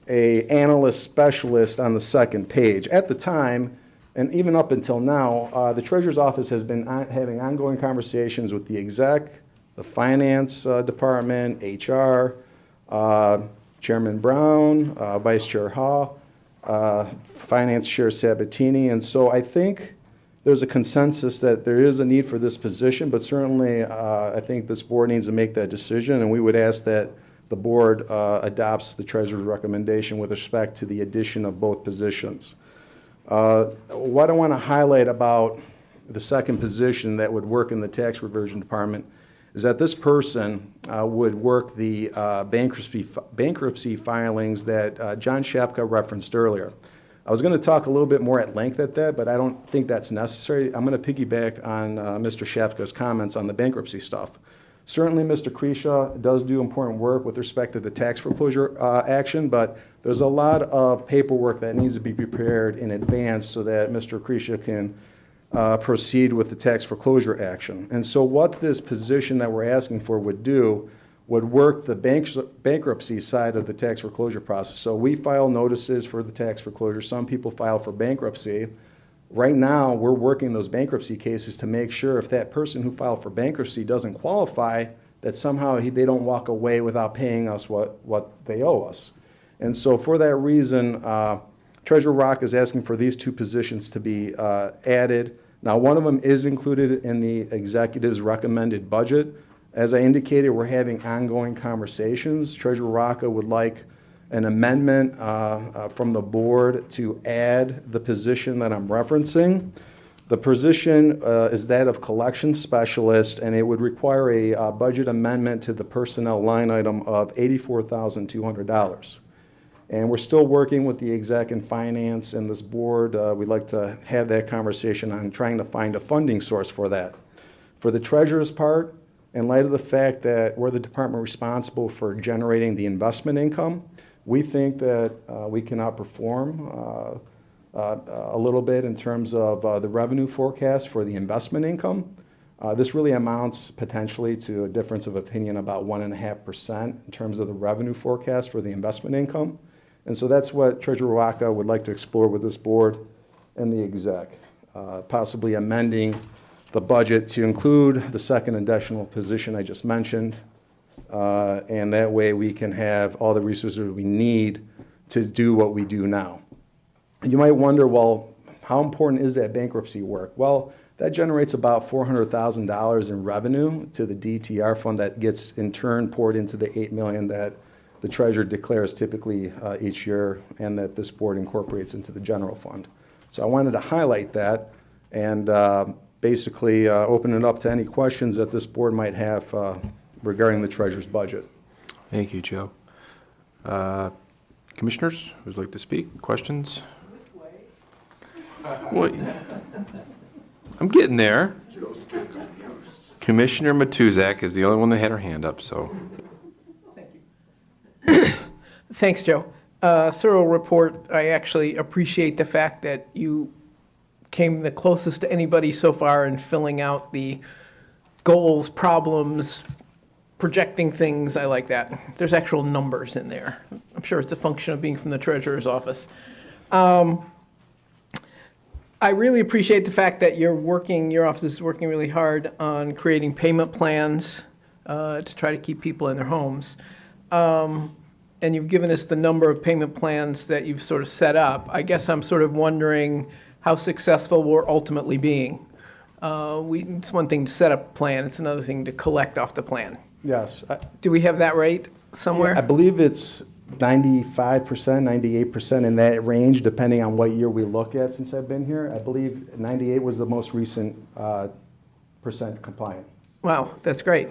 a analyst specialist on the second page. At the time, and even up until now, the Treasurer's Office has been having ongoing conversations with the exec, the finance department, HR, Chairman Brown, Vice Chair Hall, Finance Chair Sabatini, and so I think there's a consensus that there is a need for this position, but certainly I think this board needs to make that decision, and we would ask that the board adopts the Treasurer's recommendation with respect to the addition of both positions. What I want to highlight about the second position that would work in the tax reversion department is that this person would work the bankruptcy filings that John Shapka referenced earlier. I was going to talk a little bit more at length at that, but I don't think that's necessary. I'm going to piggyback on Mr. Shapka's comments on the bankruptcy stuff. Certainly, Mr. Kresha does do important work with respect to the tax foreclosure action, but there's a lot of paperwork that needs to be prepared in advance so that Mr. Kresha can proceed with the tax foreclosure action. And so what this position that we're asking for would do would work the bankruptcy side of the tax foreclosure process. So we file notices for the tax foreclosure. Some people file for bankruptcy. Right now, we're working those bankruptcy cases to make sure if that person who filed for bankruptcy doesn't qualify, that somehow they don't walk away without paying us what they owe us. And so for that reason, Treasurer Rocca is asking for these two positions to be added. Now, one of them is included in the executive's recommended budget. As I indicated, we're having ongoing conversations. Treasurer Rocca would like an amendment from the board to add the position that I'm referencing. The position is that of collection specialist, and it would require a budget amendment to the personnel line item of $84,200. And we're still working with the exec and finance and this board. We'd like to have that conversation on trying to find a funding source for that. For the treasurer's part, in light of the fact that we're the department responsible for generating the investment income, we think that we can outperform a little bit in terms of the revenue forecast for the investment income. This really amounts potentially to a difference of opinion about 1.5% in terms of the revenue forecast for the investment income. And so that's what Treasurer Rocca would like to explore with this board and the exec, possibly amending the budget to include the second additional position I just mentioned, and that way we can have all the resources we need to do what we do now. You might wonder, well, how important is that bankruptcy work? Well, that generates about $400,000 in revenue to the DTR fund that gets in turn poured into the $8 million that the treasurer declares typically each year and that this board incorporates into the general fund. So I wanted to highlight that and basically open it up to any questions that this board might have regarding the treasurer's budget. Thank you, Joe. Commissioners, would like to speak? Questions? What? I'm getting there. Commissioner Matuzak is the only one that had her hand up, so. Thanks, Joe. Thorough report. I actually appreciate the fact that you came the closest to anybody so far in filling out the goals, problems, projecting things. I like that. There's actual numbers in there. I'm sure it's a function of being from the treasurer's office. I really appreciate the fact that your office is working really hard on creating payment plans to try to keep people in their homes. And you've given us the number of payment plans that you've sort of set up. I guess I'm sort of wondering how successful we're ultimately being. It's one thing to set up a plan, it's another thing to collect off the plan. Yes. Do we have that rate somewhere? Yeah, I believe it's 95%, 98% in that range, depending on what year we look at since I've been here. I believe 98 was the most recent percent compliant. Wow, that's great.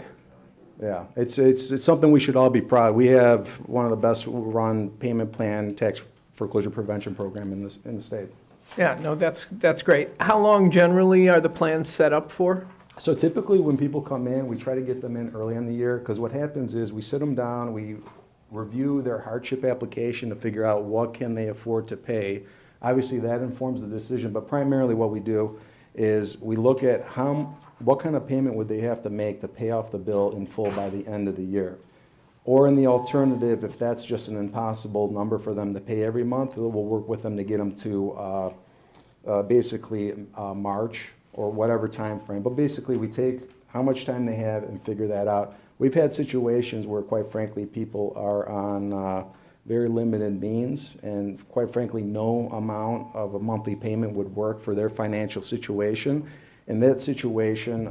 Yeah, it's something we should all be proud. We have one of the best run payment plan tax foreclosure prevention program in the state. Yeah, no, that's great. How long generally are the plans set up for? So typically when people come in, we try to get them in early in the year because what happens is we sit them down, we review their hardship application to figure out what can they afford to pay. Obviously that informs the decision, but primarily what we do is we look at what kind of payment would they have to make to pay off the bill in full by the end of the year. Or in the alternative, if that's just an impossible number for them to pay every month, we'll work with them to get them to basically March or whatever time frame. But basically, we take how much time they have and figure that out. We've had situations where, quite frankly, people are on very limited means, and quite frankly, no amount of a monthly payment would work for their financial situation. In that situation,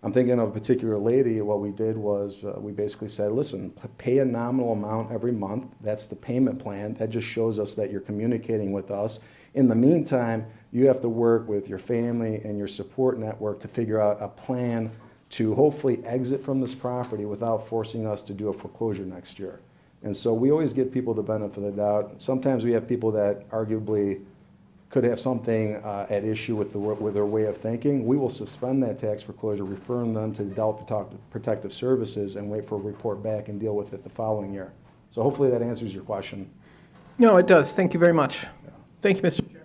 I'm thinking of a particular lady. What we did was we basically said, listen, pay a nominal amount every month. That's the payment plan. That just shows us that you're communicating with us. In the meantime, you have to work with your family and your support network to figure out a plan to hopefully exit from this property without forcing us to do a foreclosure next year. And so we always give people the benefit of the doubt. Sometimes we have people that arguably could have something at issue with their way of thinking. We will suspend that tax foreclosure, referring them to Adult Protective Services, and wait for a report back and deal with it the following year. So hopefully that answers your question. No, it does. Thank you very much. Thank you, Mr. Chair.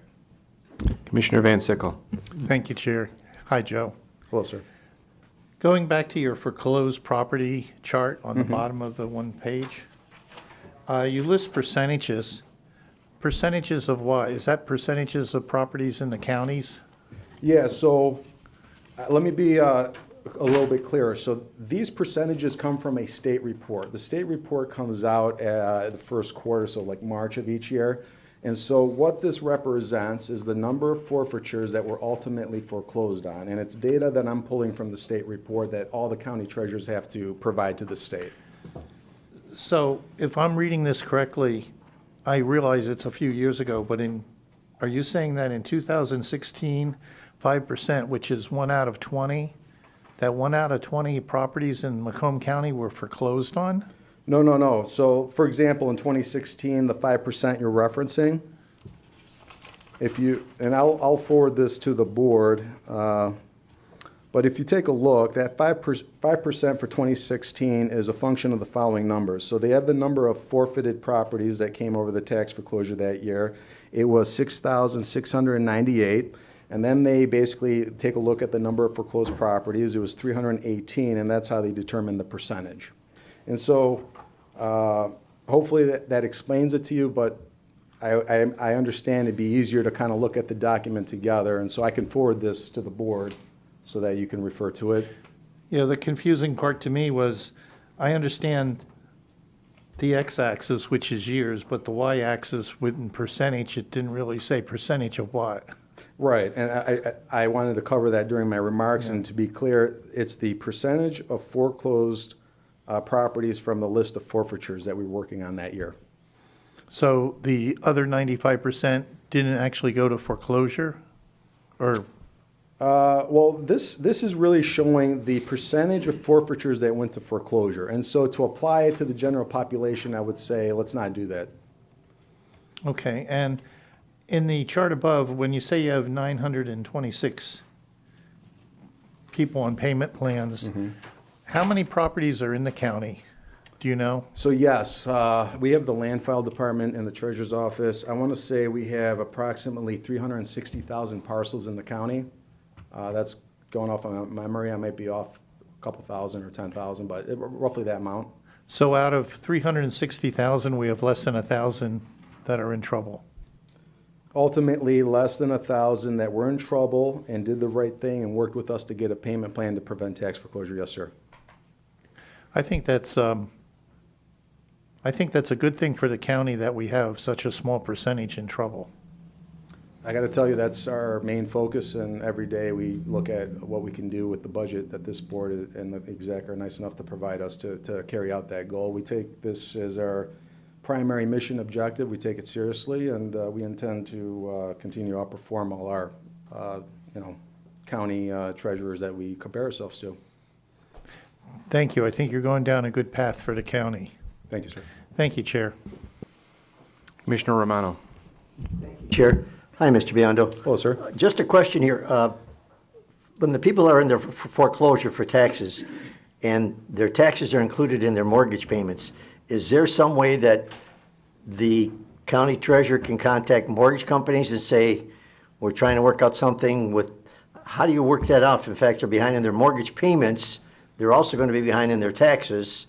Commissioner Van Sickle. Thank you, Chair. Hi, Joe. Hello, sir. Going back to your foreclosed property chart on the bottom of the one page, you list percentages. Percentages of what? Is that percentages of properties in the counties? Yeah, so let me be a little bit clearer. So these percentages come from a state report. The state report comes out the first quarter, so like March of each year. And so what this represents is the number of forfeitures that were ultimately foreclosed on. And it's data that I'm pulling from the state report that all the county treasurers have to provide to the state. So if I'm reading this correctly, I realize it's a few years ago, but are you saying that in 2016, 5%, which is 1 out of 20, that 1 out of 20 properties in Macomb County were foreclosed on? No. So, for example, in 2016, the 5% you're referencing, and I'll forward this to the board, but if you take a look, that 5% for 2016 is a function of the following numbers. So they have the number of forfeited properties that came over the tax foreclosure that year. It was 6,698. And then they basically take a look at the number of foreclosed properties. It was 318, and that's how they determine the percentage. And so hopefully that explains it to you, but I understand it'd be easier to kind of look at the document together, and so I can forward this to the board so that you can refer to it. The confusing part to me was, I understand the x-axis, which is years, but the y-axis within percentage, it didn't really say percentage of what. Right, and I wanted to cover that during my remarks, and to be clear, it's the percentage of foreclosed properties from the list of forfeitures that we're working on that year. So the other 95% didn't actually go to foreclosure, or? Well, this is really showing the percentage of forfeitures that went to foreclosure. And so to apply it to the general population, I would say, let's not do that. Okay, and in the chart above, when you say you have 926 people on payment plans, how many properties are in the county? Do you know? So yes, we have the land file department and the treasurer's office. I want to say we have approximately 360,000 parcels in the county. That's going off of my memory. I might be off a couple thousand or 10,000, but roughly that amount. So out of 360,000, we have less than 1,000 that are in trouble. Ultimately, less than 1,000 that were in trouble and did the right thing and worked with us to get a payment plan to prevent tax foreclosure. Yes, sir. I think that's a good thing for the county that we have such a small percentage in trouble. I got to tell you, that's our main focus, and every day we look at what we can do with the budget that this board and the exec are nice enough to provide us to carry out that goal. We take this as our primary mission objective. We take it seriously, and we intend to continue to outperform all our, county treasurers that we compare ourselves to. Thank you. I think you're going down a good path for the county. Thank you, sir. Thank you, Chair. Commissioner Romano. Chair. Hi, Mr. Biondo. Hello, sir. Just a question here. When the people are in their foreclosure for taxes, and their taxes are included in their mortgage payments, is there some way that the county treasurer can contact mortgage companies and say, we're trying to work out something with, how do you work that out? If in fact they're behind in their mortgage payments, they're also going to be behind in their taxes.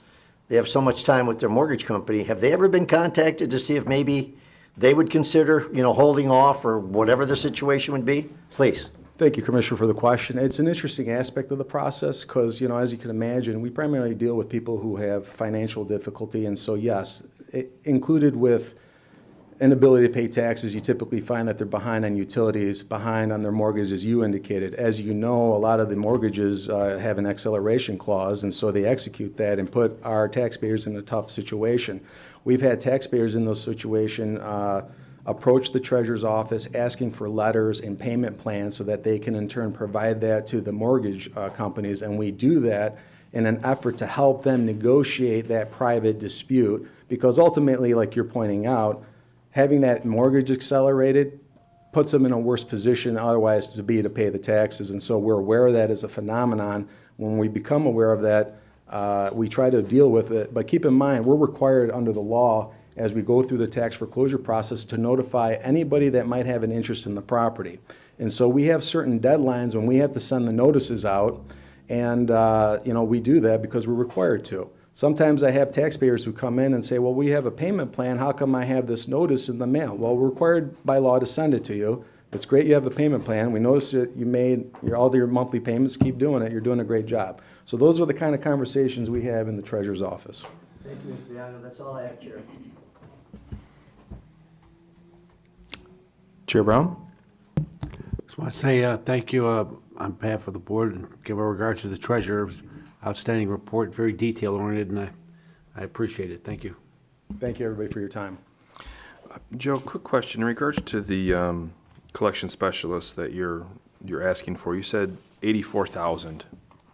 they have so much time with their mortgage company. Have they ever been contacted to see if maybe they would consider, holding off or whatever the situation would be? Please. Thank you, Commissioner, for the question. It's an interesting aspect of the process because, as you can imagine, we primarily deal with people who have financial difficulty. And so, yes, included with inability to pay taxes, you typically find that they're behind on utilities, behind on their mortgages, as you indicated. As you know, a lot of the mortgages have an acceleration clause, and so they execute that and put our taxpayers in a tough situation. We've had taxpayers in those situations approach the Treasurer's office asking for letters and payment plans so that they can in turn provide that to the mortgage companies, and we do that in an effort to help them negotiate that private dispute, because ultimately, like you're pointing out, having that mortgage accelerated puts them in a worse position otherwise to pay the taxes. And so we're aware of that as a phenomenon. When we become aware of that, we try to deal with it. But keep in mind, we're required under the law as we go through the tax foreclosure process to notify anybody that might have an interest in the property. And so we have certain deadlines when we have to send the notices out, and we do that because we're required to. Sometimes I have taxpayers who come in and say, well, we have a payment plan. How come I have this notice in the mail? Well, we're required by law to send it to you. It's great you have a payment plan. We noticed that you made all your monthly payments. Keep doing it. You're doing a great job. So those are the kind of conversations we have in the Treasurer's office. Thank you, Mr. Biano. That's all I have, Chair. Chair Brown? Just want to say thank you on behalf of the board and give our regards to the treasurer's outstanding report, very detail-oriented, and I appreciate it. Thank you. Thank you, everybody, for your time. Joe, quick question. In regards to the collection specialist that you're asking for, you said $84,000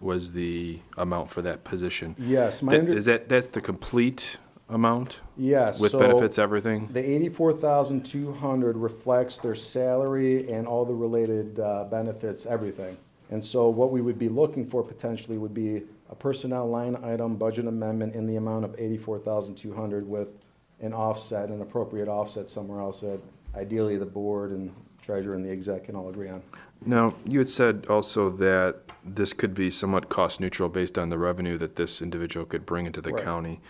was the amount for that position. Yes. That's the complete amount? Yes. With benefits, everything? The $84,200 reflects their salary and all the related benefits, everything. And so what we would be looking for potentially would be a personnel line item budget amendment in the amount of $84,200 with an offset, an appropriate offset somewhere else that ideally the board and treasurer and the exec can all agree on. Now, you had said also that this could be somewhat cost neutral based on the revenue that this individual could bring into the county.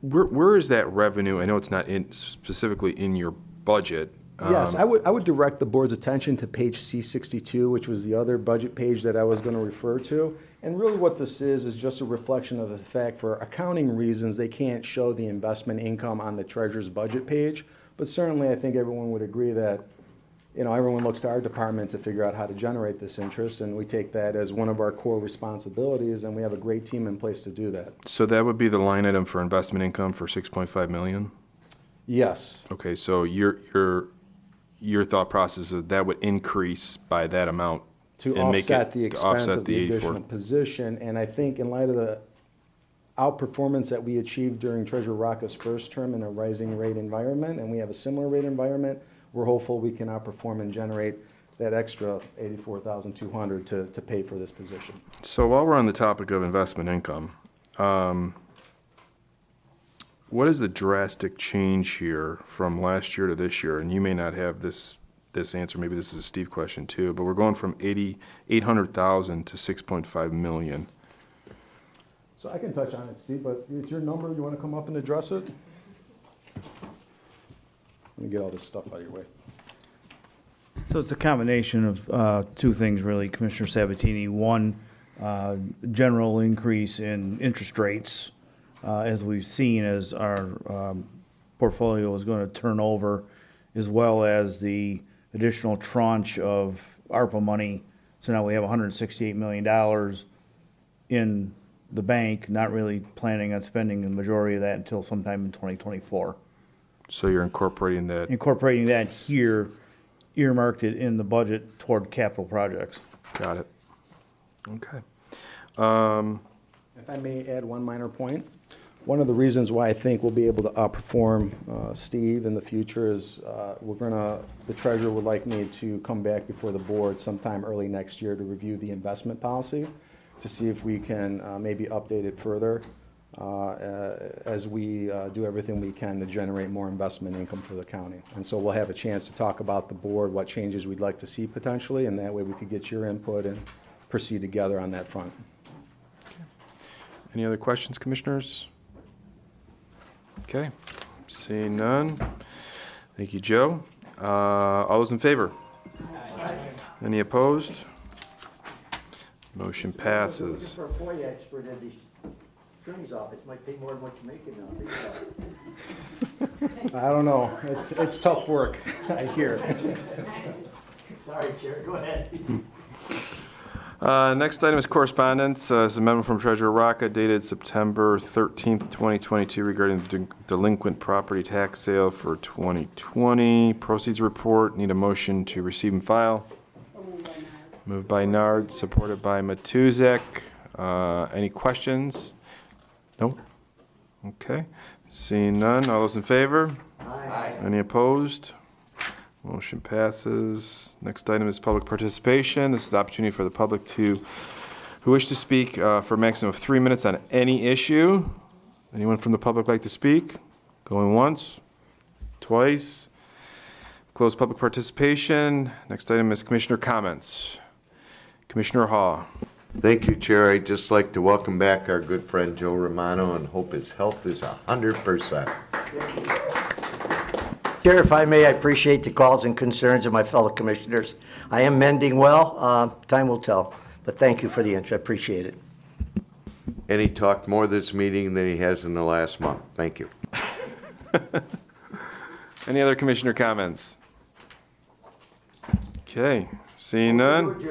Where is that revenue? I know it's not specifically in your budget. Yes, I would direct the board's attention to page C62, which was the other budget page that I was going to refer to. And really what this is just a reflection of the fact for accounting reasons, they can't show the investment income on the treasurer's budget page. But certainly I think everyone would agree that, everyone looks to our department to figure out how to generate this interest, and we take that as one of our core responsibilities, and we have a great team in place to do that. So that would be the line item for investment income for $6.5 million? Yes. Okay, so your thought process is that would increase by that amount to and offset the expense of the additional position. And I think in light of the outperformance that we achieved during Treasurer Rocca's first term in a rising rate environment, and we have a similar rate environment, we're hopeful we can outperform and generate that extra $84,200 to pay for this position. So while we're on the topic of investment income, what is the drastic change here from last year to this year? And you may not have this answer. Maybe this is a Steve question too. But we're going from $800,000 to $6.5 million. So I can touch on it, Steve. But it's your number. You want to come up and address it? Let me get all this stuff out of your way. So it's a combination of two things, really, Commissioner Sabatini. One, general increase in interest rates. As we've seen as our portfolio is going to turn over, as well as the additional tranche of ARPA money. So now we have $168 million in the bank, not really planning on spending the majority of that until sometime in 2024. So you're incorporating that? Incorporating that here, earmarked it in the budget toward capital projects. Got it. Okay. If I may add one minor point. One of the reasons why I think we'll be able to outperform Steve in the future is the treasurer would like me to come back before the board sometime early next year to review the investment policy to see if we can maybe update it further as we do everything we can to generate more investment income for the county. And so we'll have a chance to talk about the board, what changes we'd like to see potentially, and that way we could get your input and proceed together on that front. Any other questions, commissioners? Okay, seeing none. Thank you, Joe. All those in favor? Any opposed? Motion passes. For a FOIA expert at the attorney's office, might pay more than what you're making now. Think about it. I don't know. It's tough work, I hear. Sorry, Chair, go ahead. Next item is correspondence. It's a memo from Treasurer Rocca dated September 13th, 2022 regarding the delinquent property tax sale for 2020. Proceeds report. Need a motion to receive and file. Moved by Nard, supported by Matuzek. Any questions? No? Okay. Seeing none. All those in favor? Aye. Any opposed? Motion passes. Next item is public participation. This is the opportunity for the public who wish to speak for a maximum of 3 minutes on any issue. Anyone from the public like to speak? Going once? Twice? Close public participation. Next item is commissioner comments. Commissioner Hall. Thank you, Chair. I'd just like to welcome back our good friend Joe Romano and hope his health is 100%. Chair, if I may, I appreciate the calls and concerns of my fellow commissioners. I am mending well. Time will tell. But thank you for the interest. I appreciate it. And he talked more this meeting than he has in the last month. Thank you. Any other commissioner comments? Okay, seeing none.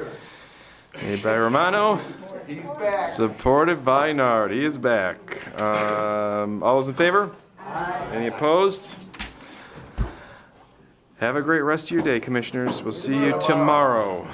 Made by Romano. He's back. Supported by Nard. He is back. All those in favor? Aye. Any opposed? Have a great rest of your day, commissioners. We'll see you tomorrow.